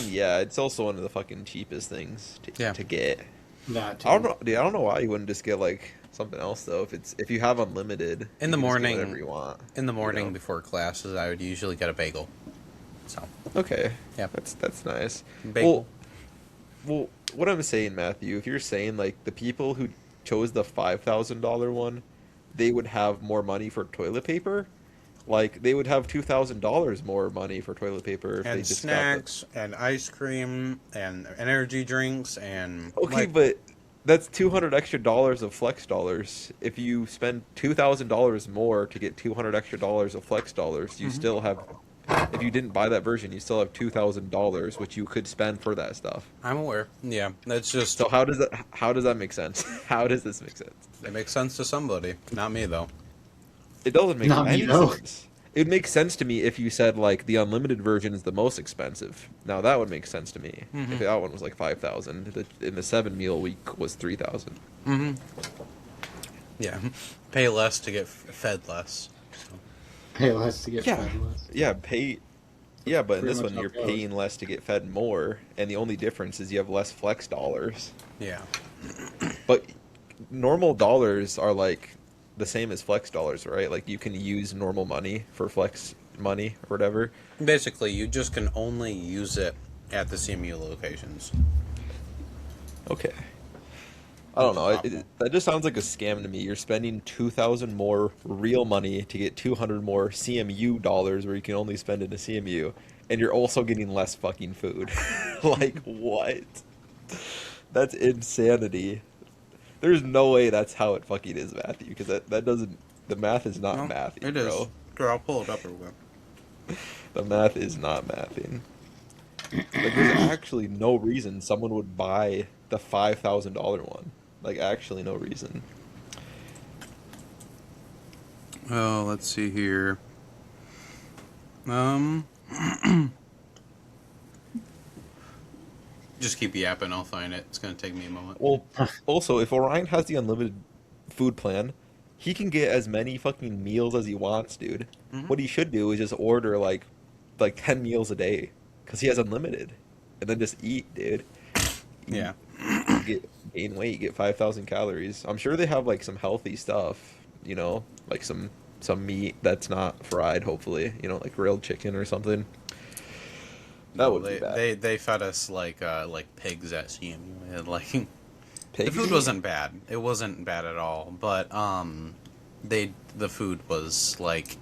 S1: Yeah, it's also one of the fucking cheapest things
S2: Yeah.
S1: to get.
S3: That too.
S1: I don't know, dude. I don't know why you wouldn't just get like something else though. If you have unlimited
S2: In
S1: you
S2: the
S1: can just get
S2: morning-
S1: whatever you want.
S2: in the morning
S1: know?
S2: before classes, I would usually get a bagel. So
S1: Okay,
S2: Yeah.
S1: that's nice.
S2: bagel.
S1: Well, what I'm saying, Matthew, if you're saying like the people who chose the $5,000 one, they would have more money for toilet paper. Like they would have $2,000 more money for toilet paper if they
S2: And
S1: just
S2: snacks and ice cream and energy drinks and
S1: got the... Okay,
S2: like,
S1: but that's 200 extra dollars of flex dollars. If you spend $2,000 more to get 200 extra dollars of flex dollars, you still have. If you didn't buy that version, you still have $2,000, which you could spend for that stuff.
S2: I'm aware. Yeah, that's just
S1: So how does that make sense? How does this make sense?
S2: it makes sense to somebody, not me though.
S1: It doesn't make
S3: Not me,
S1: any
S3: though.
S1: sense. It would make sense to me if you said like the unlimited version is the most expensive. Now that would make sense to me. If that one was like 5,000, and the 7 meal week was 3,000.
S2: Mm-hmm. Yeah, pay less to get fed less. So.
S3: Pay less to get
S1: Yeah,
S3: fed less.
S1: yeah, pay. Yeah, but in
S3: Pretty
S1: this
S3: much
S1: one
S3: how
S1: you're
S3: it goes.
S1: paying less to get fed more, and the only difference is you have less flex dollars.
S2: Yeah,
S1: But normal dollars are like the same as flex dollars, right? Like you can use normal money for flex money or whatever.
S2: basically, you just can only use it at the CMU locations.
S1: Okay. I don't know. That just sounds like a scam to me. You're spending 2,000 more real money to get 200 more CMU dollars, where you can only spend in a CMU, and you're also getting less fucking food. Like what? That's insanity. There's no way that's how it fucking is, Matthew. Because that doesn't. The math is not
S2: No,
S1: mathing,
S2: it is.
S1: bro.
S2: Here, I'll pull it up real quick.
S1: The math is not mathing. Like, there's actually no reason someone would buy the $5,000 one. Like, actually, no reason.
S2: Oh, let's see here. Just keep yapping. I'll find it. It's gonna take me a moment.
S1: Well, also, if Orion has the unlimited food plan, he can get as many fucking meals as he wants, dude.
S2: Hmm.
S1: What he should do is just order like 10 meals a day, because he has unlimited, and then just eat, dude.
S2: Yeah.
S1: You, you get gain weight, you get 5,000 calories. I'm sure they have like some healthy stuff, like some meat that's not fried, hopefully, like grilled chicken or something. That
S2: No,
S1: would be bad.
S2: they fed us like pigs at CMU. And, like the
S1: Pig
S2: food
S1: meat?
S2: wasn't bad. It wasn't bad at all. But the food was like,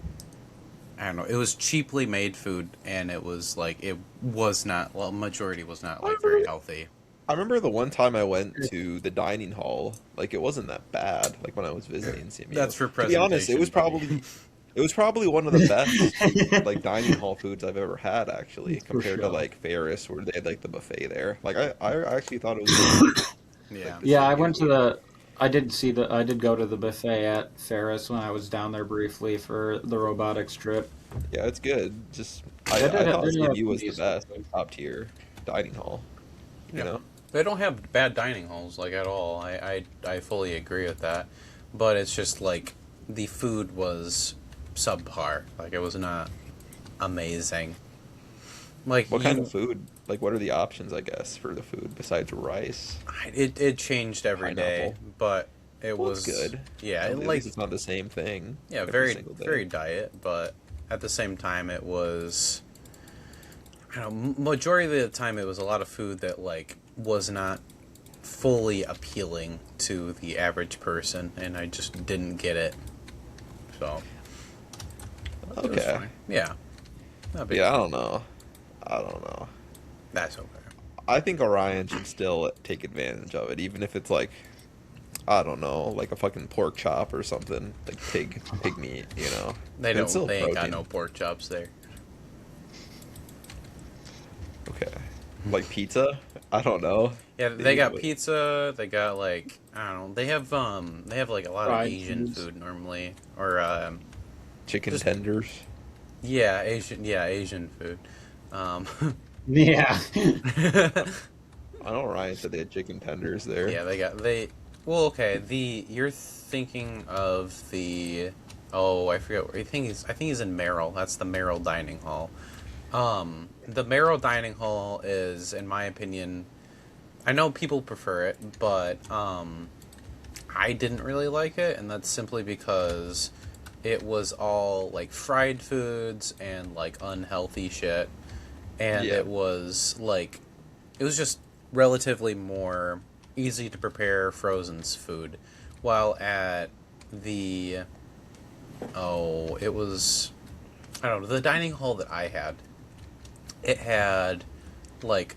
S2: I don't know. It was cheaply made food, and it was like it was not. Well, majority was not
S1: I
S2: like very
S1: remember,
S2: healthy.
S1: I remember the one time I went to the dining hall, like it wasn't that bad, like when I was visiting CMU.
S2: That's for
S1: To be honest,
S2: presentation, buddy.
S1: it was probably one of the best like dining hall foods I've ever had, actually,
S3: For
S1: compared to
S3: sure.
S1: like Ferris, where they had like the buffet there. Like I actually thought it was good.
S2: Yeah.
S1: Like the
S3: Yeah, I
S1: CMU
S3: went to
S1: food.
S3: I did go to the buffet at Ferris when I was down there briefly for the robotics trip.
S1: Yeah, it's good. Just
S3: They
S1: I thought
S3: did have
S1: CMU
S3: some
S1: was the
S3: decent
S1: best,
S3: food.
S1: top tier dining hall. You
S2: Yeah.
S1: know?
S2: They don't have bad dining halls like at all. I fully agree with that. But it's just like the food was subpar. Like it was not amazing. Like
S1: What kind of
S2: you
S1: food? Like, what are the options, I guess, for the food besides rice,
S2: it changed every day,
S1: pineapple?
S2: but it
S1: Well, it's
S2: was
S1: good.
S2: yeah,
S1: At
S2: it,
S1: least
S2: like
S1: it's not the same thing
S2: yeah,
S1: every
S2: very
S1: single
S2: very
S1: day.
S2: diet, but at the same time it was I don't know, majority of the time it was a lot of food that like was not fully appealing to the average person, and I just didn't get it. So it was
S1: Okay.
S2: fine. Yeah, not big.
S1: Yeah, I don't know. I don't know.
S2: That's okay.
S1: I think Orion should still take advantage of it, even if it's like, I don't know, like a fucking pork chop or something, like pig meat, you know.
S2: They
S1: It's
S2: don't.
S1: still
S2: They ain't got
S1: protein.
S2: no pork chops there.
S1: Okay. Like pizza? I don't know.
S2: Yeah, they
S1: Dude,
S2: got
S1: what-
S2: pizza. They got like I don't know. They have like a lot of
S3: Fried
S2: Asian
S3: foods.
S2: food normally, or
S1: chicken
S2: just
S1: tenders.
S2: yeah, Asian food. Um,
S3: Yeah.
S1: I know Ryan said they had chicken tenders there.
S2: yeah, they. Well, okay. You're thinking of the. Oh, I forget. I think he's in Merrill. That's the Merrill Dining Hall. The Merrill Dining Hall is, in my opinion, I know people prefer it, but I didn't really like it, and that's simply because it was all like fried foods and like unhealthy shit, and
S1: Yeah.
S2: it was just relatively more easy to prepare frozen food, while at the it was I don't know the dining hall that I had. It had like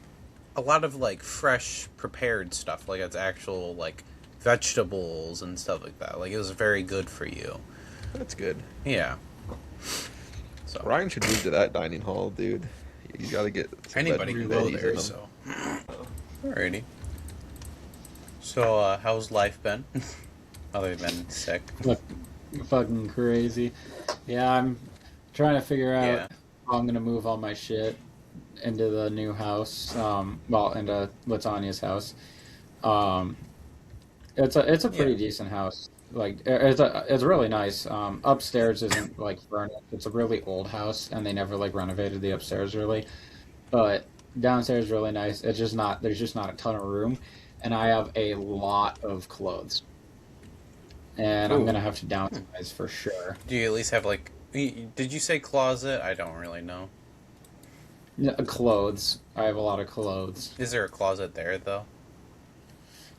S2: a lot of like fresh prepared stuff, like it's actual like vegetables and stuff like that. Like it was very good for you.
S1: That's good.
S2: Yeah. So
S1: Ryan should move to that dining hall, dude. You gotta get some
S2: anybody can go
S1: veggies in
S2: there.
S1: 'em.
S2: So alrighty. So how's life been? Other than sick.
S3: Look, fucking crazy. Yeah, I'm trying to figure out
S2: Yeah.
S3: how I'm gonna move all my shit into the new house. Well, into Latanya's house. Um, it's a pretty
S2: Yeah.
S3: decent house. Like it's really nice. Upstairs isn't like furnished. It's a really old house, and they never like renovated the upstairs really. But downstairs is really nice. It's just not there's just not a ton of room, and I have a lot of clothes, and I'm
S2: Ooh.
S3: gonna have to downsize for sure.
S2: Do you at least have like? Did you say closet? I don't really know.
S3: Yeah, clothes. I have a lot of clothes.
S2: Is there a closet there though?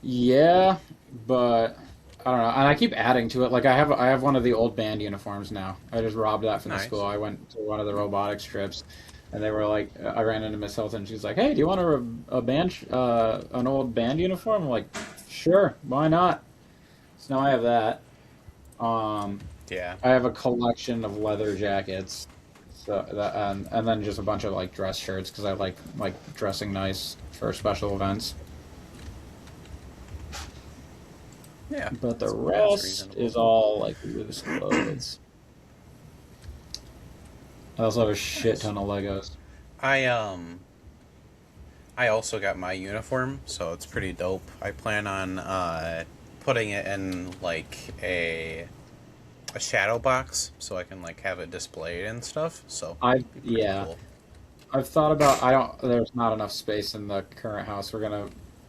S3: Yeah, but I don't know. And I keep adding to it. Like I have one of the old band uniforms now. I just robbed that from the
S2: Nice.
S3: school. I went to one of the robotics trips, and they were like, I ran into Miss Hilton. She's like, "Hey, do you want a band an old band uniform?" I'm like, "Sure, why not?" So now I have that. Um,
S2: Yeah.
S3: I have a collection of leather jackets. So that and then just a bunch of like dress shirts because I like dressing nice for special events.
S2: Yeah.
S3: But the
S2: That's
S3: rest
S2: reasonable.
S3: is all like loose clothes. I also have a shit ton of Legos.
S2: I I also got my uniform, so it's pretty dope. I plan on putting it in like a shadow box so I can like have it displayed and stuff. So
S3: I
S2: it'd be pretty
S3: yeah.
S2: cool.
S3: I've thought about. I don't. There's not enough space in the current house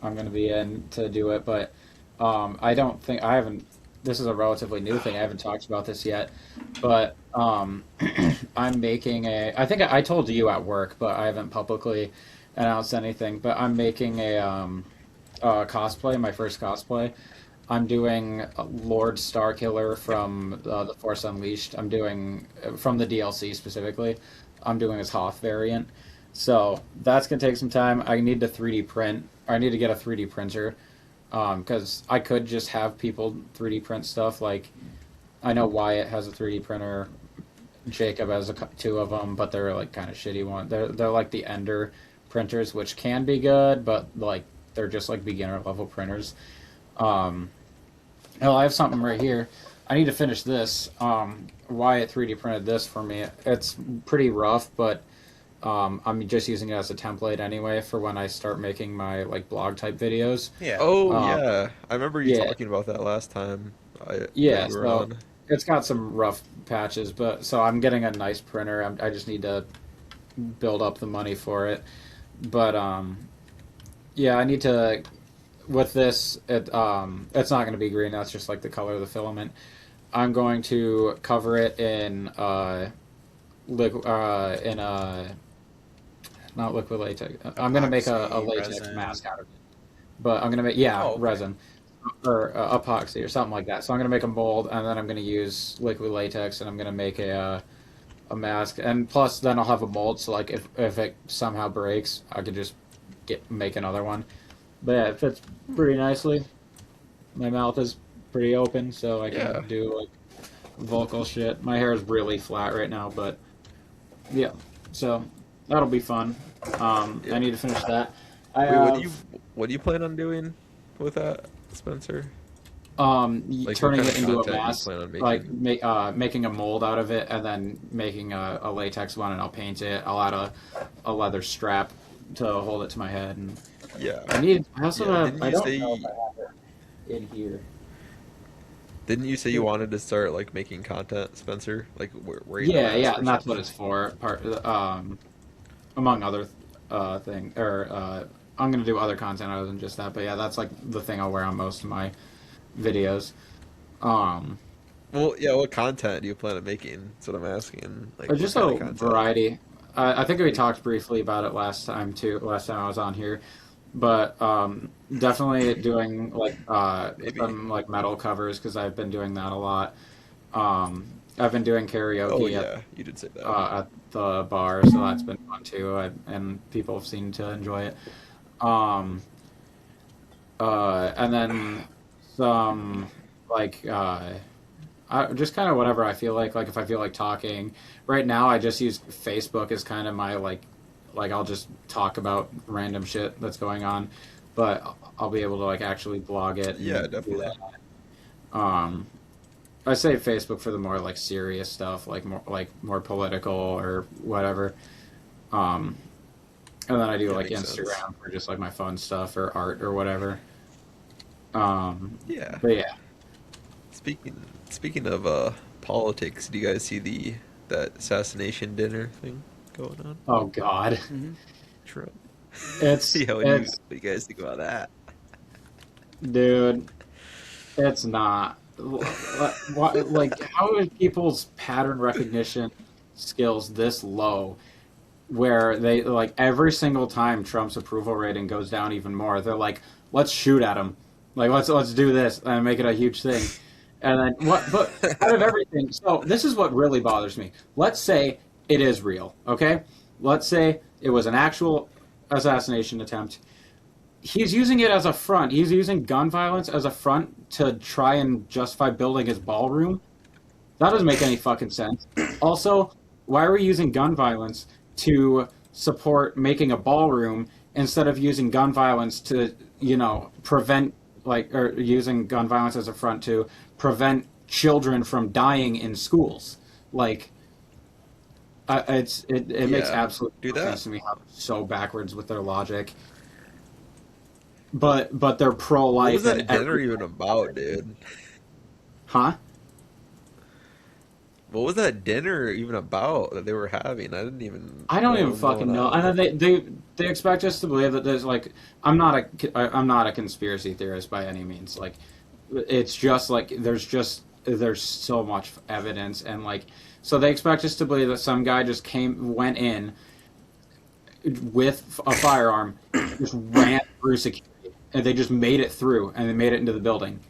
S3: I'm gonna be in to do it, but I don't think I haven't. This is a relatively new thing. I haven't talked about this yet, but I'm making a. I think I told you at work, but I haven't publicly announced anything. But I'm making a cosplay. My first cosplay. I'm doing Lord Starkiller from the Force Unleashed. I'm doing from the DLC specifically. I'm doing his Hoth variant. So that's gonna take some time. I need to 3D print. I need to get a 3D printer because I could just have people 3D print stuff. Like I know Wyatt has a 3D printer. Jacob has two of them, but they're like kind of shitty ones. They're like the Ender printers, which can be good, but like they're just like beginner level printers. Um, Hell, I have something right here. I need to finish this. Wyatt 3D printed this for me. It's pretty rough, but I'm just using it as a template anyway for when I start making my like blog type videos.
S2: Yeah.
S1: Oh
S3: Um,
S1: yeah, I remember you
S3: yeah,
S1: talking about that last time that
S3: yeah.
S1: you were
S3: So
S1: on.
S3: it's got some rough patches, but so I'm getting a nice printer. I just need to build up the money for it. But yeah, I need to with this. It's not going to be green. That's just like the color of the filament. I'm going to cover it in in not liquid latex. I'm going to make a
S2: Epoxy,
S3: latex
S2: resin.
S3: mask out of it. But I'm going to make yeah
S2: Oh, okay.
S3: resin or epoxy or something like that. So I'm going to make a mold and then I'm going to use liquid latex and I'm going to make a mask and plus then I'll have a mold. So like if it somehow breaks, I could just make another one. But yeah, it fits pretty nicely. My mouth is pretty open, so I
S1: Yeah.
S3: can do like vocal shit. My hair is really flat right now, but yeah. So that'll be fun.
S1: Yeah.
S3: I need to finish that. I
S1: Wait,
S3: have
S1: what do you plan on doing with that, Spencer? Like, what
S3: turning
S1: kind
S3: it
S1: of
S3: into a
S1: content do you
S3: mask,
S1: plan on
S3: like
S1: making?
S3: making a mold out of it, and then making a latex one, and I'll paint it. I'll add a leather strap to hold it to my head, and
S1: Yeah.
S3: I also
S1: Yeah.
S3: have. I don't know if I have it in here.
S1: Didn't you say you wanted to start like making content, Spencer? Like wearing a
S3: Yeah,
S1: mask
S3: yeah,
S1: or
S3: and that's what
S1: something?
S3: it's for. Among other thing, or I'm gonna do other content other than just that. But yeah, that's like the thing I'll wear on most of my videos. Um,
S1: Well, yeah, what content do you plan on making? That's what I'm asking. Like, what
S3: just
S1: kind of
S3: a
S1: content?
S3: variety. I think we talked briefly about it last time too. Last time I was on here, but definitely doing like
S1: Maybe.
S3: some like metal covers because I've been doing that a lot. I've been doing
S1: Oh
S3: karaoke
S1: yeah, you did say that.
S3: at the bar, so that's been fun too, and people have seemed to enjoy it. Um, and then some like just kind of whatever I feel like. Like if I feel like talking, right now I just use Facebook as kind of my like I'll just talk about random shit that's going on, but I'll be able to like actually blog it
S1: Yeah,
S3: and do
S1: definitely.
S3: that. Um, I say Facebook for the more like serious stuff, like more political or whatever. Um, and then I do
S1: Yeah,
S3: like
S1: makes sense.
S3: Instagram for just like my fun stuff or art or whatever.
S1: Yeah.
S3: But yeah,
S1: Speaking of politics, do you guys see the that assassination dinner thing going on?
S3: oh God,
S1: Trump.
S3: it's
S1: Yeah,
S3: it's
S1: what do you guys think about that?
S3: dude, it's not. What like how are people's pattern recognition skills this low? Where they like every single time Trump's approval rating goes down even more, they're like, let's shoot at him, like let's do this and make it a huge thing. And then what? But out of everything, so this is what really bothers me. Let's say it is real, okay? Let's say it was an actual assassination attempt. He's using it as a front. He's using gun violence as a front to try and justify building his ballroom. That doesn't make any fucking sense. Also, why are we using gun violence to support making a ballroom instead of using gun violence to, prevent or using gun violence as a front to prevent children from dying in schools? Like, it makes
S1: Yeah,
S3: absolutely
S1: do
S3: no
S1: that.
S3: sense to me how they're so backwards with their logic. but they're
S1: What was
S3: pro-life and
S1: that dinner
S3: everything.
S1: even about, dude?
S3: Huh?
S1: What was that dinner even about that they were having? I didn't even
S3: I
S1: know
S3: don't
S1: what
S3: even
S1: was going
S3: fucking know.
S1: on
S3: And then
S1: there.
S3: they expect us to believe that there's like I'm not a conspiracy theorist by any means. Like it's just like there's so much evidence and like so they expect us to believe that some guy just went in with a firearm, just ran through security, and they just made it through and they made it into the building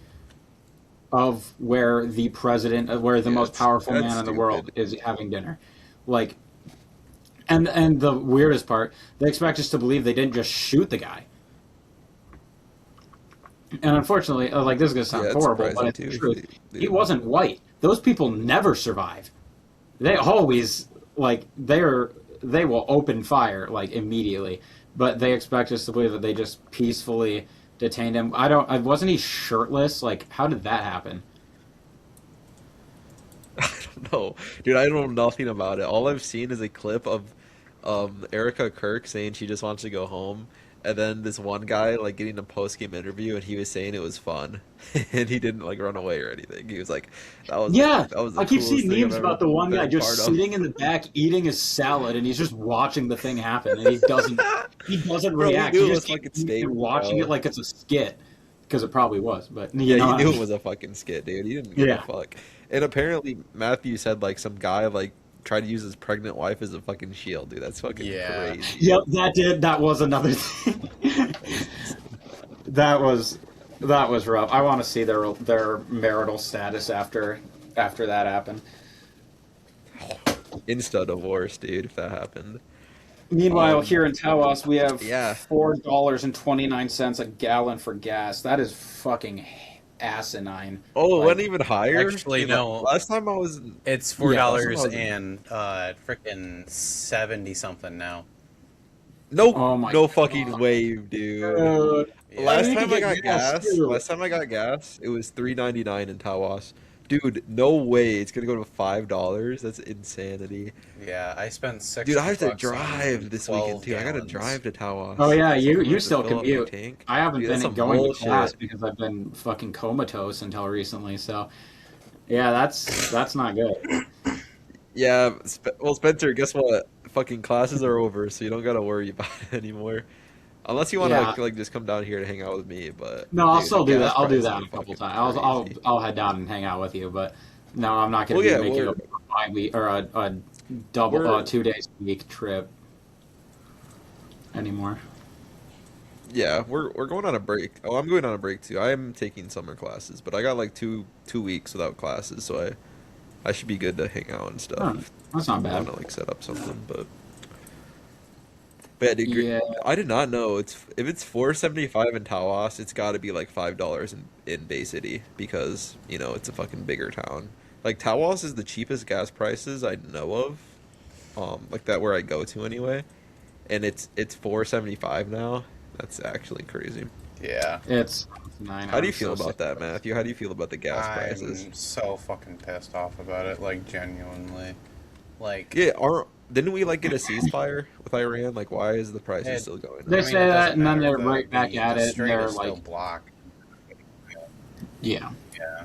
S3: of where the president, where the
S1: Yeah,
S3: most
S1: it's
S3: powerful
S1: that's
S3: man in the world
S1: stupid.
S3: is having dinner. Like, and the weirdest part, they expect us to believe they didn't just shoot the guy. And unfortunately, like this is gonna sound
S1: Yeah, it's
S3: horrible, but
S1: surprising
S3: it's the
S1: too.
S3: truth.
S1: They
S3: He
S1: didn't.
S3: wasn't white. Those people never survive. They always like they will open fire like immediately, but they expect us to believe that they just peacefully detained him. I don't. Wasn't he shirtless? Like, how did that happen?
S1: I don't know, dude. I don't know nothing about it. All I've seen is a clip of Erica Kirk saying she just wants to go home, and then this one guy like getting a post game interview, and he was saying it was fun, and he didn't like run away or anything. He was like,
S3: Yeah,
S1: that was the
S3: I keep
S1: coolest
S3: seeing
S1: thing I've
S3: memes
S1: ever
S3: about the one guy
S1: been part
S3: just
S1: of.
S3: sitting in the back eating his salad, and he's just watching the thing happen, and he doesn't
S1: Bro, he
S3: react. He
S1: knew it
S3: just
S1: was
S3: keeps
S1: fucking
S3: eating and
S1: staged,
S3: watching it
S1: bro.
S3: like it's a skit, because it probably was. But you
S1: Yeah,
S3: know
S1: he
S3: what I
S1: knew
S3: mean?
S1: it was a fucking skit, dude. He didn't give a
S3: Yeah.
S1: fuck. And apparently Matthew said like some guy like tried to use his pregnant wife as a fucking shield, dude. That's fucking
S2: Yeah.
S1: crazy.
S3: Yep, that was another thing.
S1: That's insane.
S3: that was that was rough. I want to see their marital status after that happened.
S1: Insta divorce, dude, if that happened.
S3: Meanwhile,
S1: Um,
S3: here in Tawas, we have
S1: yeah.
S3: $4.29 a gallon for gas. That is fucking asinine.
S1: Oh, it went
S3: Like,
S1: even higher?
S2: Actually,
S1: Dude, like,
S2: no.
S1: last time I was in,
S2: It's four
S3: yeah.
S1: last time I
S2: dollars
S1: was in,
S2: and frickin' 70 something now.
S1: no,
S3: Oh my
S1: no fucking
S3: god.
S1: way, dude.
S3: Uh, I
S2: Yeah.
S3: mean, you can get gas too.
S1: Last time I got gas, it was 3.99 in Tawas. Dude, no way it's gonna go to $5. That's insanity.
S2: Yeah, I spent
S1: Dude, I
S2: 60
S1: have to
S2: bucks
S1: drive
S2: on
S1: this weekend
S2: 12
S1: too. I gotta
S2: gallons.
S1: drive to
S3: Oh
S1: Tawas,
S3: yeah,
S1: so I'm gonna
S3: you
S1: have to
S3: still
S1: fill up my
S3: commute.
S1: tank.
S3: I haven't
S1: Dude, that's
S3: been
S1: some
S3: going to class
S1: bullshit.
S3: because I've been fucking comatose until recently. So yeah, that's not good.
S1: Yeah, well, Spencer, guess what? Fucking classes are over, so you don't gotta worry about it anymore. Unless you wanna
S3: Yeah.
S1: like just come down here to hang out with me, but
S3: No, I'll
S1: dude, the
S3: still do
S1: gas
S3: that. I'll do
S1: prices
S3: that
S1: are
S3: a couple
S1: fucking
S3: times.
S1: crazy.
S3: I'll head down and hang out with you, but no, I'm not going
S1: Well,
S3: to be
S1: yeah,
S3: making a bi-week or a double
S1: we're
S3: 2 days a week trip anymore.
S1: yeah, we're going on a break. Oh, I'm going on a break too. I am taking summer classes, but I got like two weeks without classes, so I should be good to hang out and
S3: Oh,
S1: stuff.
S3: that's not
S1: I want
S3: bad.
S1: to like set up something, but yeah, dude,
S3: Yeah,
S1: I did not know it's if it's 4.75 in Tawas, it's got to be like $5 in Bay City because it's a fucking bigger town. Like Tawas is the cheapest gas prices I know of, like that where I go to anyway, and it's 4.75 now. That's actually crazy.
S2: Yeah.
S3: it's nine.
S1: How do
S3: I'm
S1: you feel
S3: so sick
S1: about that,
S3: of it.
S1: Matthew? How do you feel about the gas prices?
S2: I'm so fucking pissed off about it, like, genuinely. Like,
S1: Yeah, didn't we like get a ceasefire with Iran? Like, why is the prices
S2: it,
S1: still going
S3: They
S2: I
S1: up?
S2: mean,
S3: say
S2: it
S3: that,
S2: doesn't
S3: and then
S2: matter.
S3: they're right back at
S2: The
S3: it, and
S2: strait
S3: they're
S2: is still
S3: like,
S2: blocked.
S3: yeah,
S2: Yeah.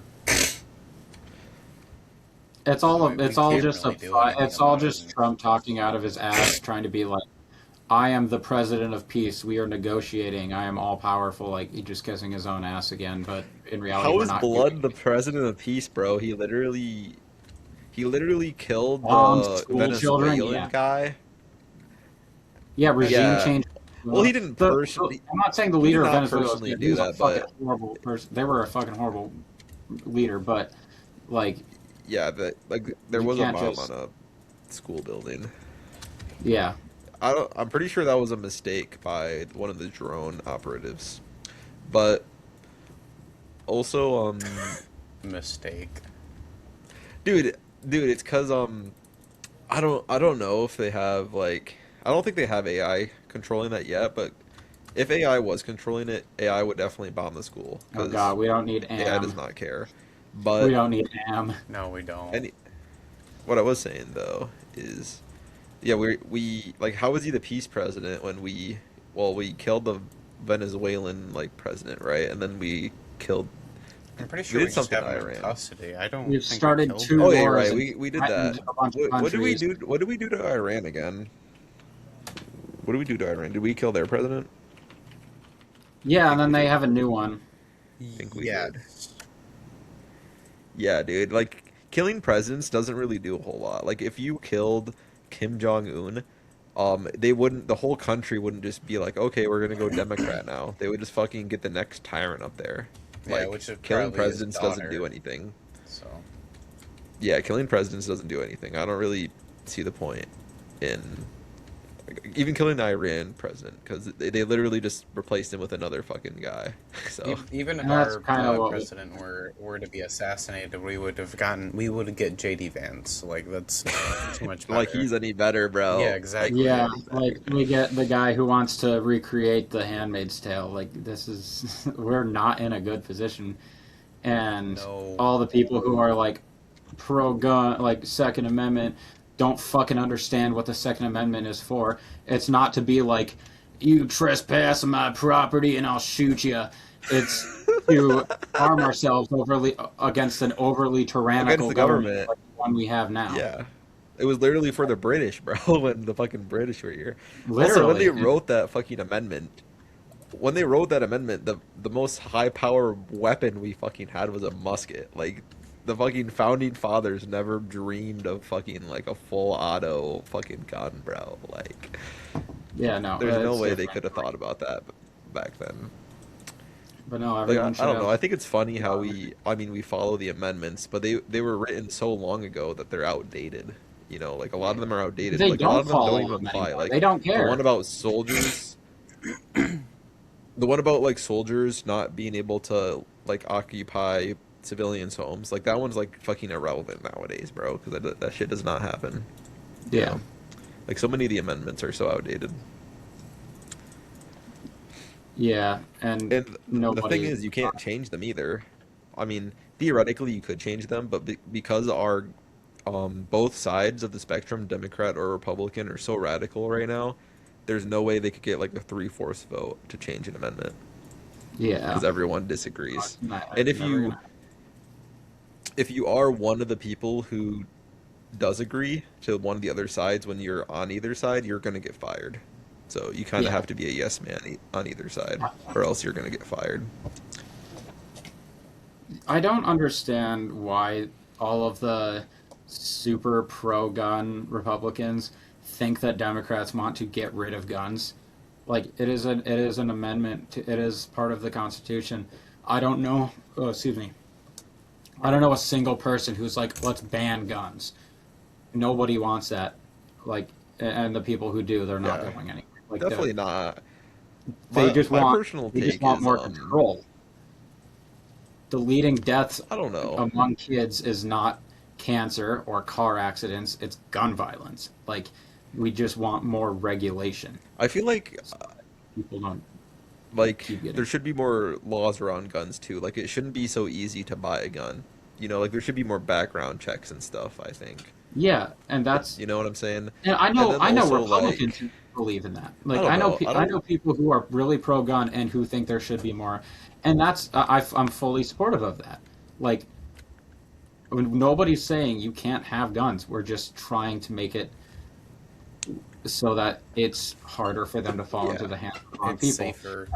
S2: We
S3: it's all
S2: can't
S3: just
S2: really do anything
S3: it's all
S2: about it.
S3: just Trump talking out of his ass, trying to be like, I am the president of peace. We are negotiating. I am all powerful. Like he just kissing his own ass again. But in reality,
S1: How
S3: we're
S1: is
S3: not doing
S1: Blood the president of peace, bro? He literally killed
S3: bombs
S1: the
S3: school children.
S1: Venezuelan
S3: Yeah,
S1: guy.
S3: yeah. Regime
S1: Yeah.
S3: change.
S1: Well, he didn't personally.
S3: I'm not saying the
S1: He did
S3: leader of
S1: not
S3: Venezuela was
S1: personally
S3: good. He
S1: do
S3: was a
S1: that,
S3: fucking
S1: but
S3: horrible person. They were a fucking horrible leader. But like,
S1: yeah, that like there
S3: you
S1: was a
S3: can't
S1: bomb on
S3: just
S1: a school building.
S3: yeah.
S1: I'm pretty sure that was a mistake by one of the drone operatives. But also,
S2: Mistake.
S1: dude, it's cause I don't know if they have like I don't think they have AI controlling that yet, but if AI was controlling it, AI would definitely bomb the school
S3: Oh
S1: because
S3: God, we don't need
S1: AI does
S3: AM.
S1: not care.
S3: We
S1: But
S3: don't need AM.
S2: No, we don't.
S1: any what I was saying though is yeah, we like how was he the peace president when we killed Venezuelan like president, right? And then we killed.
S2: I'm pretty
S1: We
S2: sure we
S1: did
S2: just
S1: something
S2: have
S1: to
S2: him in
S1: Iran.
S2: custody. I don't
S3: We've
S2: think we
S3: started
S2: killed
S3: two
S2: him.
S1: Oh yeah,
S3: wars
S1: right.
S3: and
S1: We did
S3: threatened
S1: that.
S3: a bunch of
S1: What did we
S3: countries.
S1: do? What did we do to Iran again? What did we do to Iran? Did we kill their president? I
S3: Yeah, and
S1: think
S3: then
S1: we
S3: they
S1: did.
S3: have a new one.
S1: I think we did.
S2: Yes.
S1: Yeah, dude. Like killing presidents doesn't really do a whole lot. Like if you killed Kim Jong Un, they wouldn't. The whole country wouldn't just be like, okay, we're gonna go Democrat now. They would just fucking get the next tyrant up there.
S2: Yeah,
S1: Like
S2: which is
S1: killing
S2: probably his
S1: presidents doesn't do
S2: daughter.
S1: anything.
S2: So
S1: Yeah, killing presidents doesn't do anything. I don't really see the point in even killing the Iran president because they literally just replaced him with another fucking guy. So
S2: even if
S3: And that's
S2: our
S3: kind of what
S2: president were to be assassinated, we would get JD Vance. Like that's too much better.
S1: like he's any better, bro.
S2: Yeah,
S1: Like,
S2: exactly.
S3: Yeah,
S1: exactly.
S3: like we get the guy who wants to recreate The Handmaid's Tale. Like this is, we're not in a good position, and
S2: No.
S3: all the people who are like pro-gun, like Second Amendment, don't fucking understand what the Second Amendment is for. It's not to be like, you trespass on my property and I'll shoot you. It's to arm ourselves overly against an overly tyrannical
S1: Against the
S3: government
S1: government.
S3: like the one we have now.
S1: Yeah. It was literally for the British, bro, when the fucking British were here.
S3: Literally.
S1: Also, when they wrote that fucking amendment, the most high power weapon we fucking had was a musket. Like, the fucking founding fathers never dreamed of fucking, like, a full auto fucking gun, bro. Like,
S3: Yeah, no.
S1: there's no
S3: it's
S1: way they
S3: different.
S1: could have thought about that back then.
S3: But no,
S1: Like,
S3: everyone
S1: I
S3: should
S1: don't know.
S3: have-
S1: I think it's funny how we follow the amendments, but they were written so long ago that they're outdated. You know, like a lot of them are outdated.
S3: They
S1: Like a lot
S3: don't
S1: of them
S3: follow
S1: don't even
S3: them
S1: apply.
S3: anymore.
S1: Like
S3: They don't care.
S1: the one about soldiers, the one about like soldiers not being able to like occupy civilians' homes. Like that one's like fucking irrelevant nowadays, bro. Because that shit does not happen. You
S3: Yeah.
S1: know? Like so many of the amendments are so outdated.
S3: Yeah, and
S1: And the
S3: nobody.
S1: thing is, you can't change them either. I mean, theoretically, you could change them, but because our both sides of the spectrum, Democrat or Republican, are so radical right now, there's no way they could get like a 3/4 vote to change an amendment
S3: Yeah.
S1: because everyone disagrees.
S3: Not-
S1: And if
S3: never
S1: you
S3: gonna-
S1: if you are one of the people who does agree to one of the other sides when you're on either side, you're gonna get fired. So you kind of
S3: Yeah.
S1: have to be a yes man on either side, or else you're gonna get fired.
S3: I don't understand why all of the super pro-gun Republicans think that Democrats want to get rid of guns. Like it is an amendment. It is part of the Constitution. I don't know. Oh, excuse me. I don't know a single person who's like, let's ban guns. Nobody wants that. Like, and the people who do, they're not
S1: Yeah.
S3: going anywhere. Like,
S1: Definitely not.
S3: They just
S1: my
S3: want.
S1: personal
S3: They just
S1: take
S3: want
S1: is,
S3: more control. The leading deaths
S1: I don't know.
S3: among kids is not cancer or car accidents, it's gun violence. Like, we just want more regulation.
S1: I feel like
S3: People don't.
S1: like
S3: Keep getting-
S1: there should be more laws around guns too. Like it shouldn't be so easy to buy a gun. You know, like there should be more background checks and stuff, I think.
S3: Yeah, and that's.
S1: You know what I'm saying?
S3: And I
S1: And
S3: know,
S1: then
S3: I know
S1: also,
S3: Republicans
S1: like,
S3: who believe in that. Like,
S1: don't
S3: I know,
S1: know. I
S3: I
S1: don't-
S3: know people who are really pro-gun and who think there should be more. And that's, I'm fully supportive of that. Like, nobody's saying you can't have guns. We're just trying to make it so that it's harder for them to fall into
S1: Yeah.
S3: the hands of the wrong
S2: It's
S3: people.
S2: safer.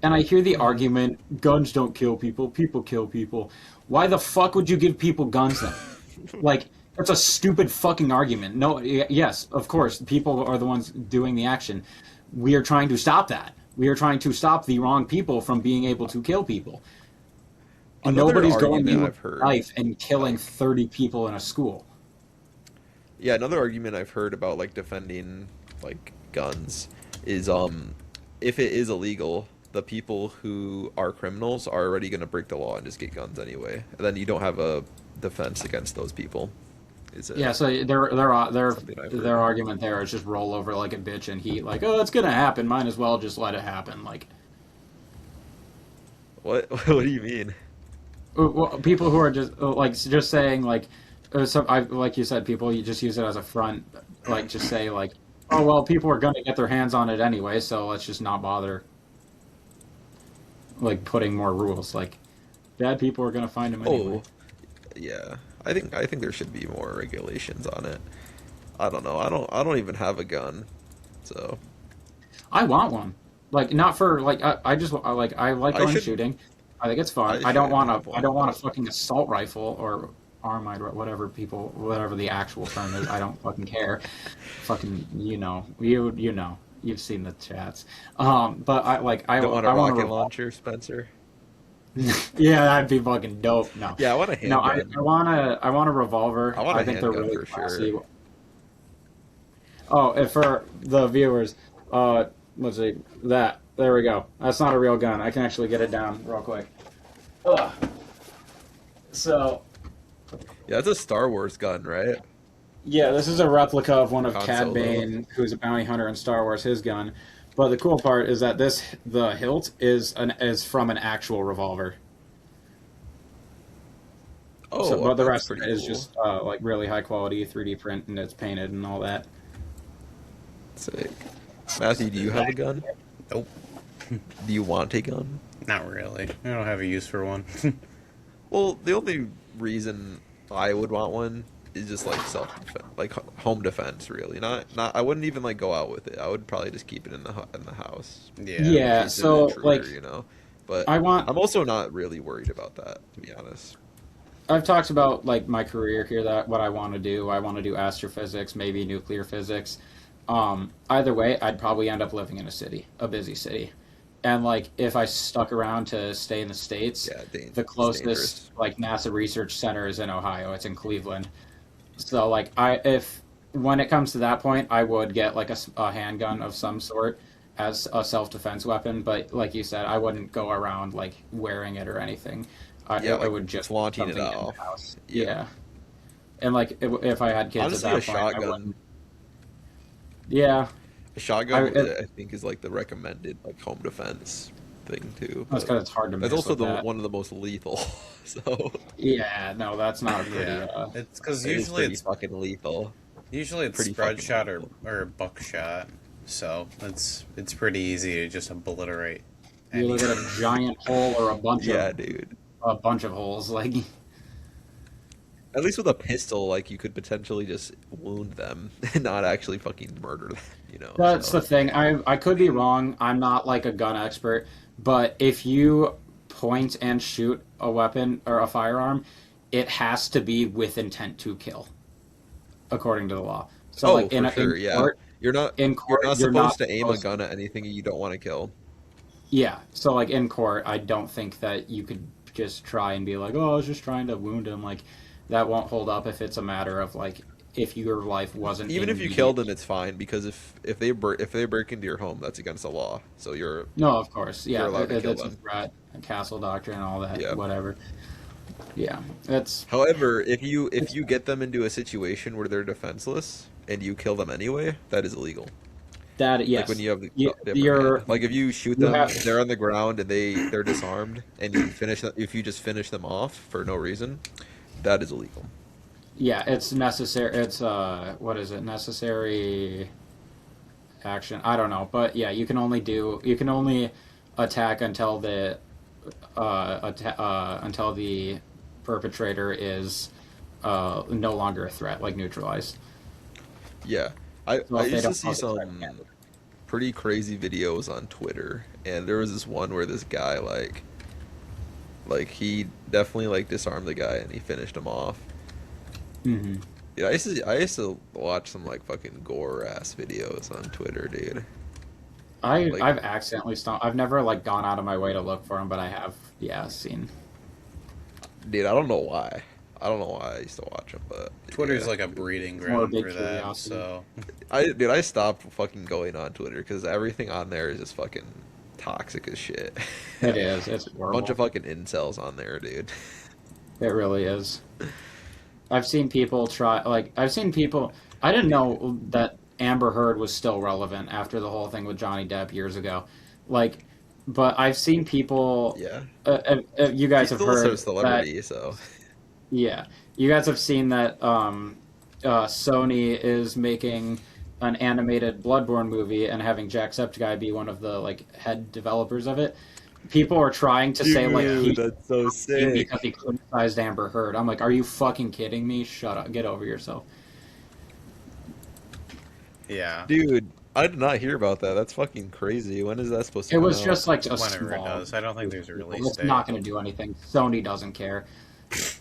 S3: And I hear the argument, guns don't kill people, people kill people. Why the fuck would you give people guns then? Like, that's a stupid fucking argument. No, yes, of course, people are the ones doing the action. We are trying to stop that. We are trying to stop the wrong people from being able to kill people. And
S1: Another
S3: nobody's going
S1: argument
S3: in with
S1: I've heard,
S3: a knife and killing
S1: like-
S3: 30 people in a school.
S1: Yeah, another argument I've heard about like defending like guns is if it is illegal, the people who are criminals are already going to break the law and just get guns anyway. And then you don't have a defense against those people. Is it?
S3: Yeah, so
S1: Something I've heard.
S3: their argument there is just roll over like a bitch and heat. Like, oh, it's gonna happen. Might as well just let it happen. Like,
S1: What what do you mean?
S3: well, people who are just saying like, like you said, people you just use it as a front. Like, just say like, oh well, people are gonna get their hands on it anyway, so let's just not bother like putting more rules. Like bad people are gonna find them anyway.
S1: Oh, yeah. I think there should be more regulations on it. I don't know. I don't even have a gun. So,
S3: I want one. Like not for like I just like I like
S1: I
S3: going
S1: should
S3: shooting. I think it's fun.
S1: I should have
S3: I don't
S1: one,
S3: want a
S1: but
S3: fucking assault rifle or armoured whatever the actual term is. I don't fucking care. Fucking you know you've seen the chats. But
S1: don't want a
S3: I want a
S1: rocket
S3: revolver.
S1: launcher, Spencer.
S3: Yeah, that'd be fucking dope. No,
S1: Yeah, I want a
S3: no,
S1: handgun.
S3: I want a revolver.
S1: I want a
S3: I think they're
S1: handgun
S3: really
S1: for
S3: classy.
S1: sure.
S3: Oh, and for the viewers, let's see that. There we go. That's not a real gun. I can actually get it down real quick. Ugh. So
S1: Yeah, it's a Star Wars gun, right?
S3: yeah, this is a replica of one of
S1: Han
S3: Cad
S1: Solo.
S3: Bane, who's a bounty hunter in Star Wars. His gun. But the cool part is that the hilt is from an actual revolver. So,
S1: Oh,
S3: but the
S1: that's
S3: rest of
S1: pretty
S3: it is
S1: cool.
S3: just like really high quality 3D print, and it's painted and all that.
S1: Sick. Matthew, do you have a gun?
S2: Nope,
S1: Do you want a gun?
S2: not really. I don't have a use for one.
S1: Well, the only reason I would want one is just like self defense, like home defense, really. Not. I wouldn't even like go out with it. I would probably just keep it in in the house
S2: Yeah.
S1: in
S3: Yeah.
S1: case of an
S3: So
S1: intruder,
S3: like
S1: you know. But
S3: I want.
S1: I'm also not really worried about that, to be honest.
S3: I've talked about like my career here, that what I want to do. I want to do astrophysics, maybe nuclear physics. Either way, I'd probably end up living in a busy city. And like if I stuck around to stay in the States,
S1: Yeah,
S3: the
S1: it's
S3: closest
S1: dangerous.
S3: like NASA research center is in Ohio. It's in Cleveland. So like I if when it comes to that point, I would get like a handgun of some sort as a self-defense weapon, but like you said, I wouldn't go around like wearing it or anything.
S1: Yeah,
S3: It
S1: like
S3: would just be
S1: flaunting it
S3: something in
S1: off.
S3: the house.
S1: Yeah.
S3: Yeah. And like if I had kids
S1: Honestly,
S3: at
S1: a
S3: that point, I
S1: shotgun.
S3: wouldn't. Yeah,
S1: A shotgun,
S3: it,
S1: I think, is like the recommended like home defense thing too.
S3: that's
S1: But
S3: because it's hard to
S1: that's
S3: miss
S1: also
S3: with
S1: the
S3: that.
S1: one of the most lethal. So
S3: Yeah, no, that's not a pretty.
S2: Yeah, it's because
S1: it is
S2: usually
S1: pretty fucking lethal.
S2: it's
S1: Pretty
S2: spread
S1: fucking
S2: shot
S1: lethal.
S2: or buckshot, so it's pretty easy to just obliterate
S3: You look at
S2: anything.
S3: a giant hole or
S1: Yeah, dude.
S3: a bunch of holes. Like
S1: At least with a pistol, like you could potentially just wound them and not actually fucking murder them, you know.
S3: that's
S1: So
S3: the thing. I could be wrong. I'm not like a gun expert, but if you point and shoot a weapon or a firearm, it has to be with intent to kill, according to the law. So
S1: oh,
S3: like
S1: for sure,
S3: in
S1: yeah.
S3: court,
S1: You're not
S3: you're
S1: supposed
S3: not
S1: to aim a
S3: supposed.
S1: gun at anything you don't want to kill.
S3: Yeah. So like in court, I don't think that you could just try and be like, oh, I was just trying to wound him. Like that won't hold up if it's a matter of like if your life wasn't
S1: Even
S3: in
S1: if you killed them,
S3: immediate.
S1: it's fine because if they break into your home, that's against the law. So
S3: No, of course,
S1: you're
S3: yeah,
S1: allowed to kill
S3: it's a
S1: them.
S3: threat, a castle doctrine, and all that,
S1: Yeah.
S3: whatever. Yeah, it's
S1: However, if you get them into a situation where they're defenseless and you kill them anyway, that is illegal.
S3: that.
S1: Like when
S3: Yes,
S1: you have the different
S3: you're
S1: hand. Like if you shoot
S3: you
S1: them,
S3: have.
S1: they're on the ground and they're disarmed, and you if you just finish them off for no reason, that is illegal.
S3: Yeah, it's necessary. It's what is it? Necessary action. I don't know, but yeah, you can only attack until the perpetrator is no longer a threat, like neutralized.
S1: Yeah,
S3: So
S1: I
S3: if they
S1: used to
S3: don't
S1: see
S3: pose a threat,
S1: some
S3: yeah.
S1: pretty crazy videos on Twitter, and there was this one where this guy like he definitely like disarmed the guy and he finished him off.
S3: Hmm.
S1: Yeah, I used to watch some like fucking gore ass videos on Twitter, dude. Like,
S3: I've accidentally stopped. I've never like gone out of my way to look for them, but I have, yeah, seen.
S1: dude, I don't know why. I don't know why I used to watch them, but
S2: Twitter's
S1: yeah.
S2: like a breeding
S3: More
S2: ground
S3: big
S2: for that.
S3: curiosity.
S2: So
S1: I stopped fucking going on Twitter because everything on there is just fucking toxic as shit.
S3: It is. It's
S1: Bunch of
S3: horrible.
S1: fucking incels on there, dude.
S3: It really is. I've seen people try. Like I've seen people. I didn't know that Amber Heard was still relevant after the whole thing with Johnny Depp years ago. Like, but I've seen people.
S1: Yeah.
S3: You guys
S1: He's
S3: have
S1: still a
S3: heard that.
S1: celebrity, so
S3: Yeah, you guys have seen that Sony is making an animated Bloodborne movie and having Jacksepticeye be one of the like head developers of it, people are trying to say like
S1: Dude, that's so sick.
S3: because he criticized Amber Heard. I'm like, are you fucking kidding me? Shut up, get over yourself.
S2: Yeah.
S1: Dude, I did not hear about that. That's fucking crazy. When is that supposed to
S3: It
S1: come
S3: was
S1: out?
S3: just like a
S2: Whenever it
S3: small.
S2: does. I don't think there's a release
S3: It's
S2: date.
S3: not going to do anything. Sony doesn't care.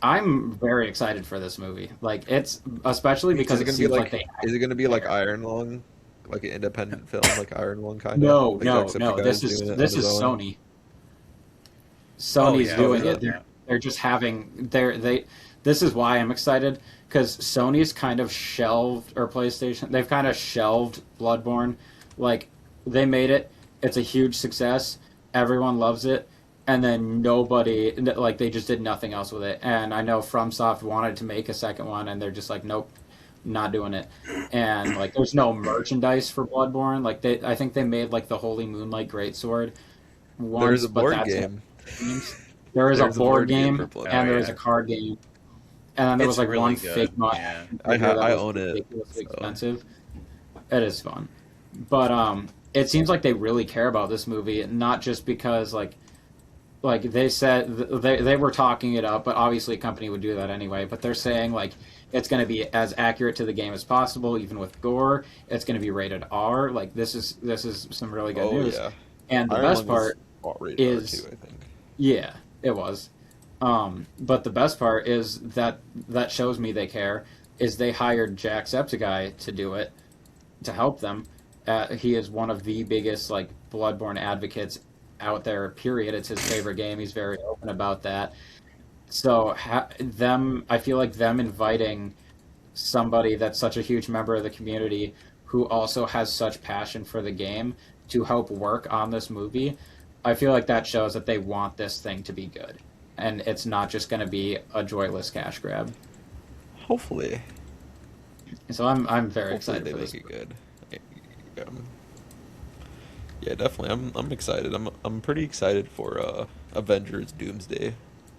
S3: I'm very excited for this movie. Like it's especially because
S1: Is it
S3: it
S1: gonna be
S3: seems
S1: like,
S3: like they.
S1: is it gonna be like Iron Lung? Like an independent film like Iron Lung kind of?
S3: No,
S1: Like
S3: no,
S1: Jacksepticeye
S3: no. This is
S1: doing it on
S3: this
S1: his
S3: is
S1: own?
S3: Sony.
S2: Oh,
S3: Sony's
S2: yeah,
S3: doing
S1: yeah.
S3: it. They're just having they. This is why I'm excited because Sony's kind of shelved or PlayStation. They've kind of shelved Bloodborne. Like they made it. It's a huge success. Everyone loves it. And then nobody, like, they just did nothing else with it. And I know FromSoft wanted to make a second one, and they're just like, nope, not doing it. And like, there's no merchandise for Bloodborne. Like, I think they made like the Holy Moonlight Greatsword once,
S1: There's a
S3: but
S1: board
S3: that's
S1: game.
S3: there is a
S1: There's
S3: board game,
S1: for Bloodborne.
S3: and there is
S2: yeah.
S3: a card game, and then there was
S2: It's
S3: like
S2: really
S3: one
S2: good.
S3: Figma.
S2: Yeah.
S1: I own it,
S3: Ridiculously
S1: so.
S3: expensive. It is fun, but it seems like they really care about this movie, not just because like they said they were talking it up, but obviously a company would do that anyway. But they're saying like it's going to be as accurate to the game as possible, even with gore. It's going to be rated R. Like this is some really good
S1: Oh
S3: news.
S1: yeah.
S3: And the
S1: Iron
S3: best
S1: Lung
S3: part
S1: rated
S3: is
S1: R too, I think.
S3: yeah, it was. But the best part is that shows me they care. Is they hired Jacksepticeye to do it, to help them. He is one of the biggest like Bloodborne advocates out there. Period. It's his favorite game. He's very open about that. So I feel like them inviting somebody that's such a huge member of the community who also has such passion for the game to help work on this movie. I feel like that shows that they want this thing to be good, and it's not just going to be a joyless cash grab.
S1: Hopefully.
S3: So I'm very
S1: Hopefully
S3: excited
S1: they
S3: for
S1: make
S3: this.
S1: it good. Yeah, definitely. I'm excited. I'm pretty excited for Avengers Doomsday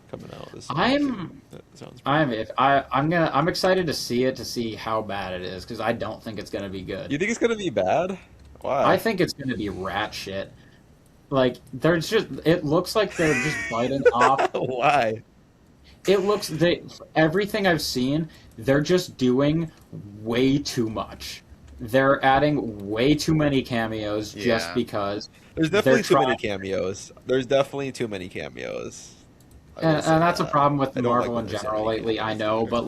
S1: coming out this summer, too. That sounds pretty
S3: I'm excited to see it, to see how bad it is, because I don't think it's going to be good.
S1: You think it's gonna be bad? Why?
S3: I think it's going to be rat shit. Like it looks like they're just biting off.
S1: Why?
S3: It looks everything I've seen, they're just doing way too much. They're adding way too many cameos just
S2: Yeah.
S3: because.
S1: There's definitely
S3: They're
S1: too many
S3: trying-
S1: cameos. There's definitely too many cameos. I will
S3: And
S1: say
S3: that's a
S1: that.
S3: problem with
S1: I don't
S3: Marvel
S1: like
S3: in
S1: when there's so
S3: general
S1: many
S3: lately. I
S1: cameos.
S3: know, but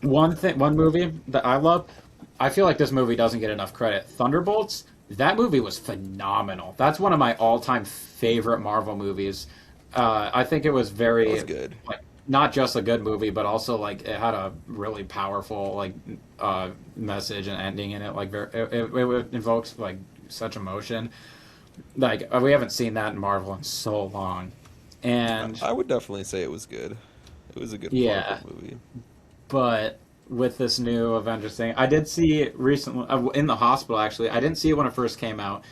S3: one movie that I love, I feel like this movie doesn't get enough credit. Thunderbolts, that movie was phenomenal. That's one of my all-time favorite Marvel movies. I think it was very
S1: That was good.
S3: like not just a good movie, but also like it had a really powerful like message and ending in it. Like it invokes like such emotion. Like we haven't seen that in Marvel in so long, and
S1: I would definitely say it was good. It was a good
S3: Yeah.
S1: Marvel movie.
S3: but with this new Avengers thing, I did see it recently in the hospital. Actually, I didn't see it when it first came out.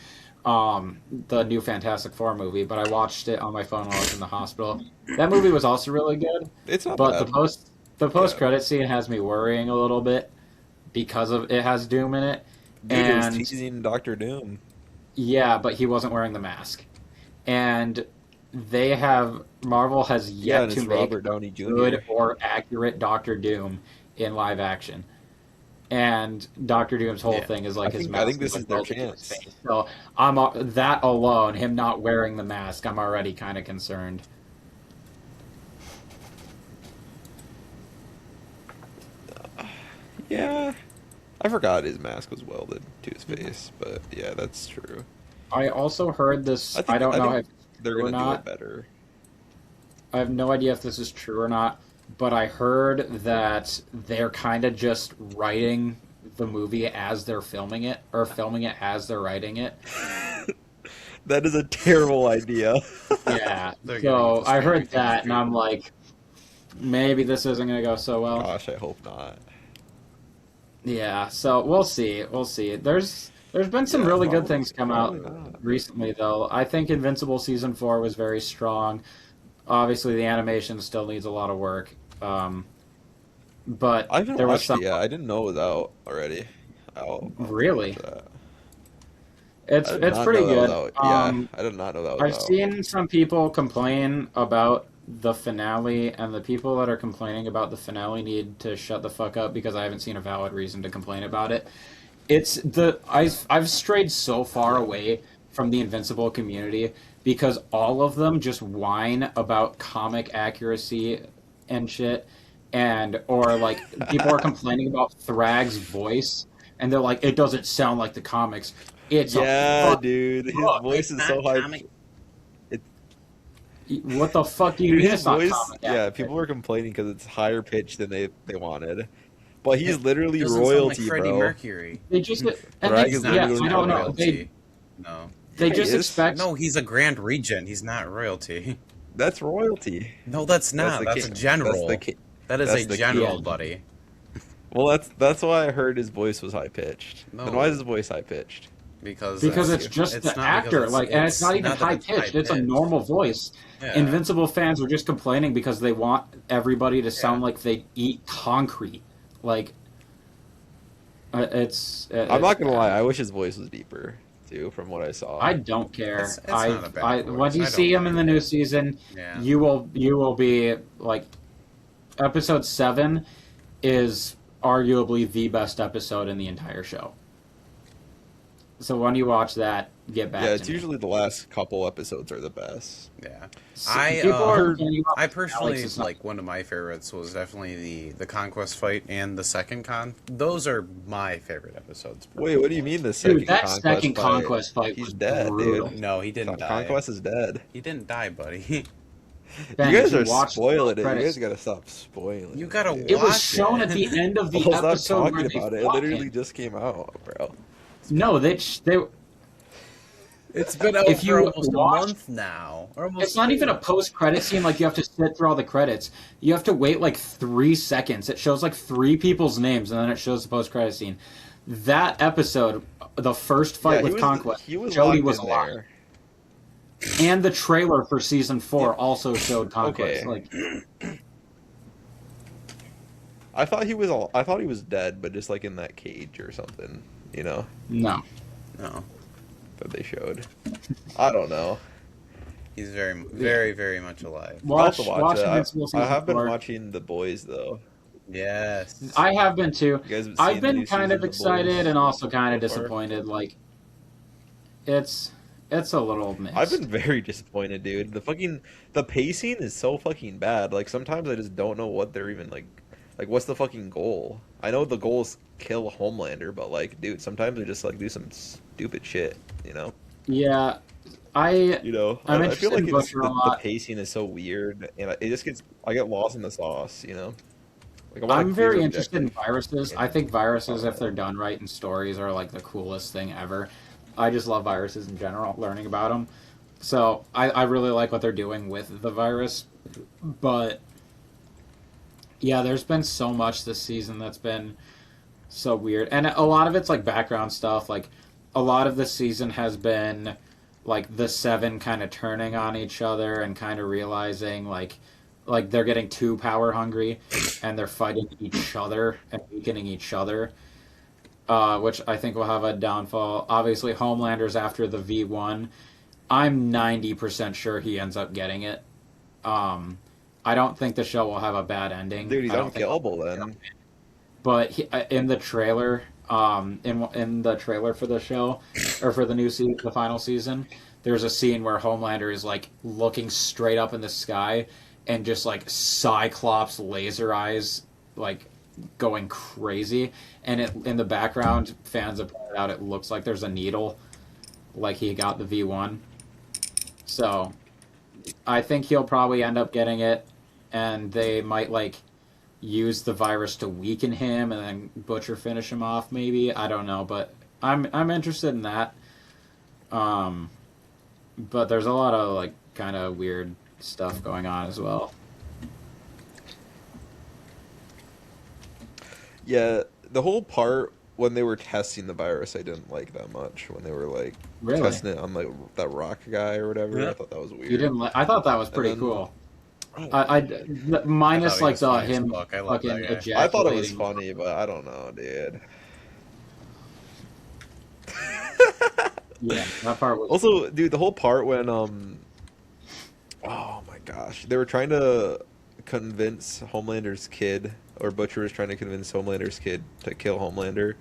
S3: The new Fantastic Four movie, but I watched it on my phone while I was in the hospital. That movie was also really good,
S1: It's not
S3: but
S1: bad.
S3: the post credit scene has me worrying a little bit because of it has Doom in it,
S1: Dude, it was
S3: and
S1: teasing Doctor Doom.
S3: yeah, but he wasn't wearing the mask, and Marvel has
S1: Yeah,
S3: yet
S1: and
S3: to
S1: it's
S3: make
S1: Robert Downey Jr.
S3: good or accurate Doctor Doom in live action. And Doctor Doom's whole
S2: Yeah.
S3: thing is like
S1: I
S3: his
S1: think-
S3: mask.
S1: I think this
S3: like
S1: is their
S3: welded to his
S1: chance.
S3: face. So that alone, him not wearing the mask, I'm already kind of concerned.
S1: Yeah. I forgot his mask was welded to his face, but yeah, that's true.
S3: I also heard this. I, don't know if
S1: they're
S3: true or
S1: gonna do
S3: not.
S1: it better.
S3: I have no idea if this is true or not, but I heard that they're kind of just writing the movie as they're filming it, or filming it as they're writing it.
S1: That is a terrible idea.
S3: Yeah.
S2: They're
S3: So
S2: getting the
S3: I heard
S2: Stranger
S3: that,
S2: Things
S3: and I'm like, maybe this isn't going to go so well.
S1: Gosh, I hope not.
S3: Yeah. So we'll see. We'll see. There's been some
S1: Yeah,
S3: really good
S1: probably-
S3: things come out
S1: probably not.
S3: recently, though. I think Invincible season 4 was very strong. Obviously, the animation still needs a lot of work. but
S1: I haven't
S3: there was
S1: watched
S3: some
S1: it yet. I didn't know it was out already. I'll have to watch
S3: really.
S1: that. I
S3: It's
S1: did
S3: it's
S1: not
S3: pretty
S1: know that was
S3: good.
S1: out. Yeah, I did not know that was
S3: I've
S1: out.
S3: seen some people complain about the finale, and the people that are complaining about the finale need to shut the fuck up because I haven't seen a valid reason to complain about it. I've strayed so far
S1: Yeah.
S3: away from the Invincible community because all of them just whine about comic accuracy and shit, and or like people are complaining about Thrag's voice, and they're like, it doesn't sound like the comics. It's a
S1: Yeah,
S3: fucking
S1: dude, his
S3: book.
S1: voice
S2: It's
S1: is so
S2: not
S1: high.
S2: comic.
S1: It's
S3: What the fuck do you
S1: dude,
S3: mean
S1: his
S3: it's not
S1: voice.
S3: comic
S1: Yeah,
S3: accurate?
S1: people were complaining because it's higher pitched than they wanted. But he's
S2: It
S1: literally
S2: doesn't sound like
S1: royalty,
S2: Freddie
S1: bro.
S2: Mercury.
S3: They just and
S1: Thrag
S3: they
S2: He's
S1: is
S2: not.
S3: yeah,
S2: He's
S1: literally
S3: I
S2: not
S3: don't know.
S1: royalty.
S3: They
S2: royalty. No.
S3: they
S1: Yeah, he
S3: just
S1: is.
S3: expect
S2: No, he's a Grand Regent. He's not royalty.
S1: That's royalty.
S2: No, that's
S1: That's
S2: not.
S1: the
S2: That's a
S1: king. That's the
S2: general.
S1: king.
S2: That is
S1: That's
S2: a
S1: the
S3: yeah.
S2: general,
S1: king.
S2: buddy.
S1: Well, that's why I heard his voice was high pitched. Then why is
S2: No,
S1: his voice high pitched?
S2: because
S3: Because
S1: Ask
S3: it's
S1: you.
S3: just
S2: it's
S3: the
S2: not because
S3: actor, like, and it's
S2: it's
S3: not even
S2: not that
S3: high
S2: it's high
S3: pitched. It's a
S2: pitched.
S3: normal voice.
S2: Yeah.
S3: Invincible fans are just complaining because they want everybody to
S2: Yeah.
S3: sound like they eat concrete. Like,
S1: I'm not gonna
S3: yeah.
S1: lie. I wish his voice was deeper too, from what I saw.
S3: I don't care.
S2: It's not a bad
S3: Once
S2: voice.
S3: you
S2: I
S3: see
S2: don't
S3: him in the
S2: mind
S3: new
S2: it.
S3: season,
S2: Yeah.
S3: you will be like, episode 7 is arguably the best episode in the entire show. So when you watch that, get back
S1: Yeah,
S3: to
S1: it's
S3: me.
S1: usually the last couple episodes are the best.
S2: Yeah.
S3: People are
S1: heard-
S3: complaining about
S2: I
S3: Alex
S2: personally
S3: is not-
S2: like one of my favorites was definitely the conquest fight and the second con. Those are my favorite episodes.
S1: Wait, what do you mean the second
S3: Dude, that
S1: conquest
S3: second
S1: fight?
S3: conquest fight
S1: He's
S3: was
S1: dead,
S3: brutal.
S1: dude.
S2: No, he didn't die.
S1: Conquest is dead.
S2: He didn't die, buddy.
S3: Ben,
S1: You guys
S3: if
S1: are
S3: watch the
S1: spoiling it. You
S3: credits,
S1: guys gotta stop spoiling
S2: You
S1: it,
S2: gotta
S1: dude.
S3: it was
S2: watch
S3: shown
S2: it.
S3: at the end of the
S1: Well, stop
S3: episode where
S1: talking
S3: they
S1: about it. It
S3: fought
S1: literally
S3: him.
S1: just came out, bro.
S3: No, they.
S2: It's been out
S3: If
S2: for
S3: you
S2: almost
S3: watch-
S2: a month now. Or almost
S3: It's not even a
S2: two.
S3: post-credit scene. Like you have to sit through all the credits. You have to wait like 3 seconds. It shows like 3 people's names, and then it shows the post-credit scene. That episode, the first fight
S1: Yeah,
S3: with Conquest,
S1: he was
S3: Jody
S1: locked
S3: was
S1: in
S3: alive.
S1: there.
S3: And the trailer for season 4 also showed Conquest.
S1: Okay.
S3: Like,
S1: I thought he was dead, but just like in that cage or something, you know,
S3: no.
S2: No.
S1: that they showed. I don't know.
S2: He's very, very, very much alive.
S1: I'll have
S3: Watch,
S1: to watch
S3: watch
S1: it.
S3: Invincible
S1: I
S3: season
S1: have been
S3: 4.
S1: watching The Boys though.
S2: Yes.
S3: I have been too.
S1: You guys have
S3: I've
S1: seen the
S3: been
S1: new
S3: kind of
S1: season The
S3: excited
S1: Boys
S3: and also kind of
S1: so far?
S3: disappointed. Like, it's a little mixed.
S1: I've been very disappointed, dude. The pacing is so fucking bad. Like sometimes I just don't know what they're even like what's the fucking goal? I know the goal is kill Homelander, but like, dude, sometimes they just like do some stupid shit, you know?
S3: Yeah, I
S1: You know,
S3: I'm
S1: I feel
S3: interested in
S1: like
S3: Butcher a
S1: the
S3: lot.
S1: pacing is so weird, and I get lost in the sauce, you know. Like I want a
S3: I'm
S1: clear
S3: very interested in
S1: objective.
S3: viruses. I think viruses, if they're done right in stories, are like the coolest thing ever. I just love viruses in general, learning about them. So I really like what they're doing with the virus. But yeah, there's been so much this season that's been so weird. And a lot of it's like background stuff. Like a lot of the season has been like the 7 kind of turning on each other and kind of realizing like they're getting too power hungry and they're fighting each other and weakening each other, which I think will have a downfall. Obviously, Homelander's after the V1. I'm 90% sure he ends up getting it. I don't think the show will have a bad ending.
S1: Dude, he's
S3: I don't think-
S1: unkillable then.
S3: But in the trailer, in the trailer for the show, or for the new season, the final season, there's a scene where Homelander is like looking straight up in the sky, and just like Cyclops laser eyes, like going crazy, and in the background, fans have pointed out it looks like there's a needle, like he got the V1. So, I think he'll probably end up getting it, and they might like use the virus to weaken him and then Butcher finish him off, maybe. I don't know, but I'm interested in that. But there's a lot of like kind of weird stuff going on as well.
S1: Yeah, the whole part when they were testing the virus, I didn't like that much. When they were like
S3: Really?
S1: testing it on like that rock guy or whatever,
S2: Yeah.
S1: I thought that was weird.
S3: You didn't? I thought that was pretty
S1: then-
S3: cool.
S2: I thought
S3: minus
S2: he
S3: like
S2: was
S3: the
S2: funny as
S3: him
S2: fuck. I love
S3: fucking
S2: that guy.
S1: I thought it was
S3: ejaculating.
S1: funny, but I don't know, dude.
S3: Yeah, that part was.
S1: Also, dude, the whole part when oh my gosh, they were trying to convince Homelander's kid, or Butcher was trying to convince Homelander's kid to kill Homelander,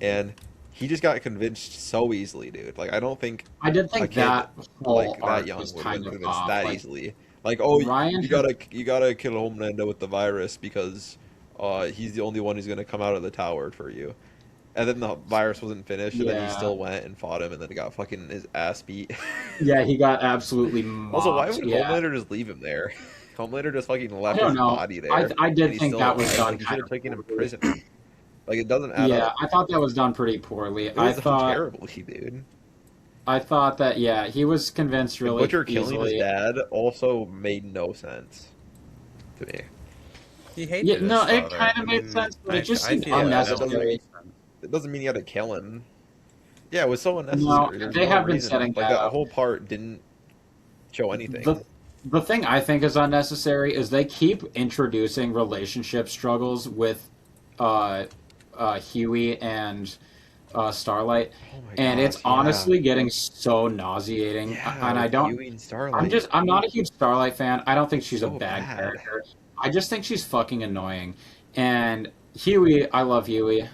S1: and he just got convinced so easily, dude. Like, I don't think
S3: I did
S1: a
S3: think
S1: kid
S3: that whole
S1: like that
S3: arc
S1: young
S3: was
S1: would have
S3: kind
S1: been
S3: of
S1: convinced
S3: off.
S1: that
S3: Like
S1: easily. Like, oh,
S3: Ryan,
S1: you gotta kill Homelander with the virus because he's the only one who's gonna come out of the tower for you. And then the virus wasn't finished, and then he
S3: yeah,
S1: still went and fought him, and then he got fucking his ass beat.
S3: yeah, he got absolutely
S1: Also, why
S3: mopped.
S1: would
S3: Yeah,
S1: Homelander just leave him there? Homelander just fucking
S3: I
S1: left
S3: don't
S1: his
S3: know.
S1: body there,
S3: I
S1: and
S3: did
S1: he's
S3: think
S1: still
S3: that was
S1: alive.
S3: done
S1: Like, you should
S3: kind
S1: have
S3: of
S1: taken him
S3: poorly.
S1: prisoner. Like, it doesn't add
S3: Yeah,
S1: up.
S3: I thought that was done pretty poorly.
S1: It was done terribly, dude.
S3: I thought that yeah, he was convinced
S1: And
S3: really
S1: Butcher killing his
S3: easily.
S1: dad also made no sense to me.
S2: He
S3: Yeah,
S2: hated his
S3: no, it
S2: father.
S3: kind
S2: I
S3: of made
S2: mean,
S3: sense, but it just
S2: I
S3: seemed
S2: feel
S1: Yeah,
S2: like
S1: but
S2: that was
S3: unnecessary.
S1: it doesn't mean you had to kill him. Yeah, it was so
S3: No,
S1: unnecessary. There's
S3: they
S1: no
S3: have been
S1: reason.
S3: setting
S1: Like,
S3: that
S1: that
S3: up.
S1: whole part didn't show
S3: The
S1: anything.
S3: the thing I think is unnecessary is they keep introducing relationship struggles with uh, Huey and Starlight,
S1: Oh my
S3: and it's
S1: gosh, yeah.
S3: honestly getting so nauseating.
S1: Yeah,
S3: And I
S1: with
S3: don't.
S1: Huey and Starlight.
S3: I'm not a huge Starlight fan. I don't think she's a
S1: So
S3: bad
S1: bad.
S3: character. I just think she's fucking annoying. And Huey, I love Huey.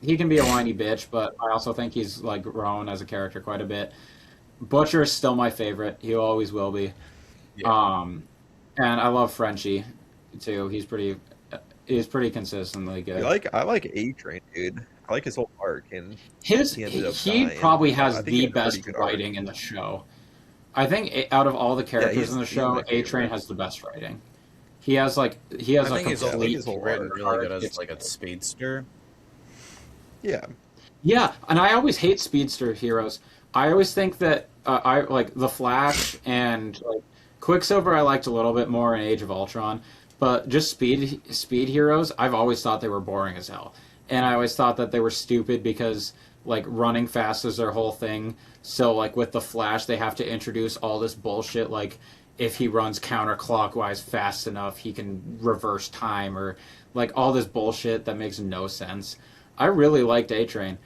S3: He can be a whiny bitch, but I also think he's like grown as a character quite a bit. Butcher is still my favorite. He always will be.
S1: Yeah.
S3: Um, and I love Frenchie too. He's pretty consistently good.
S1: I like A Train, dude. I like his whole arc, and
S3: His
S1: he ended up
S3: he
S1: dying.
S3: probably
S1: But I
S3: has
S1: think he
S3: the
S1: had a pretty
S3: best
S1: good arc.
S3: writing in the show. I think out of all the
S1: Yeah,
S3: characters in the
S1: he's my
S3: show, A Train
S1: favorite.
S3: has the best writing. He
S2: I
S3: has a
S2: think he's
S1: Yeah, I
S2: also
S1: like
S3: complete
S1: his whole
S2: written
S1: arc.
S2: really good
S3: arc.
S2: as
S3: It's
S2: like a speedster.
S1: Yeah,
S3: yeah, and I always hate speedster heroes. I always think that I like the Flash and like Quicksilver. I liked a little bit more in Age of Ultron, but just speed heroes. I've always thought they were boring as hell, and I always thought that they were stupid because like running fast is their whole thing. So like with the Flash, they have to introduce all this bullshit like if he runs counterclockwise fast enough, he can reverse time or like all this bullshit that makes no sense. I really liked A Train.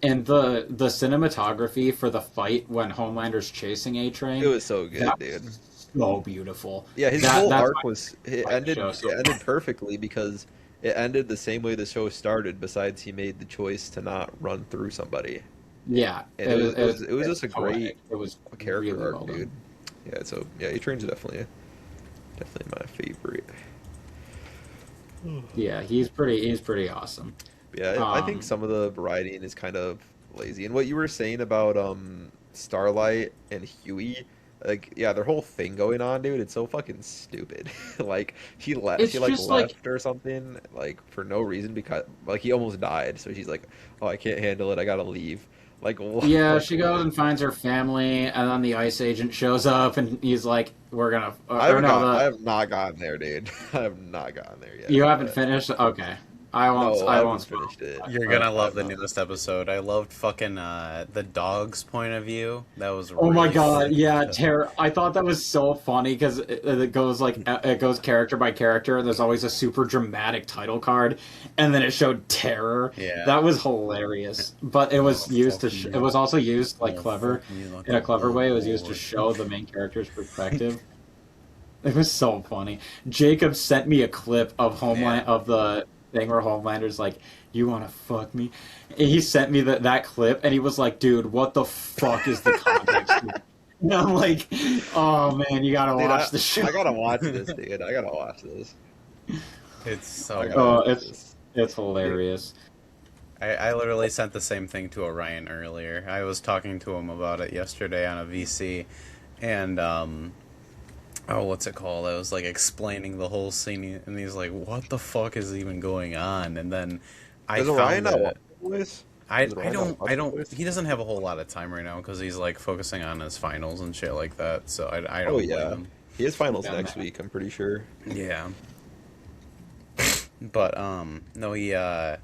S3: And the cinematography for the fight when Homelander's chasing A
S1: it
S3: Train,
S1: was so good,
S3: that
S1: dude.
S3: was so beautiful.
S1: Yeah, his
S3: That
S1: whole
S3: that's
S1: arc
S3: why
S1: was
S3: I like the show so
S1: it ended
S3: much.
S1: perfectly because it ended the same way the show started. Besides, he made the choice to not run through somebody,
S3: Yeah,
S1: and it was just a great
S3: poetic. It was
S1: character
S3: really well
S1: arc, dude.
S3: done.
S1: Yeah, so yeah, A Train's definitely my favorite.
S3: Yeah, he's pretty awesome.
S1: Yeah, I think
S3: Um,
S1: some of the writing is kind of lazy. And what you were saying about Starlight and Huey, like yeah, their whole thing going on, dude, it's so fucking stupid. Like
S3: it's
S1: she like
S3: just like
S1: left or something like for no reason because like he almost died. So she's like, "Oh, I can't handle it. I gotta leave." Like what?
S3: yeah,
S1: Like
S3: she goes and finds her family, and then the ICE agent shows up, and he's like, "We're gonna," or no,
S1: I
S3: the
S1: have not gotten there, dude. I have not gotten there
S3: you
S1: yet,
S3: haven't
S1: but
S3: finished. Okay,
S1: no, I
S3: I won't
S1: haven't
S3: spoil.
S1: finished it.
S2: You're gonna
S1: I
S2: love
S1: have
S2: the
S1: not.
S2: newest episode. I loved fucking the dog's point of view. That was
S3: Oh my
S2: really
S3: god,
S2: fucking
S3: yeah,
S2: good.
S3: Terror. I thought that was so funny because it goes like it goes character by character, and there's always a super dramatic title card, and then it showed Terror.
S2: Yeah.
S3: That was hilarious, but it
S2: Oh
S3: was used
S2: fuck
S3: to. It
S2: me.
S3: was also used like
S2: Oh
S3: clever,
S2: fuck me like
S3: in
S2: a
S3: a clever way. It was used to
S2: billboard.
S3: show the main character's perspective. It was so funny. Jacob sent me a clip of
S2: Yeah.
S3: Homeland of the thing where Homelander's like, "You want to fuck me?" And he sent me that clip, and he was like, "Dude, what the fuck is the context here?" And I'm like, "Oh man, you gotta
S1: Dude,
S3: watch the show."
S1: I gotta watch this, dude. I gotta watch this.
S2: It's so
S1: I
S2: good.
S1: gotta
S3: Oh,
S1: watch this.
S3: it's hilarious.
S2: I literally sent the same thing to Orion earlier. I was talking to him about it yesterday on a VC, and oh, what's it called? I was like explaining the whole scene, and he's like, "What the fuck is even going on?" And then I
S1: Does Orion
S2: found
S1: not watch
S2: it.
S1: The Voice?
S2: I
S1: Does Orion not watch
S2: I
S1: The
S2: don't.
S1: Voice?
S2: He doesn't have a whole lot of time right now because he's like focusing on his finals and shit like that. So I
S1: Oh
S2: don't blame
S1: yeah,
S2: him.
S1: he has finals
S3: Yeah,
S1: next
S3: man.
S1: week. I'm pretty sure.
S2: Yeah. But no, he I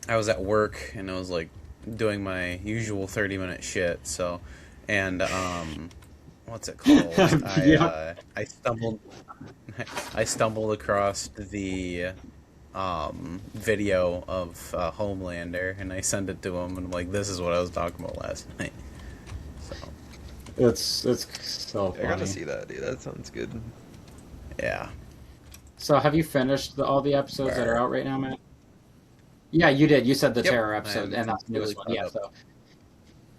S2: was at work and I was like doing my usual 30-minute shit, so and what's it called?
S3: Yeah.
S2: I stumbled I stumbled across the video of Homelander, and I sent it to him, and I'm like, this is what I was talking about last night. So
S3: It's so
S1: I gotta
S3: funny.
S1: see that, dude. That sounds good.
S2: yeah.
S3: So have you finished all the episodes that are
S2: Where-
S3: out right now, Matt? Yeah, you did. You said the
S2: Yep,
S3: Terror
S2: I
S3: episode,
S2: am
S3: and that's the
S2: completely
S3: newest one.
S2: caught
S3: Yeah.
S2: up.
S3: So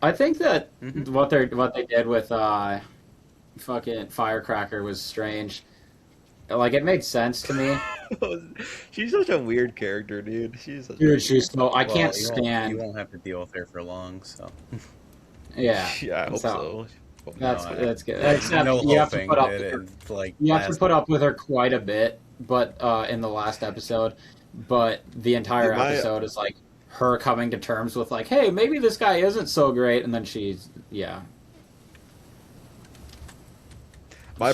S3: I think that
S2: Hmm.
S3: what they did with fucking Firecracker was strange. Like it made sense to me.
S1: She's such a weird character, dude. She's such a
S3: Dude,
S1: weird.
S3: she's so I
S2: Well,
S3: can't
S2: you
S3: stand.
S2: won't have to deal with her for long, so
S3: Yeah.
S1: Yeah, I hope
S3: So
S1: so.
S2: no,
S3: that's good. Except
S2: no
S3: you have to
S2: hoping.
S3: put up with her.
S2: Like
S3: You have to
S2: last
S3: put up with her quite a bit, but in the last episode, but the entire
S1: Dude, my
S3: episode is like her coming to terms with like, hey, maybe this guy isn't so great, and then
S1: my
S3: she's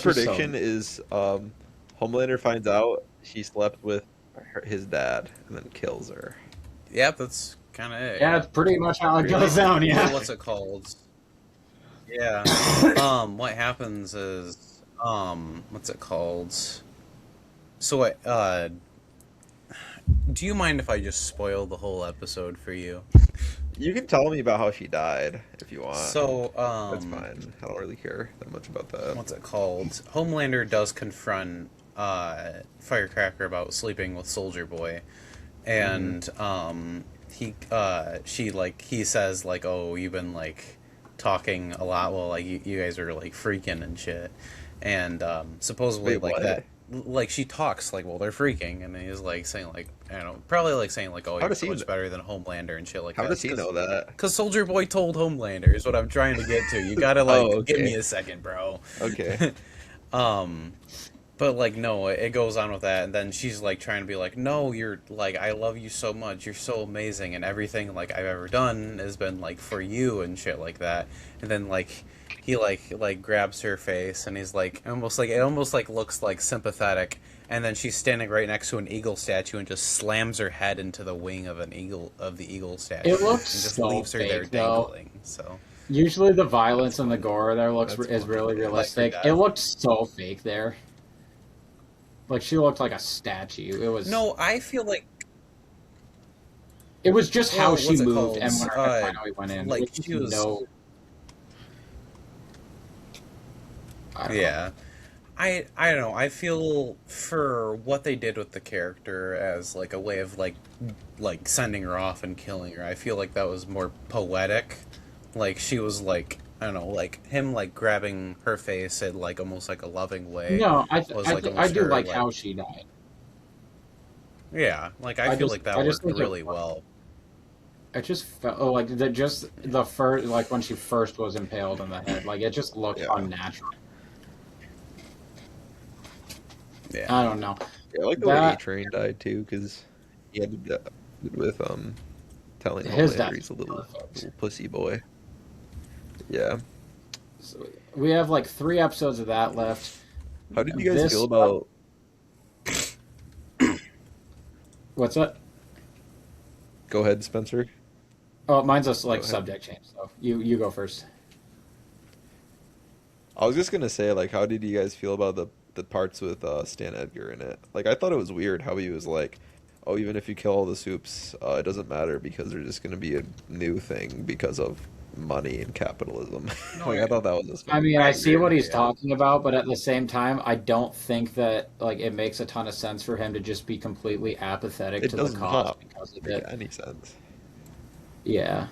S1: prediction
S3: so
S1: is Homelander finds out she slept with his dad and then kills her.
S2: yeah, that's kind of it.
S3: yeah, it's pretty much how it
S1: Really?
S3: goes down.
S2: Well,
S3: Yeah.
S2: what's it called? Yeah. What happens is, what's it called? So, do you mind if I just spoil the whole episode for you?
S1: You can tell me about how she died if you want.
S2: So,
S1: That's fine. I don't really care that much about that.
S2: what's it called? Homelander does confront Firecracker about sleeping with Soldier Boy, and he says like, oh, you've been like talking a lot. Well, like you guys are like freaking and shit, and supposedly
S1: Wait,
S2: like
S1: what?
S2: that. Like she talks like, well, they're freaking, and he's like saying like, I don't know, probably like saying like, oh,
S1: How
S2: you're
S1: does
S2: so
S1: he
S2: much
S1: kn-
S2: better than Homelander and shit like
S1: How
S2: that.
S1: does he know that?
S2: Because Soldier Boy told Homelander is what I'm trying to get to. You gotta like
S1: Oh,
S2: give me
S1: okay.
S2: a second, bro.
S1: Okay.
S2: But like no, it goes on with that, and then she's like trying to be like, no, you're like, I love you so much, you're so amazing, and everything like I've ever done has been like for you and shit like that. And then like he like grabs her face, and he's like almost like looks like sympathetic. And then she's standing right next to an eagle statue and just slams her head into the wing of the eagle statue,
S3: It
S2: and
S3: looks
S2: just
S3: so
S2: leaves her there
S3: fake, though.
S2: dangling. So
S3: Usually the violence
S1: That's
S3: and the
S1: funny.
S3: gore there
S1: That's
S3: is
S1: funny,
S3: really
S1: yeah.
S2: like her
S3: realistic. It
S2: death.
S3: looked so fake there. Like she looked like a statue.
S2: No, I feel like
S3: It was just how
S2: well,
S3: she
S2: what's it
S3: moved
S2: called?
S3: and when her head finally went in.
S2: Like
S3: It was
S2: she was
S3: no. I don't know.
S2: yeah. I don't know. I feel for what they did with the character as like a way of like sending her off and killing her. I feel like that was more poetic. Like she was like I don't know, like him like grabbing her face in like almost like a loving way
S3: No,
S2: was like
S3: I
S2: almost
S3: do
S2: her
S3: like
S2: like
S3: how she died.
S2: yeah. Like I feel like that
S3: I just
S2: worked
S3: think
S2: really well.
S3: it just felt like the first like when she first was impaled in the head. Like it just looked
S1: Yeah.
S3: unnatural.
S2: Yeah.
S3: I don't know.
S1: Yeah, I like the way
S3: That
S1: A-Train died too, because he ended with telling
S3: his
S1: Homelander
S3: death
S1: he's a
S3: was perfect.
S1: little pussy boy. Yeah.
S3: So we have like 3 episodes of that left.
S1: How did you guys
S3: This
S1: feel about?
S3: what's that?
S1: Go ahead, Spencer.
S3: Oh, mine's a like
S1: Go ahead.
S3: subject change. So you go first.
S1: I was just gonna say, like, how did you guys feel about the parts with Stan Edgar in it? Like, I thought it was weird how he was like, "Oh, even if you kill all the soups, it doesn't matter because they're just gonna be a new thing because of money and capitalism."
S2: No,
S1: Like, I thought that was just
S3: I
S1: funny.
S3: mean, I see what he's
S2: yeah.
S3: talking about, but at the same time, I don't think that like it makes a ton of sense for him to just be completely apathetic
S1: It
S3: to the
S1: does
S3: cause
S1: not
S3: because of
S1: make
S3: it.
S1: any sense.
S3: Yeah.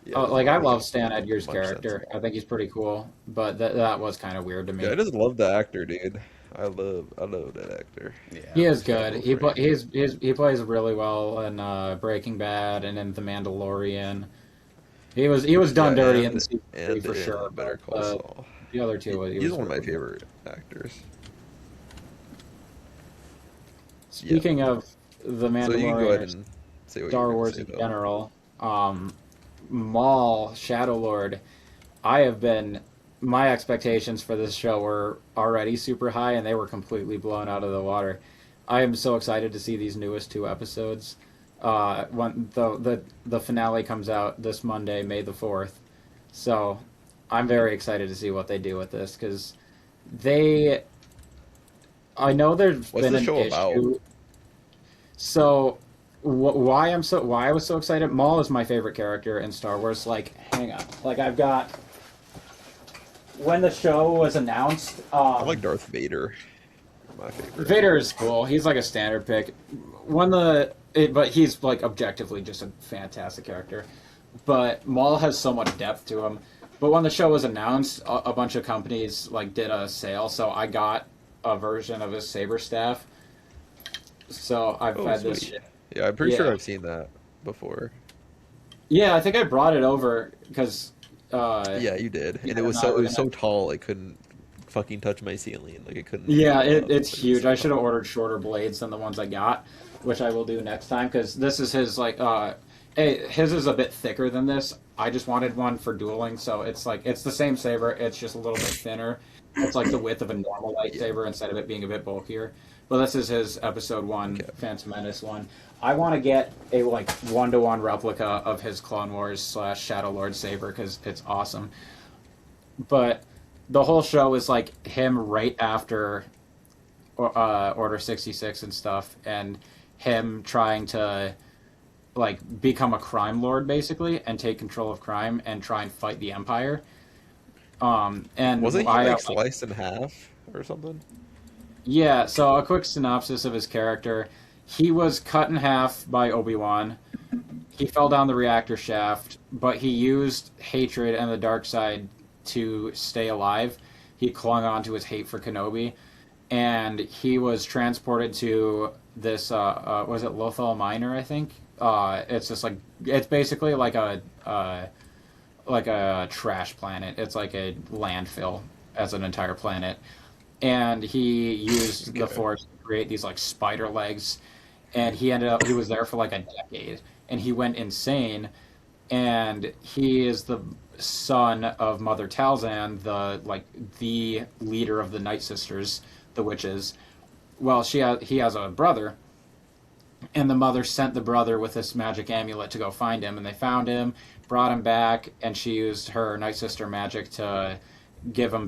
S1: Yeah, it does
S3: Like
S1: not
S3: I
S1: make
S3: love Stan Edgar's
S1: much sense
S3: character.
S1: at
S3: I
S1: all.
S3: think he's pretty cool, but that was kind of weird to
S1: Yeah, I
S3: me.
S1: just love the actor, dude. I love that actor.
S3: He
S2: Yeah.
S3: is
S1: Just got a
S3: good.
S1: vote for him.
S3: He plays really well in Breaking Bad and in The Mandalorian. He was done
S1: Yeah,
S3: dirty in season 3
S1: and
S3: for
S1: in
S3: sure,
S1: Better
S3: but
S1: Call Saul.
S3: the other two he
S1: He's
S3: was
S1: one of my
S3: really good.
S1: favorite actors. Yeah.
S3: Speaking of The
S1: So you can go
S3: Mandalorian,
S1: ahead and say what you
S3: Star
S1: were gonna
S3: Wars
S1: say,
S3: in
S1: though.
S3: general, Maul, Shadow Lord, I have been. My expectations for this show were already super high, and they were completely blown out of the water. I am so excited to see these newest 2 episodes. When the finale comes out this Monday, May the 4th. So I'm very excited to see what they do with this because they. I know there's
S1: What's
S3: been
S1: the
S3: an
S1: show about?
S3: issue. So, why I was so excited? Maul is my favorite character in Star Wars. Like, hang on, like I've got when the show was announced.
S1: I like Darth Vader. My favorite.
S3: Vader is cool. He's like a standard pick. But he's like objectively just a fantastic character. But Maul has so much depth to him. But when the show was announced, a bunch of companies like did a sale, so I got a version of his saber staff. So I've
S1: Oh,
S3: had this
S1: sweet.
S3: shit.
S1: Yeah, I'm pretty sure
S3: Yeah,
S1: I've seen that before.
S3: yeah. I think I brought it over because
S1: Yeah, you did. And
S3: yeah, no,
S1: it
S3: we're
S1: was
S3: gonna.
S1: so tall it couldn't fucking touch my ceiling. Like it couldn't
S3: Yeah,
S1: go up,
S3: it's
S1: but it was
S3: huge.
S1: so
S3: I should have
S1: tall.
S3: ordered shorter blades than the ones I got, which I will do next time because this is his like his is a bit thicker than this. I just wanted one for dueling, so it's like it's the same saber, it's just a little bit thinner. It's like the width of a normal
S1: Yeah.
S3: lightsaber instead of it being a bit bulkier. But this is his episode one
S1: Okay.
S3: Phantom Menace one. I want to get a like 1-to-1 replica of his Clone Wars / Shadow Lord saber because it's awesome. But the whole show is like him right after Order 66 and stuff, and him trying to like become a crime lord basically and take control of crime and try and fight the Empire. And
S1: Wasn't he
S3: I
S1: like
S3: like
S1: sliced in half or something?
S3: yeah. So a quick synopsis of his character: he was cut in half by Obi-Wan. He fell down the reactor shaft, but he used hatred and the dark side to stay alive. He clung on to his hate for Kenobi, and he was transported to this was it Lothal Minor, I think. It's just like it's basically like a trash planet. It's like a landfill as an entire planet, and he used the
S1: Okay.
S3: force to create these like spider legs, and he was there for like a decade, and he went insane, and he is the son of Mother Talzan, the leader of the Night Sisters, the witches. Well, he has a brother, and the mother sent the brother with this magic amulet to go find him, and they found him, brought him back, and she used her Night Sister magic to give him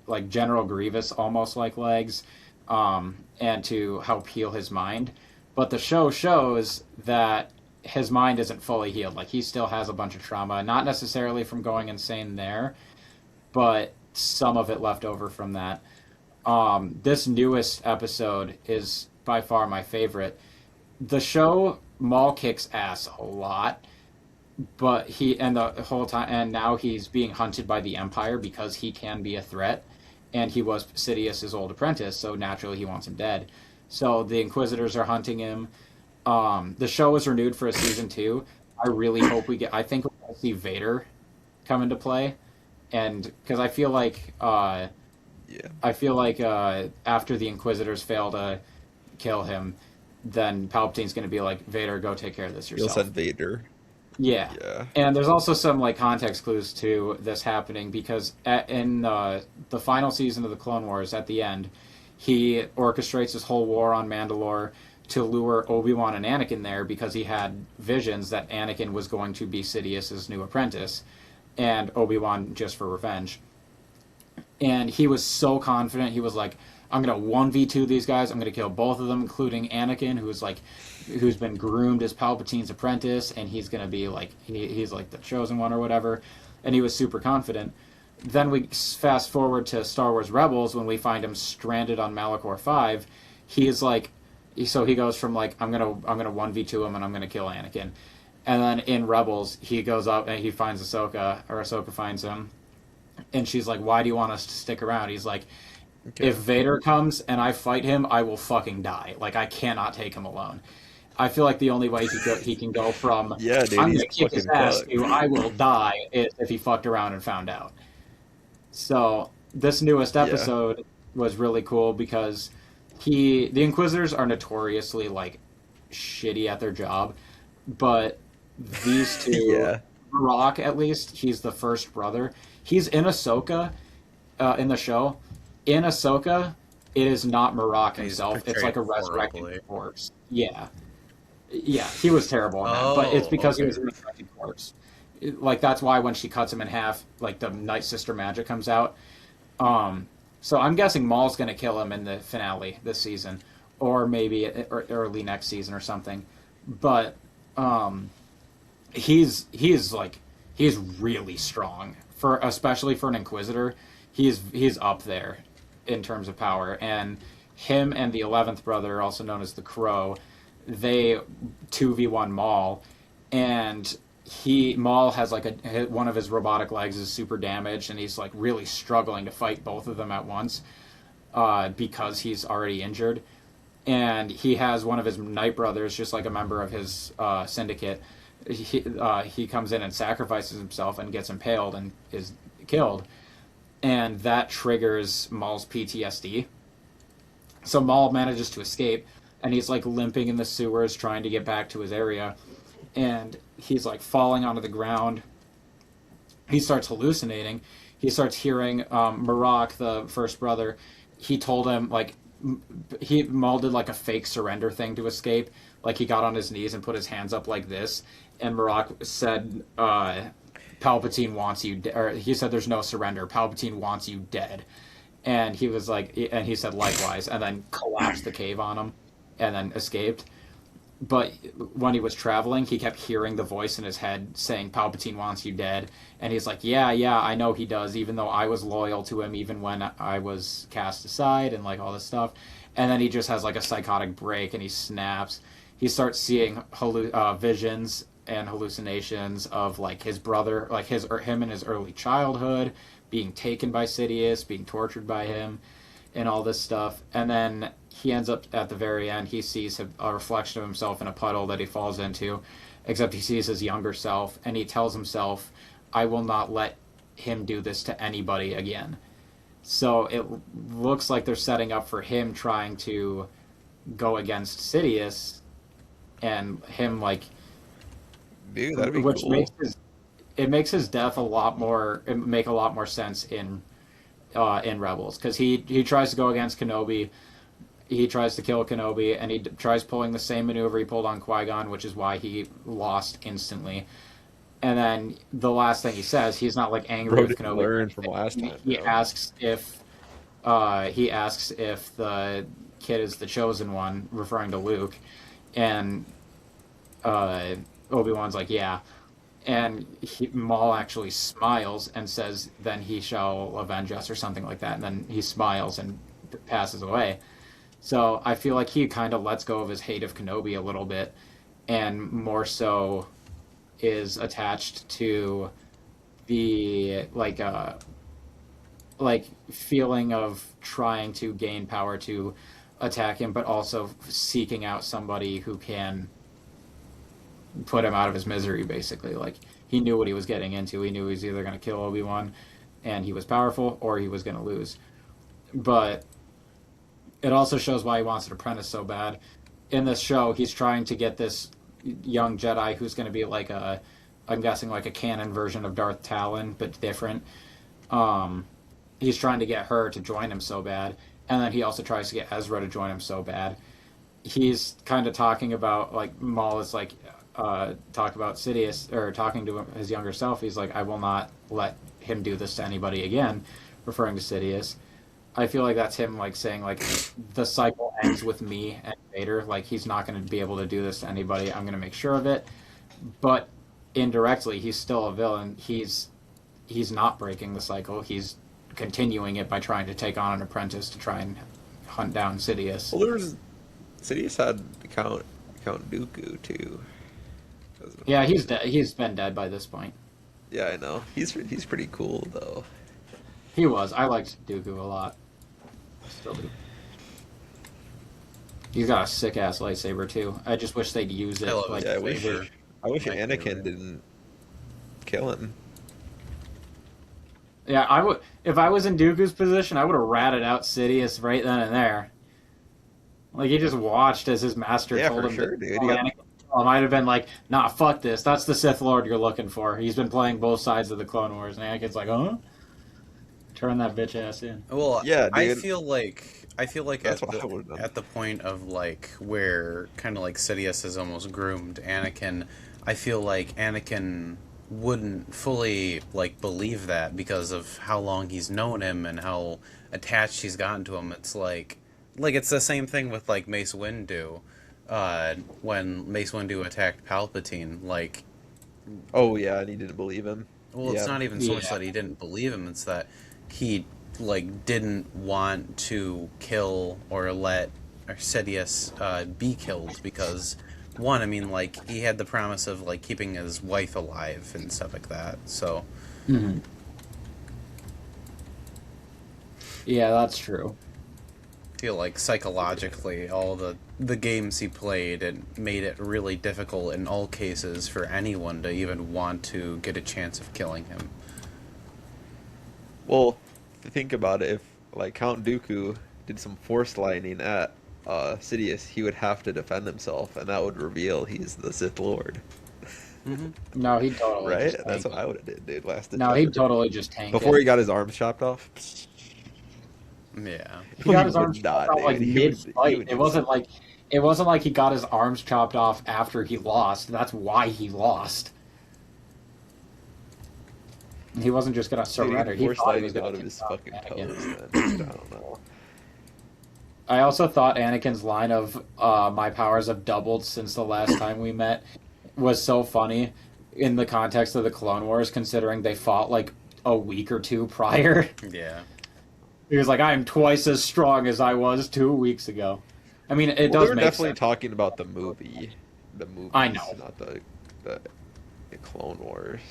S3: like General Grievous almost like legs, and to help heal his mind. But the show shows that his mind isn't fully healed. Like he still has a bunch of trauma, not necessarily from going insane there, but some of it left over from that. This newest episode is by far my favorite. The show Maul kicks ass a lot, but he and the whole time and now he's being hunted by the Empire because he can be a threat, and he was Sidious's old apprentice, so naturally he wants him dead. So the Inquisitors are hunting him. The show was renewed for a season two. I really hope we get. I think we're going to see Vader come into play, and because
S1: Yeah.
S3: I feel like after the Inquisitors fail to kill him, then Palpatine's going to be like, Vader, go take care of this
S1: You'll
S3: yourself.
S1: send Vader.
S3: Yeah,
S1: Yeah.
S3: and there's also some like context clues to this happening because in the final season of the Clone Wars, at the end, he orchestrates this whole war on Mandalore to lure Obi-Wan and Anakin there because he had visions that Anakin was going to be Sidious's new apprentice, and Obi-Wan just for revenge. And he was so confident. He was like, "I'm gonna 1v2 these guys. I'm gonna kill both of them, including Anakin, who's been groomed as Palpatine's apprentice, and he's gonna be like, he's like the chosen one or whatever." And he was super confident. Then we fast forward to Star Wars Rebels when we find him stranded on Malachor 5. He is like, so he goes from like, I'm gonna 1v2 him and I'm gonna kill Anakin. And then in Rebels, he goes up and he finds Ahsoka, or Ahsoka finds him, and she's like, "Why do you want us to stick around?" He's like,
S1: Okay.
S3: "If Vader comes and I fight him, I will fucking die. Like I cannot take him alone." I feel like the only way he can go from
S1: Yeah, dude,
S3: "I'm
S1: he's
S3: gonna kick his
S1: fucking
S3: ass"
S1: cooked.
S3: to "I will die" is if he fucked around and found out. So this newest
S1: Yeah.
S3: episode was really cool because the Inquisitors are notoriously like shitty at their job, but these two,
S1: Yeah.
S3: Rock at least, he's the first brother. He's in Ahsoka, in the show. In Ahsoka, it is not Marok
S2: He's
S3: himself. It's
S2: portrayed
S3: like a resurrected
S2: horribly.
S3: corpse. Yeah, yeah, he was terrible in that, but it's
S2: Oh,
S3: because he was a
S2: okay.
S3: resurrected corpse. like that's why when she cuts him in half, like the Night Sister magic comes out. So I'm guessing Maul's going to kill him in the finale this season, or maybe early next season or something. But he's really strong for especially for an Inquisitor. He's up there in terms of power, and him and the 11th brother, also known as the Crow, they 2v1 Maul, and Maul has like one of his robotic legs is super damaged, and he's like really struggling to fight both of them at once because he's already injured. And he has one of his Night Brothers, just like a member of his syndicate. He comes in and sacrifices himself and gets impaled and is killed, and that triggers Maul's PTSD. So Maul manages to escape, and he's like limping in the sewers trying to get back to his area, and he's like falling onto the ground. He starts hallucinating. He starts hearing Marok, the first brother. He told him like Maul did like a fake surrender thing to escape. Like he got on his knees and put his hands up like this, and Marok said, "Palpatine wants you," or he said, "There's no surrender. Palpatine wants you dead." And he was like, and he said likewise, and then collapsed the cave on him, and then escaped. But when he was traveling, he kept hearing the voice in his head saying, "Palpatine wants you dead." And he's like, yeah, I know he does, even though I was loyal to him even when I was cast aside and like all this stuff. And then he just has like a psychotic break and he snaps. He starts seeing visions and hallucinations of like his brother, like him in his early childhood, being taken by Sidious, being tortured by him, and all this stuff. And then he ends up at the very end, he sees a reflection of himself in a puddle that he falls into, except he sees his younger self, and he tells himself, "I will not let him do this to anybody again." So it looks like they're setting up for him trying to go against Sidious, and him like,
S1: Dude, that'd be
S3: which
S1: cool.
S3: makes his death make a lot more sense in Rebels, because he tries to go against Kenobi. He tries to kill Kenobi, and he tries pulling the same maneuver he pulled on Qui-Gon, which is why he lost instantly. And then the last thing he says, he's not like angry
S1: Bro
S3: with
S1: didn't
S3: Kenobi.
S1: learn from last time,
S3: He
S1: bro.
S3: asks if the kid is the chosen one, referring to Luke, and Obi-Wan's like, yeah. And Maul actually smiles and says, "Then he shall avenge us," or something like that. And then he smiles and passes away. So I feel like he kind of lets go of his hate of Kenobi a little bit, and more so is attached to the like feeling of trying to gain power to attack him, but also seeking out somebody who can put him out of his misery, basically. Like, he knew what he was getting into. He knew he was either going to kill Obi-Wan, and he was powerful, or he was going to lose. But it also shows why he wants an apprentice so bad. In this show, he's trying to get this young Jedi who's going to be like I'm guessing like a canon version of Darth Talon, but different. He's trying to get her to join him so bad, and then he also tries to get Ezra to join him so bad. He's kind of talking about, like, Maul is like, talk about Sidious, or talking to his younger self. He's like, "I will not let him do this to anybody again," referring to Sidious. I feel like that's him, like, saying, like, the cycle ends with me and Vader. Like, he's not going to be able to do this to anybody. I'm going to make sure of it. But indirectly, he's still a villain. He's not breaking the cycle. He's continuing it by trying to take on an apprentice to try and hunt down Sidious.
S1: Well, there's Sidious had Count Dooku too.
S3: Yeah, he's dead. He's been dead by this point.
S1: Yeah, I know. He's pretty cool though.
S3: He was. I liked Dooku a lot. Still do. He's got a sick ass lightsaber too. I just wish they'd use it.
S2: I love
S3: Like,
S1: Yeah, I wish
S2: My
S1: Anakin
S2: favorite.
S1: didn't kill him.
S3: yeah, I would. If I was in Dooku's position, I would have ratted out Sidious right then and there. Like, he just watched as his master
S1: Yeah,
S3: told
S1: for
S3: him
S1: sure,
S3: to
S1: dude.
S3: kill Anakin. I might have been like, "Nah, fuck this. That's the Sith Lord you're looking for. He's been playing both sides of the Clone Wars." And Anakin's like, "Huh? Turn that bitch ass in."
S2: Well,
S1: Yeah,
S2: I
S1: dude.
S2: feel like
S1: That's what I would've done.
S2: at the point of like where kind of like Sidious has almost groomed Anakin. I feel like Anakin wouldn't fully like believe that because of how long he's known him and how attached he's gotten to him. It's like it's the same thing with like Mace Windu, when Mace Windu attacked Palpatine. Like,
S1: Oh yeah, and he didn't believe him.
S2: well, it's
S1: Yeah.
S2: not even so much
S3: Yeah.
S2: that he didn't believe him; it's that he like didn't want to kill or let Sidious be killed because one, I mean, like he had the promise of like keeping his wife alive and stuff like that. So
S3: Hmm. Yeah, that's true.
S2: I feel like psychologically, all the games he played, it made it really difficult in all cases for anyone to even want to get a chance of killing him.
S1: Well, if you think about it, if like Count Dooku did some force lightning at Sidious, he would have to defend himself, and that would reveal he's the Sith Lord,
S2: Hmm.
S3: No, he totally
S1: right?
S3: just
S1: That's
S3: tanked
S1: what I
S3: it.
S1: would have did, dude. Last ditch
S3: No, he
S1: effort.
S3: totally just tanked
S1: Before
S3: it.
S1: he got his arms chopped off.
S2: Yeah.
S3: He
S1: No,
S3: got
S1: he
S3: his arms
S1: would
S3: chopped
S1: not,
S3: off like
S1: dude. He
S3: mid-fight.
S1: would
S3: It
S1: do
S3: wasn't
S1: something.
S3: like he got his arms chopped off after he lost. That's why he lost. He wasn't just gonna
S1: Dude,
S3: surrender.
S1: he'd
S3: He
S1: force
S3: thought he was
S1: lightning
S3: gonna
S1: out of
S3: kill
S1: his fucking
S3: Anakin.
S1: toes then, dude. I don't know.
S3: I also thought Anakin's line of "My powers have doubled since the last time we met" was so funny in the context of the Clone Wars, considering they fought like a week or two prior.
S2: Yeah.
S3: He was like, "I am twice as strong as I was 2 weeks ago." I mean, it
S1: Well, they
S3: does
S1: were
S3: make
S1: definitely
S3: sense.
S1: talking about the movie. The movies,
S3: I know.
S1: not the Clone Wars.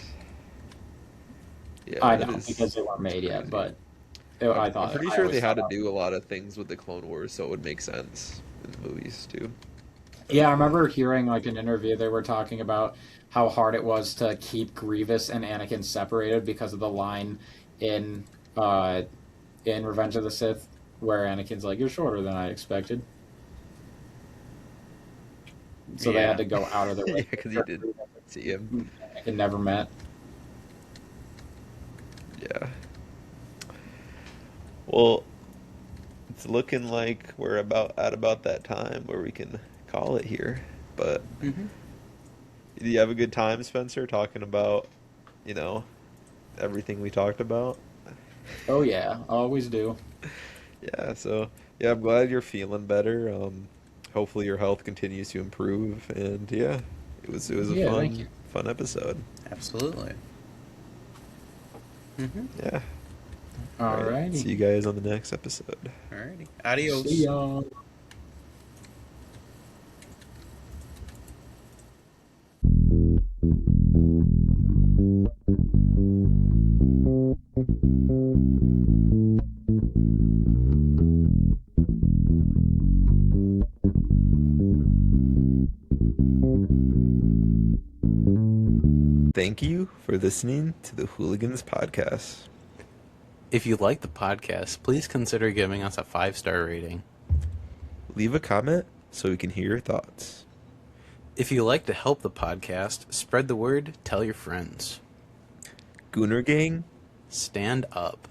S1: Yeah,
S3: I
S1: that
S3: know
S1: is
S3: because they weren't made yet,
S1: crazy.
S3: but
S1: I'm,
S3: I
S1: I'm
S3: thought
S1: pretty
S3: I
S1: sure
S3: always
S1: they had
S3: thought
S1: to
S3: that.
S1: do a lot of things with the Clone Wars, so it would make sense in the movies too.
S3: Yeah, I remember hearing like an interview they were talking about how hard it was to keep Grievous and Anakin separated because of the line in uh in Revenge of the Sith where Anakin's like, "You're shorter than I expected." So they had
S2: Yeah.
S3: to go out of their
S1: Yeah,
S3: way
S1: because you
S3: to
S1: did see him.
S3: Anakin never met.
S1: Yeah. Well, it's looking like we're about that time where we can call it here. But
S2: Hmm.
S1: do you have a good time, Spencer, talking about, you know, everything we talked about?
S3: Oh yeah, always do.
S1: Yeah, so yeah, I'm glad you're feeling better. Hopefully your health continues to improve, and yeah, it was a
S3: Yeah, thank you.
S1: fun episode.
S2: Absolutely. Hmm.
S1: Yeah. All right.
S3: Alrighty.
S1: See you guys on the next episode.
S2: Alrighty.
S3: See
S2: Adios.
S3: y'all.
S1: Thank you for listening to the Hooligans podcast.
S2: If you like the podcast, please consider giving us a 5-star rating.
S1: Leave a comment so we can hear your thoughts.
S2: If you like to help the podcast, spread the word, tell your friends.
S1: Gooner Gang,
S2: Stand up.